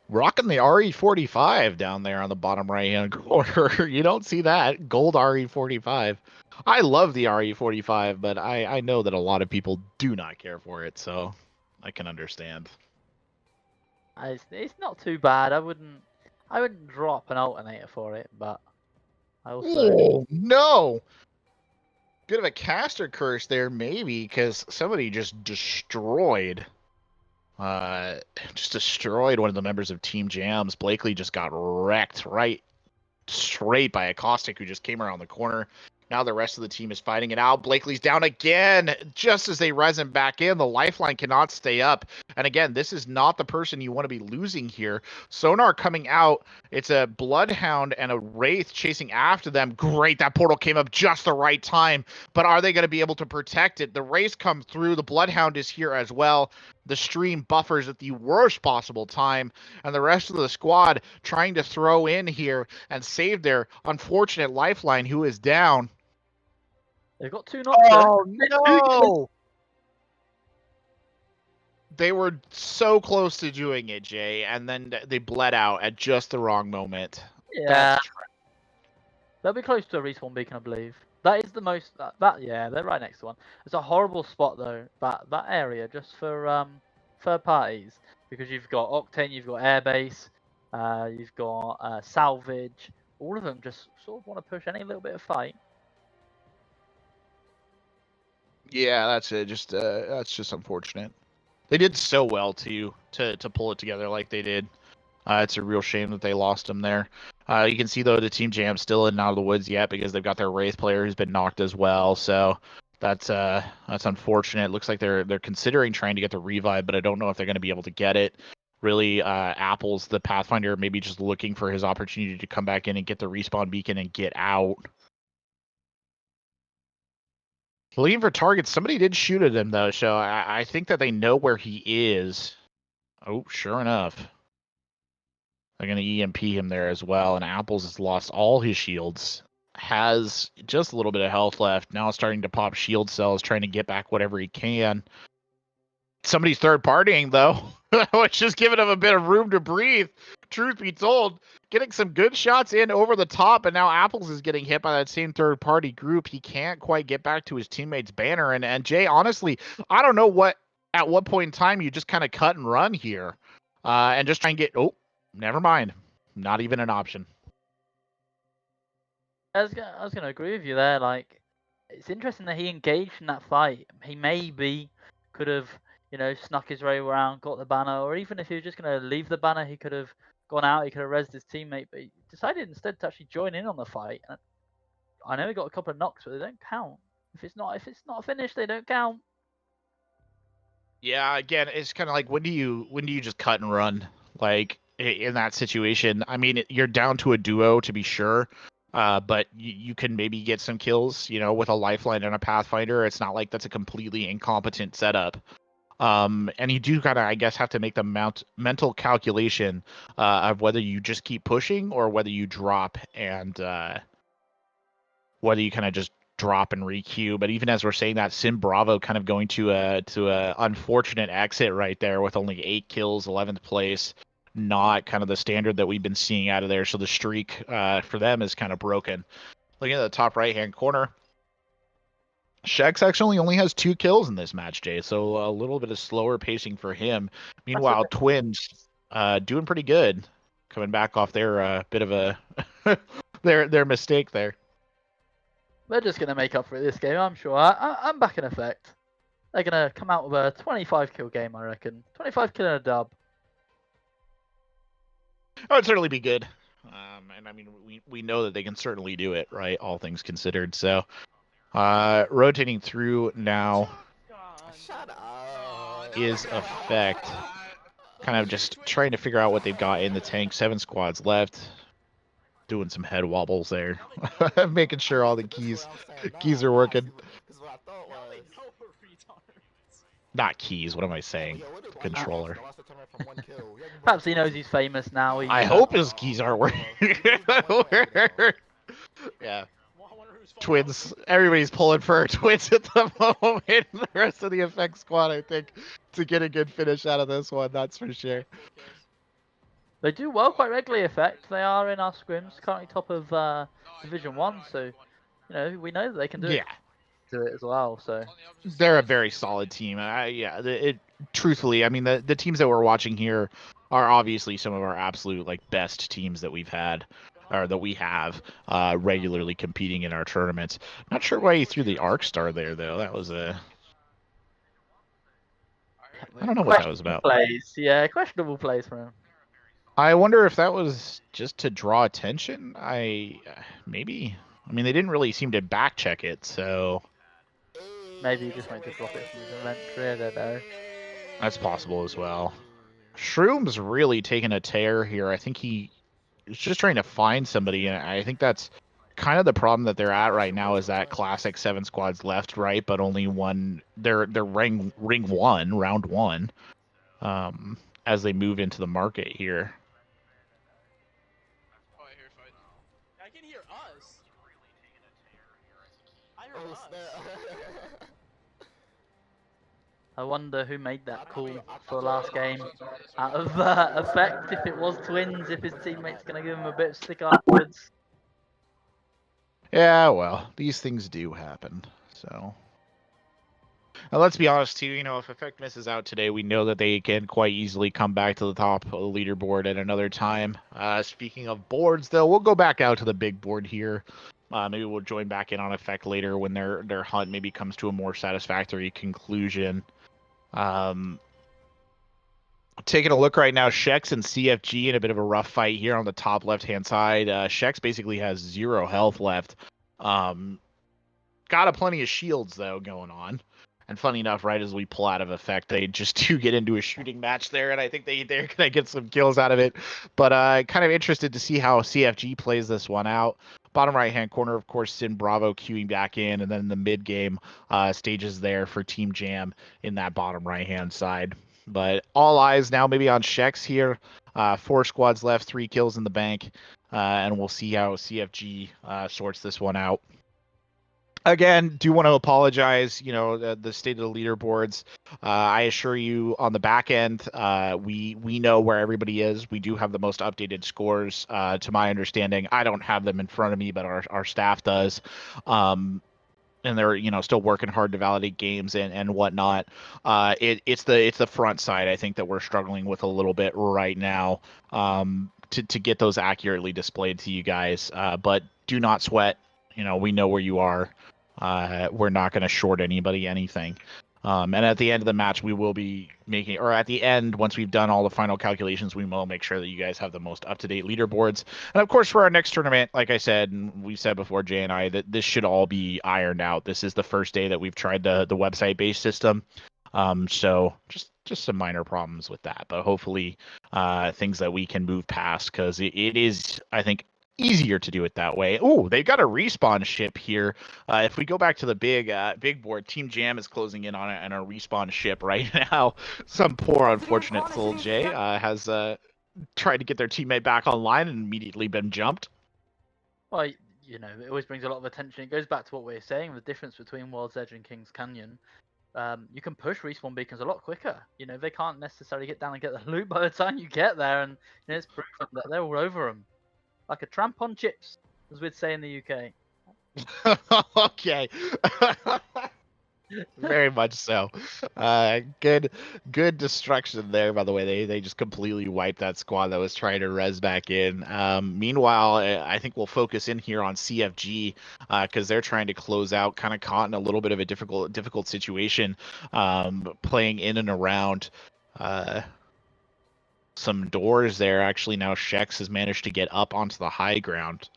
Rocking the RE45 down there on the bottom right-hand corner. You don't see that. Gold RE45. I love the RE45, but I know that a lot of people do not care for it, so I can understand. It's not too bad. I wouldn't drop an alternator for it, but I also... Oh, no! Bit of a caster curse there, maybe, because somebody just destroyed one of the members of Team Jams. Blakely just got wrecked right straight by a Caustic who just came around the corner, Now the rest of the team is fighting it out. Blakely's down again. Just as they res him back in, the lifeline cannot stay up. And again, this is not the person you want to be losing here. Sonar coming out. It's a Bloodhound and a Wraith chasing after them. Great, that portal came up just the right time. But are they going to be able to protect it? The Wraiths come through. The Bloodhound is here as well. The stream buffers at the worst possible time. And the rest of the squad trying to throw in here and save their unfortunate lifeline who is down. They've got 2 knocks. Oh no! They were so close to doing it, Jay, and then they bled out at just the wrong moment. Yeah. They'll be close to a respawn beacon, I believe. That is the most. Yeah, they're right next to one. It's a horrible spot though. That area just for third parties, because you've got Octane, you've got Airbase, you've got Salvage. All of them just sort of want to push any little bit of fight. Yeah, that's it. That's just unfortunate. They did so well to pull it together like they did. It's a real shame that they lost him there. You can see though the Team Jam's still in and out of the woods yet because they've got their Wraith player who's been knocked as well. So that's unfortunate. Looks like they're considering trying to get the revive, but I don't know if they're going to be able to get it. Really, Apple's the Pathfinder, maybe just looking for his opportunity to come back in and get the respawn beacon and get out. Looking for targets. Somebody did shoot at him though, so I think that they know where he is. Oh, sure enough. They're going to EMP him there as well, and Apples has lost all his shields. Has just a little bit of health left. Now starting to pop shield cells, trying to get back whatever he can. Somebody's third partying though, which is giving him a bit of room to breathe. Truth be told, getting some good shots in over the top, and now Apples is getting hit by that same third party group. He can't quite get back to his teammate's banner. And Jay, honestly, I don't know at what point in time you just kind of cut and run here, and just try and get. Oh, never mind. Not even an option. I was gonna agree with you there. Like, it's interesting that he engaged in that fight. He maybe could have, snuck his way around, got the banner, or even if he was just gonna leave the banner, he could have gone out. He could have rezzed his teammate, but he decided instead to actually join in on the fight. And I know he got a couple of knocks, but they don't count. If it's not a finish, they don't count. Yeah, again, it's kind of like when do you just cut and run? Like in that situation, I mean, you're down to a duo to be sure. But you can maybe get some kills, with a lifeline and a Pathfinder. It's not like that's a completely incompetent setup. And you do kind of, I guess, have to make the mental calculation of whether you just keep pushing or whether you drop and whether you kind of just drop and requeue. But even as we're saying that, Sim Bravo kind of going to a unfortunate exit right there with only 8 kills, 11th place. Not kind of the standard that we've been seeing out of there. So the streak for them is kind of broken. Looking at the top right-hand corner, Shax actually only has 2 kills in this match, Jay. So a little bit of slower pacing for him. Meanwhile, Twins doing pretty good, coming back off their bit of a their mistake there. They're just gonna make up for it this game, I'm sure. I'm back in effect. They're gonna come out with a 25 kill game, I reckon. 25 kill and a dub. Oh, it'd certainly be good. And I mean, we know that they can certainly do it, right? All things considered. So, rotating through now is Effect. Kind of just trying to figure out what they've got in the tank. 7 squads left. Doing some head wobbles there. Making sure all the keys are working. Not keys, what am I saying? Controller. Perhaps he knows he's famous now. I hope his keys aren't working. Yeah. Twins. Everybody's pulling for Twins at the moment. The rest of the Effect squad, I think, to get a good finish out of this one, that's for sure. They do well quite regularly, Effect. They are in our scrims, currently top of Division 1, so, we know that they can do it as well. So they're a very solid team. Truthfully, I mean, the teams that we're watching here are obviously some of our absolute best teams that we've had or that we have regularly competing in our tournaments. Not sure why he threw the Arc Star there though. That was I don't know what that was about. Plays. Yeah, questionable plays from him. I wonder if that was just to draw attention. Maybe. I mean, they didn't really seem to back check it, so Maybe you just wanted to drop it from his inventory, I don't know. that's possible as well. Shroom's really taken a tear here. I think he is just trying to find somebody, and I think that's kind of the problem that they're at right now is that classic 7 squads left, right? But only one. They're ring 1, round 1, as they move into the market here. Oh, I hear fighting. I can hear us. I hear us. I wonder who made that call for the last game out of effect. If it was Twins, if his teammate's gonna give him a bit of stick afterwards. Yeah, well, these things do happen. So, now let's be honest too. You know, if Effect misses out today, we know that they can quite easily come back to the top of the leaderboard at another time. Speaking of boards, though, we'll go back out to the big board here. Maybe we'll join back in on Effect later when their hunt maybe comes to a more satisfactory conclusion. Taking a look right now, Shex and CFG in a bit of a rough fight here on the top left-hand side. Shex basically has 0 health left. Got a plenty of shields, though, going on. And funny enough, right as we pull out of Effect, they just do get into a shooting match there, and I think they're going to get some kills out of it. But kind of interested to see how CFG plays this one out. Bottom right-hand corner, of course, Sin Bravo queuing back in, and then the mid-game stages there for Team Jam in that bottom right-hand side. But all eyes now maybe on Shex here. 4 squads left, 3 kills in the bank, and we'll see how CFG sorts this one out. Again, do want to apologize, you know, the state of the leaderboards. I assure you on the back end, we know where everybody is. We do have the most updated scores, to my understanding. I don't have them in front of me, but our staff does. And they're, you know, still working hard to validate games and whatnot. It's the front side, I think, that we're struggling with a little bit right now, to get those accurately displayed to you guys. But do not sweat. You know, we know where you are. We're not going to short anybody anything. And at the end of the match, we will be making, or at the end, once we've done all the final calculations, we will make sure that you guys have the most up-to-date leaderboards. And of course, for our next tournament, like I said, and we've said before, Jay and I, that this should all be ironed out. This is the first day that we've tried the website-based system. So just some minor problems with that, but hopefully things that we can move past, because it is, I think, easier to do it that way. Oh, they've got a respawn ship here. If we go back to the big board, Team Jam is closing in on a respawn ship right now. Some poor unfortunate soul, Jay, has tried to get their teammate back online and immediately been jumped. Well, you know, it always brings a lot of attention. It goes back to what we were saying, the difference between World's Edge and King's Canyon. You can push respawn beacons a lot quicker. You know, they can't necessarily get down and get the loot by the time you get there, and you know, it's proven that they're all over them. Like a tramp on chips, as we'd say in the UK. Okay. Very much so. Good destruction there, by the way. They just completely wiped that squad that was trying to res back in. Meanwhile, I think we'll focus in here on CFG, because they're trying to close out, kind of caught in a little bit of a difficult situation, playing in and around some doors there. Actually, now Shex has managed to get up onto the high ground.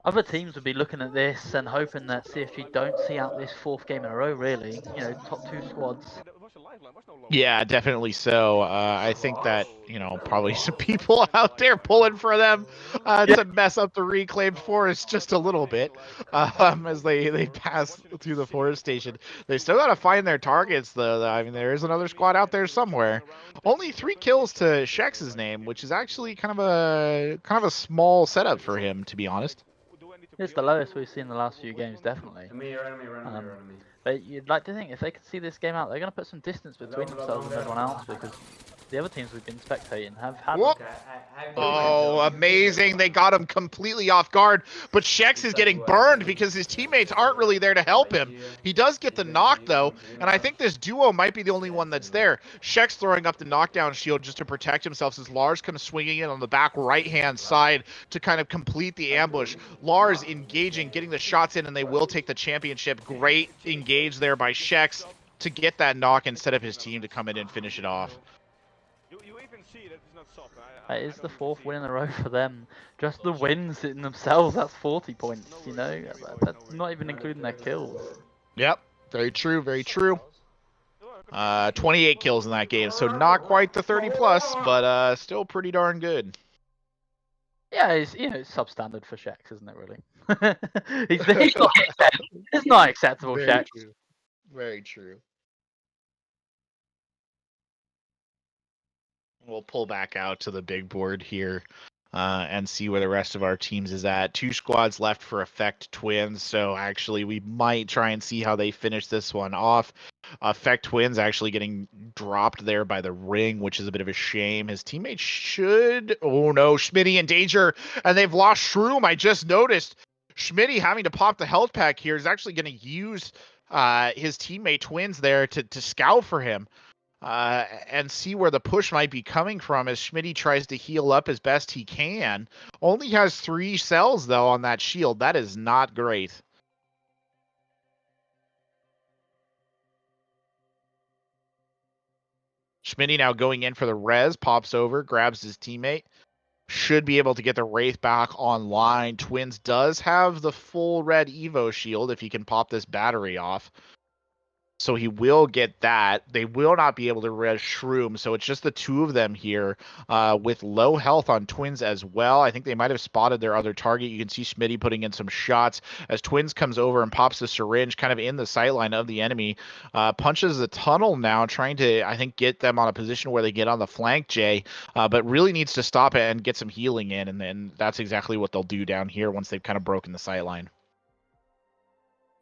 Other teams would be looking at this and hoping that CFG don't see out this 4th game in a row, really. You know, top 2 squads. Yeah, definitely so. I think that, you know, probably some people out there pulling for them to mess up the reclaimed forest just a little bit, as they pass through the forest station. They still got to find their targets, though. I mean, there is another squad out there somewhere. Only 3 kills to Shex's name, which is actually kind of a small setup for him, to be honest. It's the lowest we've seen in the last few games, definitely. But you'd like to think if they could see this game out, they're going to put some distance between themselves and everyone else, because the other teams we've been spectating have had... Oh, amazing. They got him completely off guard, but Shex is getting burned because his teammates aren't really there to help him. He does get the knock, though, and I think this duo might be the only one that's there. Shex throwing up the knockdown shield just to protect himself as Lars comes swinging in on the back right-hand side to kind of complete the ambush. Lars engaging, getting the shots in, and they will take the championship. Great engage there by Shex to get that knock instead of his team to come in and finish it off. That is the 4th win in a row for them. Just the wins in themselves, that's 40 points, you know? That's not even including their kills. Yep, very true, very true. 28 kills in that game, so not quite the 30 plus, but still pretty darn good. Yeah, it's, you know, it's substandard for Shex, isn't it, really? It's not acceptable, Very Shex. true. Very true. We'll pull back out to the big board here and see where the rest of our teams is at. 2 squads left for Effect Twins, so actually we might try and see how they finish this one off. Effect Twins actually getting dropped there by the ring, which is a bit of a shame. His teammates should... Oh no, Schmitty in danger, and they've lost Shroom. I just noticed Schmitty having to pop the health pack here is actually going to use his teammate Twins there to scout for him. And see where the push might be coming from as Schmitty tries to heal up as best he can. Only has 3 cells, though, on that shield. That is not great. Schmitty now going in for the res, pops over, grabs his teammate. Should be able to get the Wraith back online. Twins does have the full red Evo shield if he can pop this battery off. So he will get that. They will not be able to res Shroom, so it's just the 2 of them here with low health on Twins as well. I think they might have spotted their other target. You can see Schmitty putting in some shots as Twins comes over and pops the syringe kind of in the sightline of the enemy. Punches the tunnel now, trying to, I think, get them on a position where they get on the flank, Jay, but really needs to stop it and get some healing in, and then that's exactly what they'll do down here once they've kind of broken the sightline.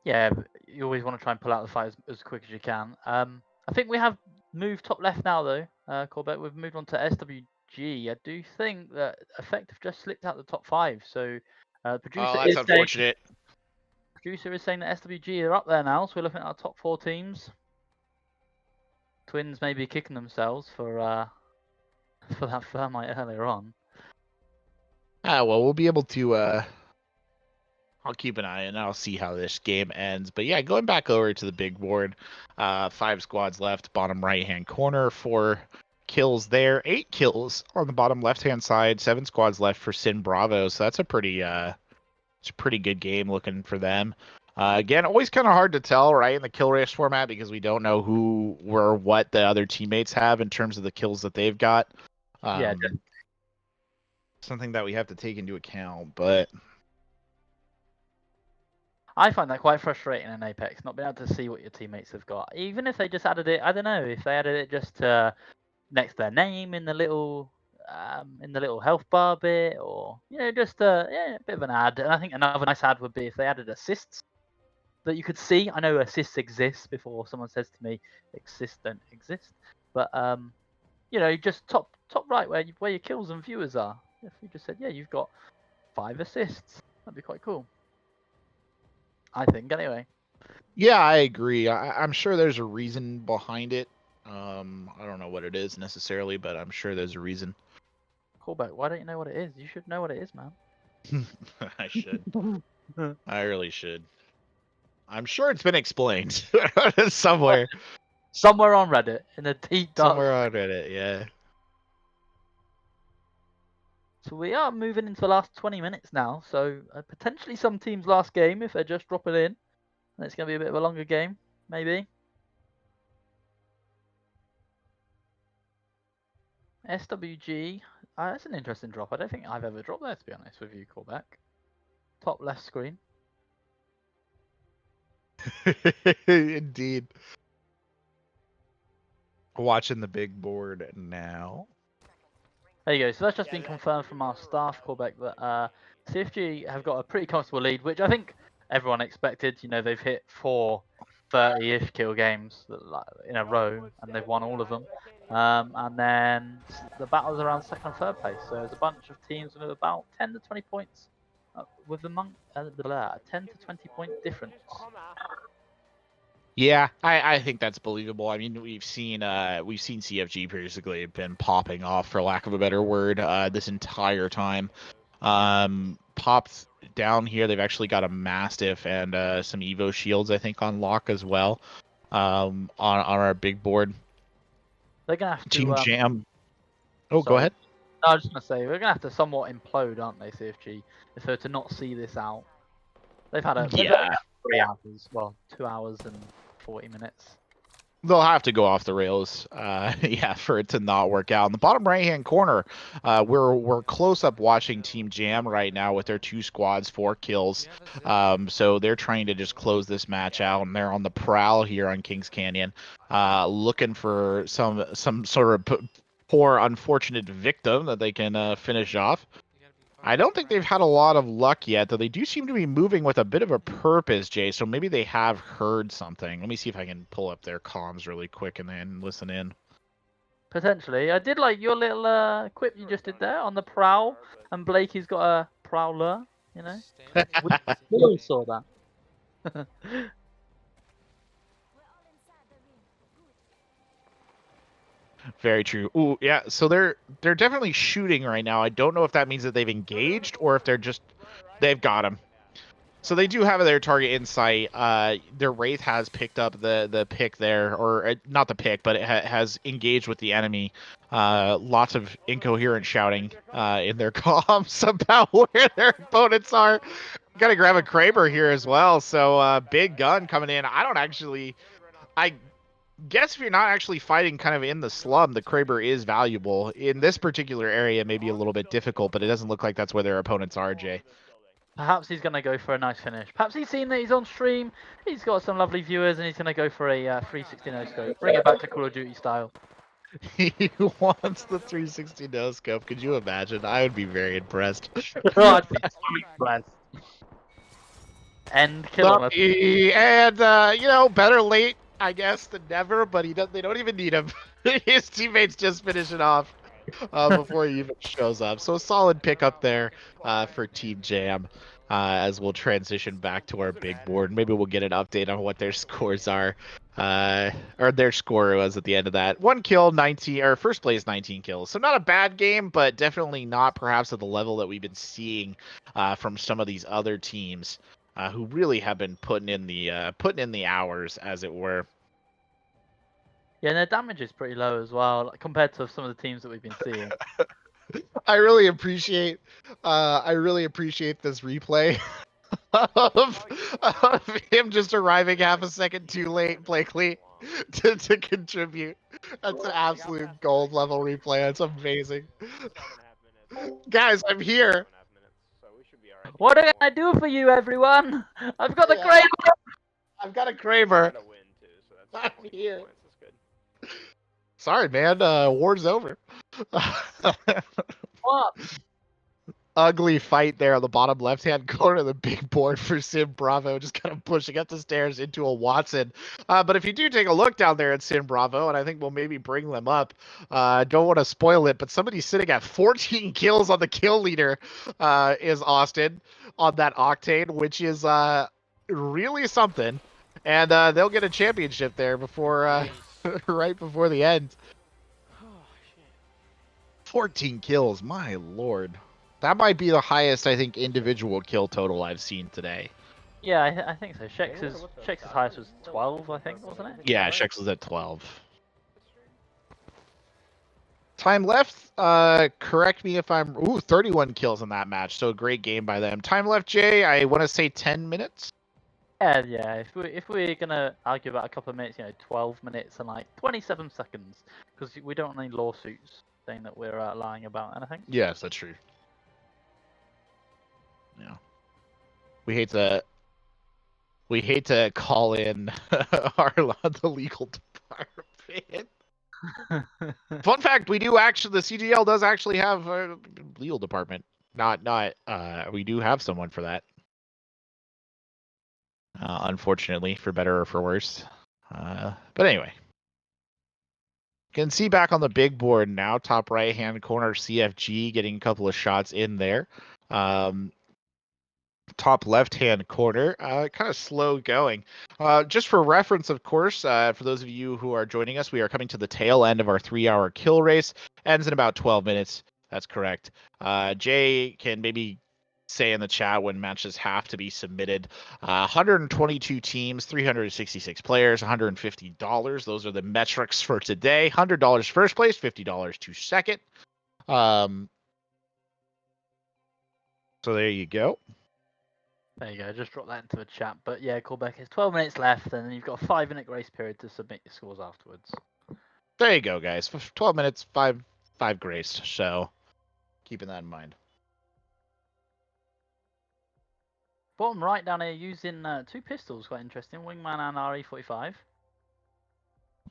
Yeah, you always want to try and pull out the fight as quick as you can. I think we have moved top left now, though, Corbec. We've moved on to SWG. I do think that Effect have just slipped out the top 5. So, Oh, that's unfortunate. Producer is saying that SWG are up there now, so we're looking at our top 4 teams. Twins may be kicking themselves for that thermite earlier on. Well, we'll be able to... I'll keep an eye and I'll see how this game ends. But yeah, going back over to the big board, 5 squads left, bottom right-hand corner, 4 kills there, 8 kills on the bottom left-hand side, 7 squads left for Sin Bravo. So that's a pretty, it's a pretty good game looking for them. Again, always kind of hard to tell, right, in the kill race format because we don't know who or what the other teammates have in terms of the kills that they've got. Yeah, something that we have to take into account, but... I find that quite frustrating in Apex, not being able to see what your teammates have got. Even if they just added it, I don't know, if they added it just next to their name in the little health bar bit, or just a bit of an ad. And I think another nice ad would be if they added assists that you could see. I know assists exist before someone says to me, assists don't exist, but just top right where your kills and viewers are. If you just said, yeah, you've got 5 assists, that'd be quite cool. I think, anyway. Yeah, I agree. I'm sure there's a reason behind it. I don't know what it is necessarily, but I'm sure there's a reason. Corbec, why don't you know what it is? You should know what it is, man. I should. I really should. I'm sure it's been explained somewhere. Somewhere on Reddit, in a deep dark... Somewhere on Reddit, yeah. So we are moving into the last 20 minutes now, so potentially some teams' last game if they're just dropping in. And it's going to be a bit of a longer game, maybe. SWG, that's an interesting drop. I don't think I've ever dropped there, to be honest with you, Corbec. Top left screen. Indeed. Watching the big board now. There you go. So that's just been confirmed from our staff, Corbec, that CFG have got a pretty comfortable lead, which I think everyone expected. They've hit 4 30-ish kill games in a row, and they've won all of them. And then the battles around 2nd and 3rd place. So there's a bunch of teams with about 10 to 20 points, with the 10 to 20 point difference. Yeah, I think that's believable. I mean, we've seen CFG basically been popping off, for lack of a better word, this entire time. Popped down here. They've actually got a Mastiff and some Evo shields, I think, on lock as well. On our big board. They're gonna have to Team Jam. Oh, go ahead. I was just gonna say we're gonna have to somewhat implode, aren't they, CFG, if they're to not see this out. They've had Yeah. 3 hours, well, 2 hours and 40 minutes. They'll have to go off the rails, yeah, for it to not work out. In the bottom right-hand corner, we're close up watching Team Jam right now with their 2 squads, 4 kills. So they're trying to just close this match out, and they're on the prowl here on Kings Canyon, looking for some sort of poor, unfortunate victim that they can finish off. I don't think they've had a lot of luck yet, though they do seem to be moving with a bit of a purpose, Jay, so maybe they have heard something. Let me see if I can pull up their comms really quick and then listen in. Potentially. I did like your little quip you just did there on the prowl, and Blakey's got a prowler, you know? We all saw that. Very true. Ooh, yeah, so they're definitely shooting right now. I don't know if that means that they've engaged or if they've got him. So they do have their target in sight. Their Wraith has picked up the pick there, or not the pick, but it has engaged with the enemy. Lots of incoherent shouting in their comms about where their opponents are. Got to grab a Kraber here as well. So big gun coming in. I guess if you're not actually fighting kind of in the slum, the Kraber is valuable. In this particular area, maybe a little bit difficult, but it doesn't look like that's where their opponents are, Jay. Perhaps he's going to go for a nice finish. Perhaps he's seen that he's on stream, he's got some lovely viewers, and he's going to go for a 360 no-scope. Bring it back to Call of Duty style. He wants the 360 no scope. Could you imagine? I would be very impressed. I'd be so impressed. End kill on a... And better late, I guess, than never. But they don't even need him. His teammates just finish it off before he even shows up. So a solid pickup there for Team Jam. As we'll transition back to our big board. Maybe we'll get an update on what their scores are. Or their score was at the end of that. 1 kill, 19, or first place, 19 kills. So not a bad game, but definitely not perhaps at the level that we've been seeing from some of these other teams who really have been putting in the hours, as it were. Yeah, and their damage is pretty low as well, like, compared to some of the teams that we've been seeing. I really appreciate this replay of him just arriving half a second too late, Blakely, to contribute. That's an absolute gold level replay. That's amazing. Guys, I'm here. What can I do for you, everyone? I've got the Kraber! I've got a Kraber. I'm here. Sorry, man. War's over. What? Ugly fight there on the bottom left-hand corner of the big board for Sim Bravo, just kind of pushing up the stairs into a Watson. But if you do take a look down there at Sim Bravo, and I think we'll maybe bring them up, don't want to spoil it, but somebody sitting at 14 kills on the kill leader is Austin on that Octane, which is really something. And they'll get a championship there before right before the end. 14 kills, my lord. That might be the highest, I think, individual kill total I've seen today. Yeah, I think so. Shex's highest was 12, I think, wasn't it? Yeah, Shex was at 12. Time left, correct me if I'm... Ooh, 31 kills in that match, so a great game by them. Time left, Jay, I want to say 10 minutes? Yeah. If we're gonna argue about a couple of minutes, 12 minutes and like 27 seconds, because we don't want any lawsuits saying that we're lying about anything. Yes, that's true. Yeah. We hate to call in the legal department. Fun fact: we do actually, the CGL does actually have a legal department. We do have someone for that. Unfortunately, for better or for worse. But anyway. You can see back on the big board now, top right-hand corner, CFG getting a couple of shots in there. Top left-hand corner, kind of slow going. Just for reference, of course, for those of you who are joining us, we are coming to the tail end of our 3-hour kill race. Ends in about 12 minutes. That's correct. Jay can maybe say in the chat when matches have to be submitted. 122 teams, 366 players, $150. Those are the metrics for today. $100 first place, $50 to second. So there you go. There you go. Just drop that into the chat. But yeah, Corbec, it's 12 minutes left, and then you've got a 5-minute grace period to submit your scores afterwards. There you go, guys. 12 minutes, five graced. So keeping that in mind. Bottom right down here, using 2 pistols, quite interesting. Wingman and RE45.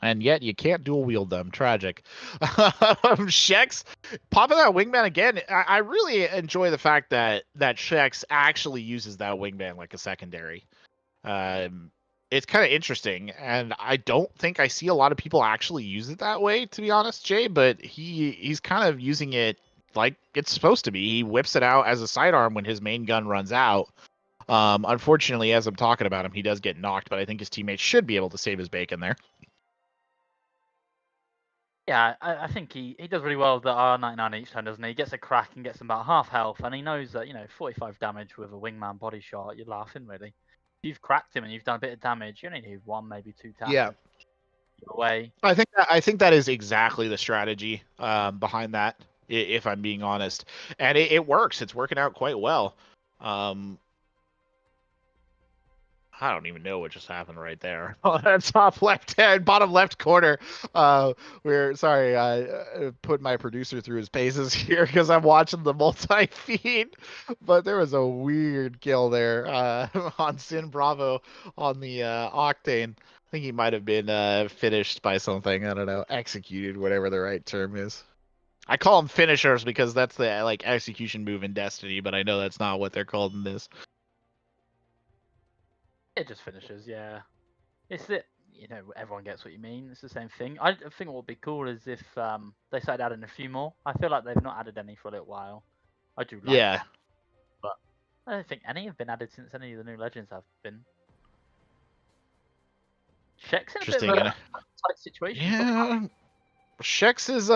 And yet you can't dual wield them. Tragic. Shex popping that wingman again. I really enjoy the fact that Shex actually uses that wingman like a secondary. It's kind of interesting, and I don't think I see a lot of people actually use it that way, to be honest, Jay. But he's kind of using it like it's supposed to be. He whips it out as a sidearm when his main gun runs out. Unfortunately, as I'm talking about him, he does get knocked, but I think his teammates should be able to save his bacon there. Yeah, I think he does really well with the R99 each time, doesn't he? He gets a crack and gets about half health, and he knows that, 45 damage with a wingman body shot, you're laughing, really. If you've cracked him and you've done a bit of damage, you only need 1, maybe 2 taps. Yeah. Away. I think that is exactly the strategy behind that, if I'm being honest. And it works. It's working out quite well. I don't even know what just happened right there. Top left hand, bottom left corner. I put my producer through his paces here because I'm watching the multi-feed. But there was a weird kill there on Sin Bravo on the Octane. I think he might have been finished by something. I don't know, executed, whatever the right term is. I call them finishers because that's the execution move in Destiny, but I know that's not what they're called in this. It just finishes, yeah. It's that, everyone gets what you mean. It's the same thing. I think what would be cool is if they started adding a few more. I feel like they've not added any for a little while. I do like Yeah. that, but I don't think any have been added since any of the new legends have been. Shex in a bit of a tight situation. Yeah. Shex is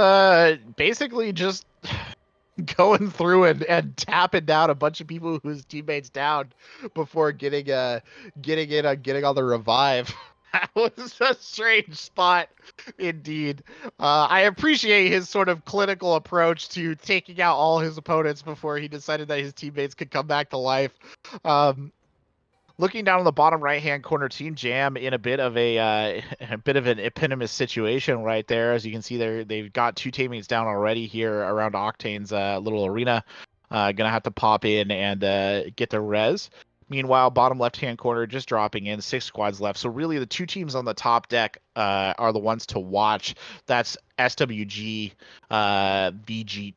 basically just going through and tapping down a bunch of people whose teammates down before getting on the revive. That was a strange spot indeed. I appreciate his sort of clinical approach to taking out all his opponents before he decided that his teammates could come back to life. Looking down in the bottom right-hand corner, Team Jam in a bit of an eponymous situation right there. As you can see, they've got 2 teammates down already here around Octane's little arena. Gonna have to pop in and get the res. Meanwhile, bottom left-hand corner just dropping in, 6 squads left. So really, the 2 teams on the top deck are the ones to watch. That's SWG, VJT.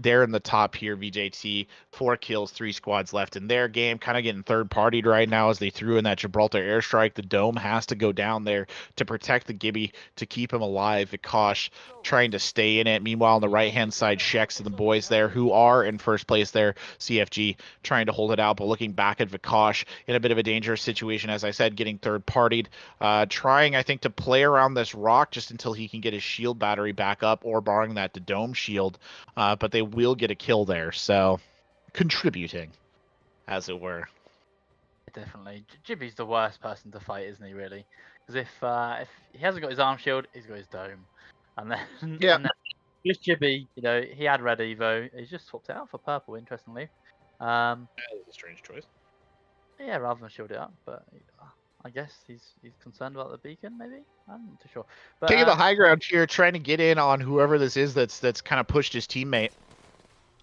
They're in the top here, VJT. 4 kills, 3 squads left in their game. Kind of getting third-partied right now as they threw in that Gibraltar airstrike. The Dome has to go down there to protect the Gibby, to keep him alive. Vikosh trying to stay in it. Meanwhile, on the right-hand side, Shex and the boys there, who are in first place there, CFG, trying to hold it out, but looking back at Vikosh in a bit of a dangerous situation, as I said, getting third-partied. Trying, I think, to play around this rock just until he can get his shield battery back up, or borrowing that to Dome shield. But they will get a kill there, so contributing, as it were. Definitely. Jibby's the worst person to fight, isn't he, really? Because if he hasn't got his arm shield, he's got his Dome. And then, Yeah. and then with Jibby, he had red Evo. He's just swapped it out for purple, interestingly. That is a strange choice. Yeah, rather than shield it up, but I guess he's concerned about the beacon, maybe? I'm not too sure. But, taking the high ground here, trying to get in on whoever this is that's kind of pushed his teammate.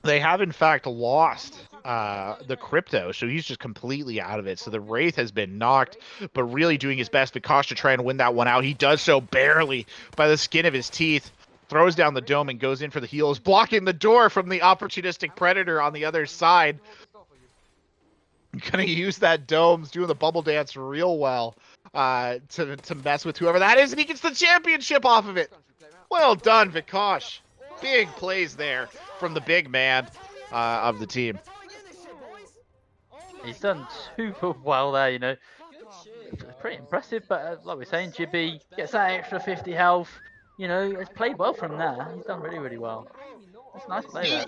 They have, in fact, lost the Crypto, so he's just completely out of it. So the Wraith has been knocked, but really doing his best, Vikosh, to try and win that one out. He does so barely by the skin of his teeth. Throws down the Dome and goes in for the heals, blocking the door from the opportunistic Predator on the other side. Gonna use that Dome's doing the bubble dance real well to mess with whoever that is, and he gets the championship off of it. Well done, Vikosh. Big plays there from the big man of the team. He's done super well there, It's pretty impressive, but like we're saying, Jibby gets that extra 50 health. It's played well from there. He's done really, really well. That's a nice play there.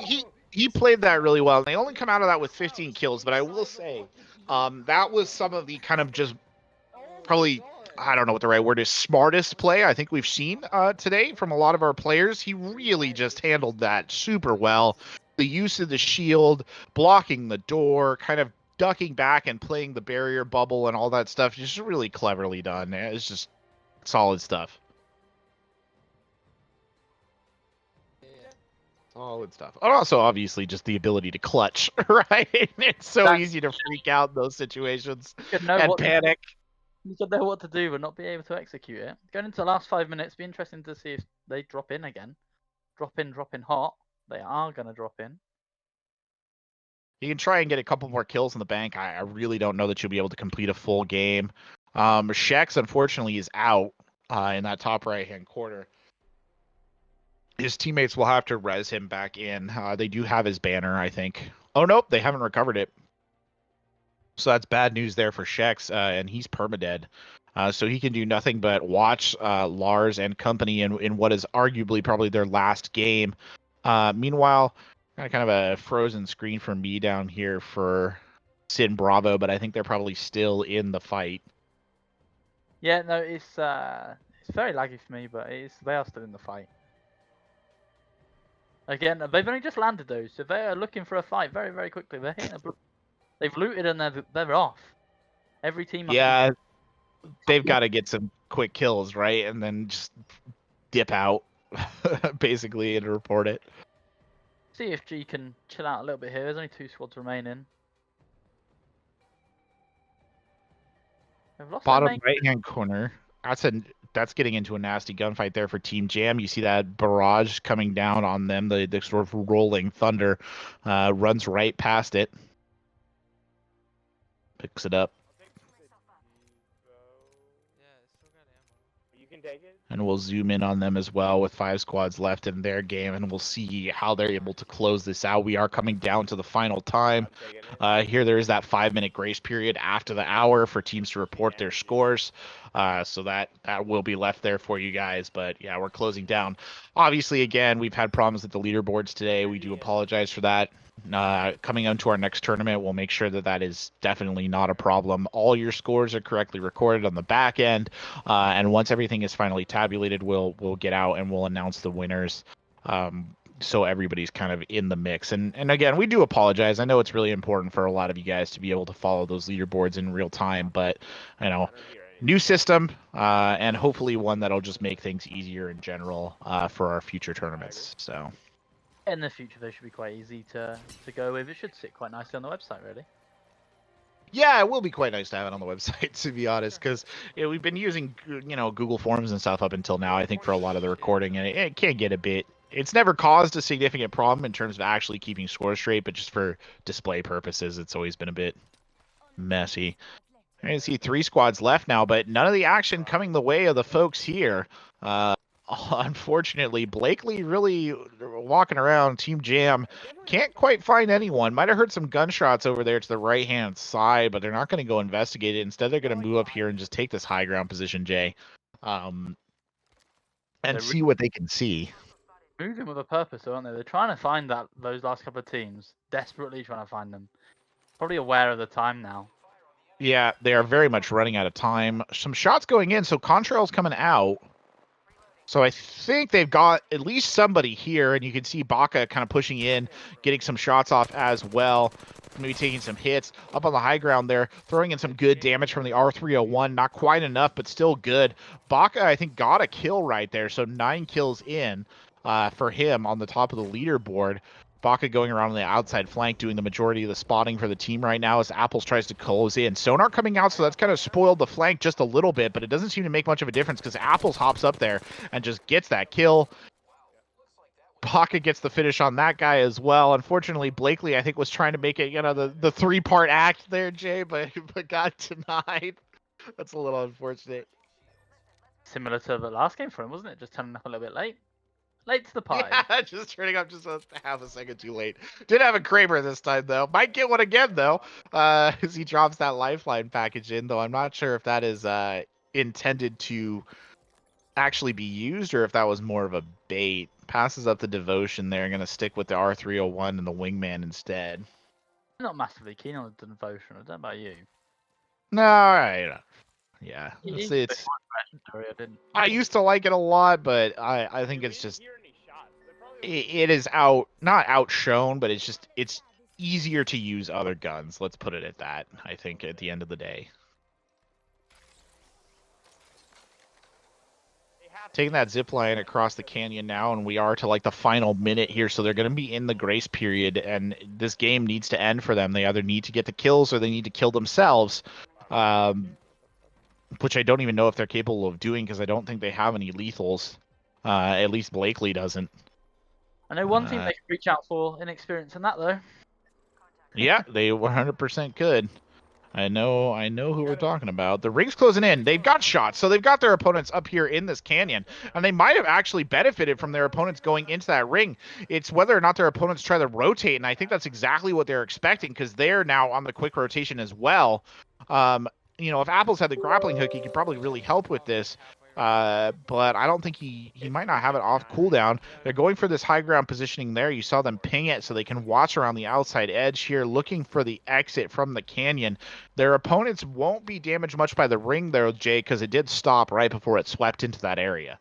He played that really well. They only come out of that with 15 kills, but I will say that was some of the kind of just probably I don't know what the right word is, smartest play I think we've seen today from a lot of our players. He really just handled that super well. The use of the shield, blocking the door, kind of ducking back and playing the barrier bubble and all that stuff, just really cleverly done. It's just solid stuff. Solid stuff. And also, obviously, just the ability to clutch, right? It's so easy to freak out in those situations and panic. You should know what to do, but not be able to execute it. Going into the last 5 minutes, be interesting to see if they drop in again. Drop in hot. They are going to drop in. You can try and get a couple more kills in the bank. I really don't know that you'll be able to complete a full game. Shex, unfortunately, is out in that top right-hand corner. His teammates will have to res him back in. They do have his banner, I think. Oh, nope, they haven't recovered it. So that's bad news there for Shex, and he's permadead. So he can do nothing but watch Lars and company in what is arguably probably their last game. Meanwhile, kind of a frozen screen for me down here for Sin Bravo, but I think they're probably still in the fight. Yeah, no, it's very laggy for me, but they are still in the fight. Again, they've only just landed those, so they are looking for a fight very, very quickly. They're hitting they've looted and they're off. Every team. Yeah, they've got to get some quick kills, right, and then just dip out, basically, and report it. See if G can chill out a little bit here. There's only 2 squads remaining. They've lost Bottom right-hand corner. That's getting into a nasty gunfight there for Team Jam. You see that barrage coming down on them. The sort of rolling thunder runs right past it. Picks it up. You can take it. And we'll zoom in on them as well with 5 squads left in their game, and we'll see how they're able to close this out. We are coming down to the final time. Here there is that 5-minute grace period after the hour for teams to report their scores. So that will be left there for you guys. But yeah, we're closing down. Obviously, again, we've had problems with the leaderboards today. We do apologize for that. Coming into our next tournament, we'll make sure that is definitely not a problem. All your scores are correctly recorded on the back end, and once everything is finally tabulated, we'll get out and we'll announce the winners. So everybody's kind of in the mix. And again, we do apologize. I know it's really important for a lot of you guys to be able to follow those leaderboards in real time, but new system, and hopefully one that'll just make things easier in general for our future tournaments. So. In the future, they should be quite easy to go with. It should sit quite nicely on the website, really. Yeah, it will be quite nice to have it on the website, to be honest, because we've been using, Google Forms and stuff up until now, I think, for a lot of the recording, and it can get a bit... It's never caused a significant problem in terms of actually keeping scores straight, but just for display purposes, it's always been a bit messy. I can see 3 squads left now, but none of the action coming the way of the folks here. Unfortunately, Blakely really walking around. Team Jam can't quite find anyone. Might have heard some gunshots over there to the right-hand side, but they're not going to go investigate it. Instead, they're going to move up here and just take this high ground position, Jay, and see what they can see. Moving with a purpose, aren't they? They're trying to find those last couple of teams. Desperately trying to find them. Probably aware of the time now. Yeah, they are very much running out of time. Some shots going in, so Contrail's coming out. So I think they've got at least somebody here, and you can see Baka kind of pushing in, getting some shots off as well. Maybe taking some hits up on the high ground there, throwing in some good damage from the R301. Not quite enough, but still good. Baka, I think, got a kill right there, so 9 kills in for him on the top of the leaderboard. Baka going around on the outside flank, doing the majority of the spotting for the team right now as Apples tries to close in. Sonar coming out, so that's kind of spoiled the flank just a little bit, but it doesn't seem to make much of a difference because Apples hops up there and just gets that kill. Baka gets the finish on that guy as well. Unfortunately, Blakely, I think, was trying to make it, the 3-part act there, Jay, but got denied. That's a little unfortunate. Similar to the last game for him, wasn't it? Just turning up a little bit late. Late to the party. Yeah, just turning up just a half a second too late. Did have a Kramer this time, though. Might get one again, though, as he drops that lifeline package in, though I'm not sure if that is intended to actually be used or if that was more of a bait. Passes up the devotion there. Going to stick with the R301 and the wingman instead. I'm not massively keen on the devotion. I don't know about you. No, all right. Yeah, It is it's Sorry, I didn't. I used to like it a lot, but I think We it's didn't just hear any shots. They're probably it is not outshone, but it's easier to use other guns. Let's put it at that. I think at the end of the day, they have to taking that zip line across the canyon now, and we are to like the final minute here, so they're going to be in the grace period, and this game needs to end for them. They either need to get the kills or they need to kill themselves. Which I don't even know if they're capable of doing because I don't think they have any lethals. At least Blakely doesn't. I know one thing they could reach out for inexperience in that though. Yeah, they 100% could. I know who we're talking about. The ring's closing in. They've got shots, so they've got their opponents up here in this canyon, and they might have actually benefited from their opponents going into that ring. It's whether or not their opponents try to rotate, and I think that's exactly what they're expecting because they're now on the quick rotation as well. If Apples had the grappling hook, he could probably really help with this. But I don't think he might not have it off cooldown. They're going for this high ground positioning there. You saw them ping it so they can watch around the outside edge here, looking for the exit from the canyon. Their opponents won't be damaged much by the ring there, Jay, because it did stop right before it swept into that area.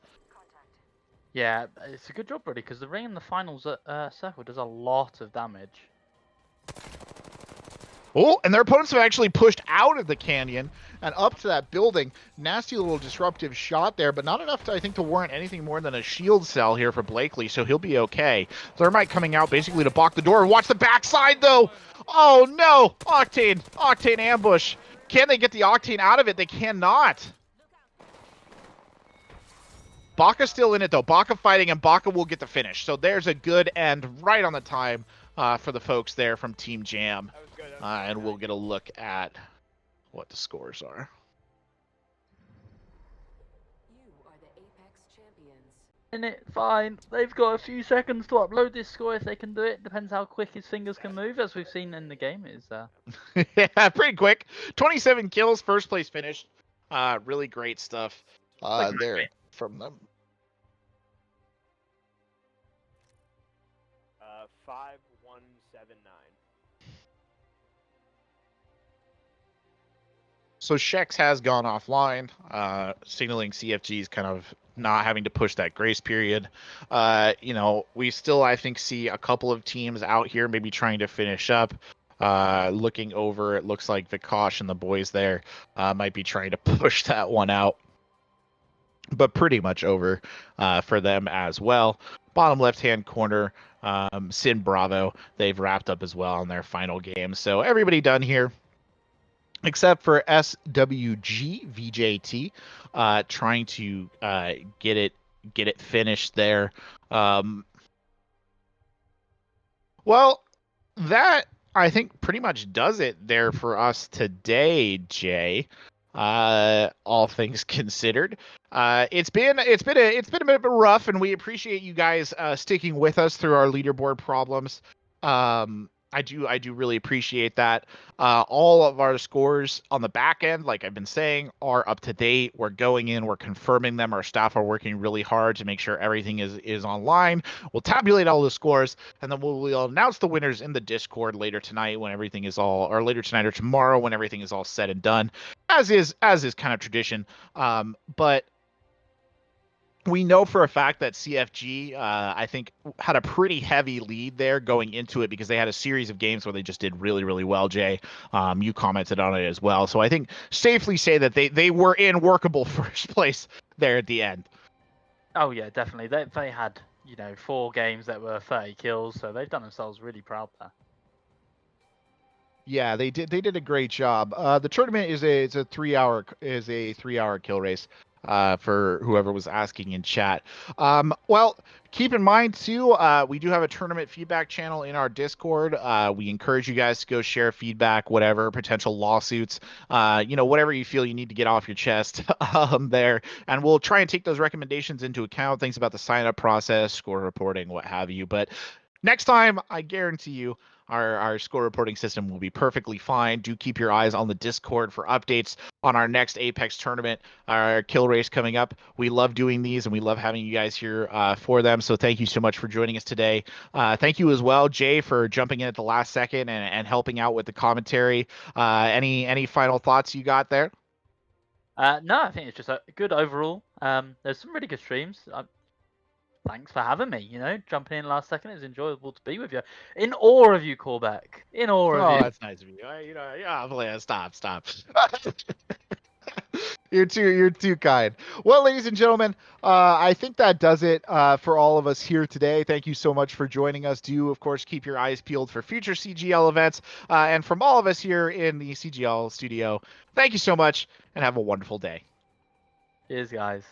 Yeah, it's a good job, really, because the ring in the finals at Circle does a lot of damage. Oh, and their opponents have actually pushed out of the canyon and up to that building. Nasty little disruptive shot there, but not enough, to, I think, to warrant anything more than a shield cell here for Blakely, so he'll be okay. Thermite coming out basically to block the door. Watch the backside, though. Oh, no. Octane ambush. Can they get the Octane out of it? They cannot. Baka still in it, though. Baka fighting, and Baka will get the finish. So there's a good end right on the time for the folks there from Team Jam. That was good. And we'll get a look at what the scores are. You are the Apex champions. In it, fine. They've got a few seconds to upload this score if they can do it. Depends how quick his fingers can move, as we've seen in the game. Yeah, pretty quick. 27 kills, first place finish. Really great stuff there from them. 5179. So Shex has gone offline, signaling CFG's kind of not having to push that grace period. We still, I think, see a couple of teams out here maybe trying to finish up. Looking over, it looks like Vikosh and the boys there might be trying to push that one out. But pretty much over for them as well. Bottom left-hand corner, Sin Bravo, they've wrapped up as well in their final game. So everybody done here, except for SWG VJT, trying to get it finished there. Well, that I think pretty much does it there for us today, Jay. All things considered, it's been a bit rough, and we appreciate you guys sticking with us through our leaderboard problems. I do really appreciate that. All of our scores on the back end, like I've been saying, are up to date. We're going in, we're confirming them. Our staff are working really hard to make sure everything is online. We'll tabulate all the scores, and then we'll announce the winners in the Discord later tonight when everything is all, or later tonight or tomorrow when everything is all said and done, as is kind of tradition. But we know for a fact that CFG, I think, had a pretty heavy lead there going into it because they had a series of games where they just did really, really well, Jay. You commented on it as well. So I think safely say that they were in workable first place there at the end. Oh, yeah, definitely. They had, 4 games that were 30 kills, so they've done themselves really proud there. Yeah, they did a great job. The tournament is a 3-hour kill race. For whoever was asking in chat. Well, keep in mind too, we do have a tournament feedback channel in our Discord. We encourage you guys to go share feedback, whatever, potential lawsuits, whatever you feel you need to get off your chest there. And we'll try and take those recommendations into account, things about the sign up process, score reporting, what have you. But next time, I guarantee you, our score reporting system will be perfectly fine. Do keep your eyes on the Discord for updates on our next Apex tournament, our kill race coming up. We love doing these, and we love having you guys here for them. So thank you so much for joining us today. Thank you as well, Jay, for jumping in at the last second and helping out with the commentary. Any final thoughts you got there? No, I think it's just a good overall. There's some really good streams. Thanks for having me. Jumping in last second. It was enjoyable to be with you. In awe of you, Corbec. In awe of Oh, you. that's nice of you. Stop. You're too kind. Well, ladies and gentlemen, I think that does it for all of us here today. Thank you so much for joining us. Do, of course, keep your eyes peeled for future CGL events. And from all of us here in the CGL studio, thank you so much and have a wonderful day. Cheers, guys.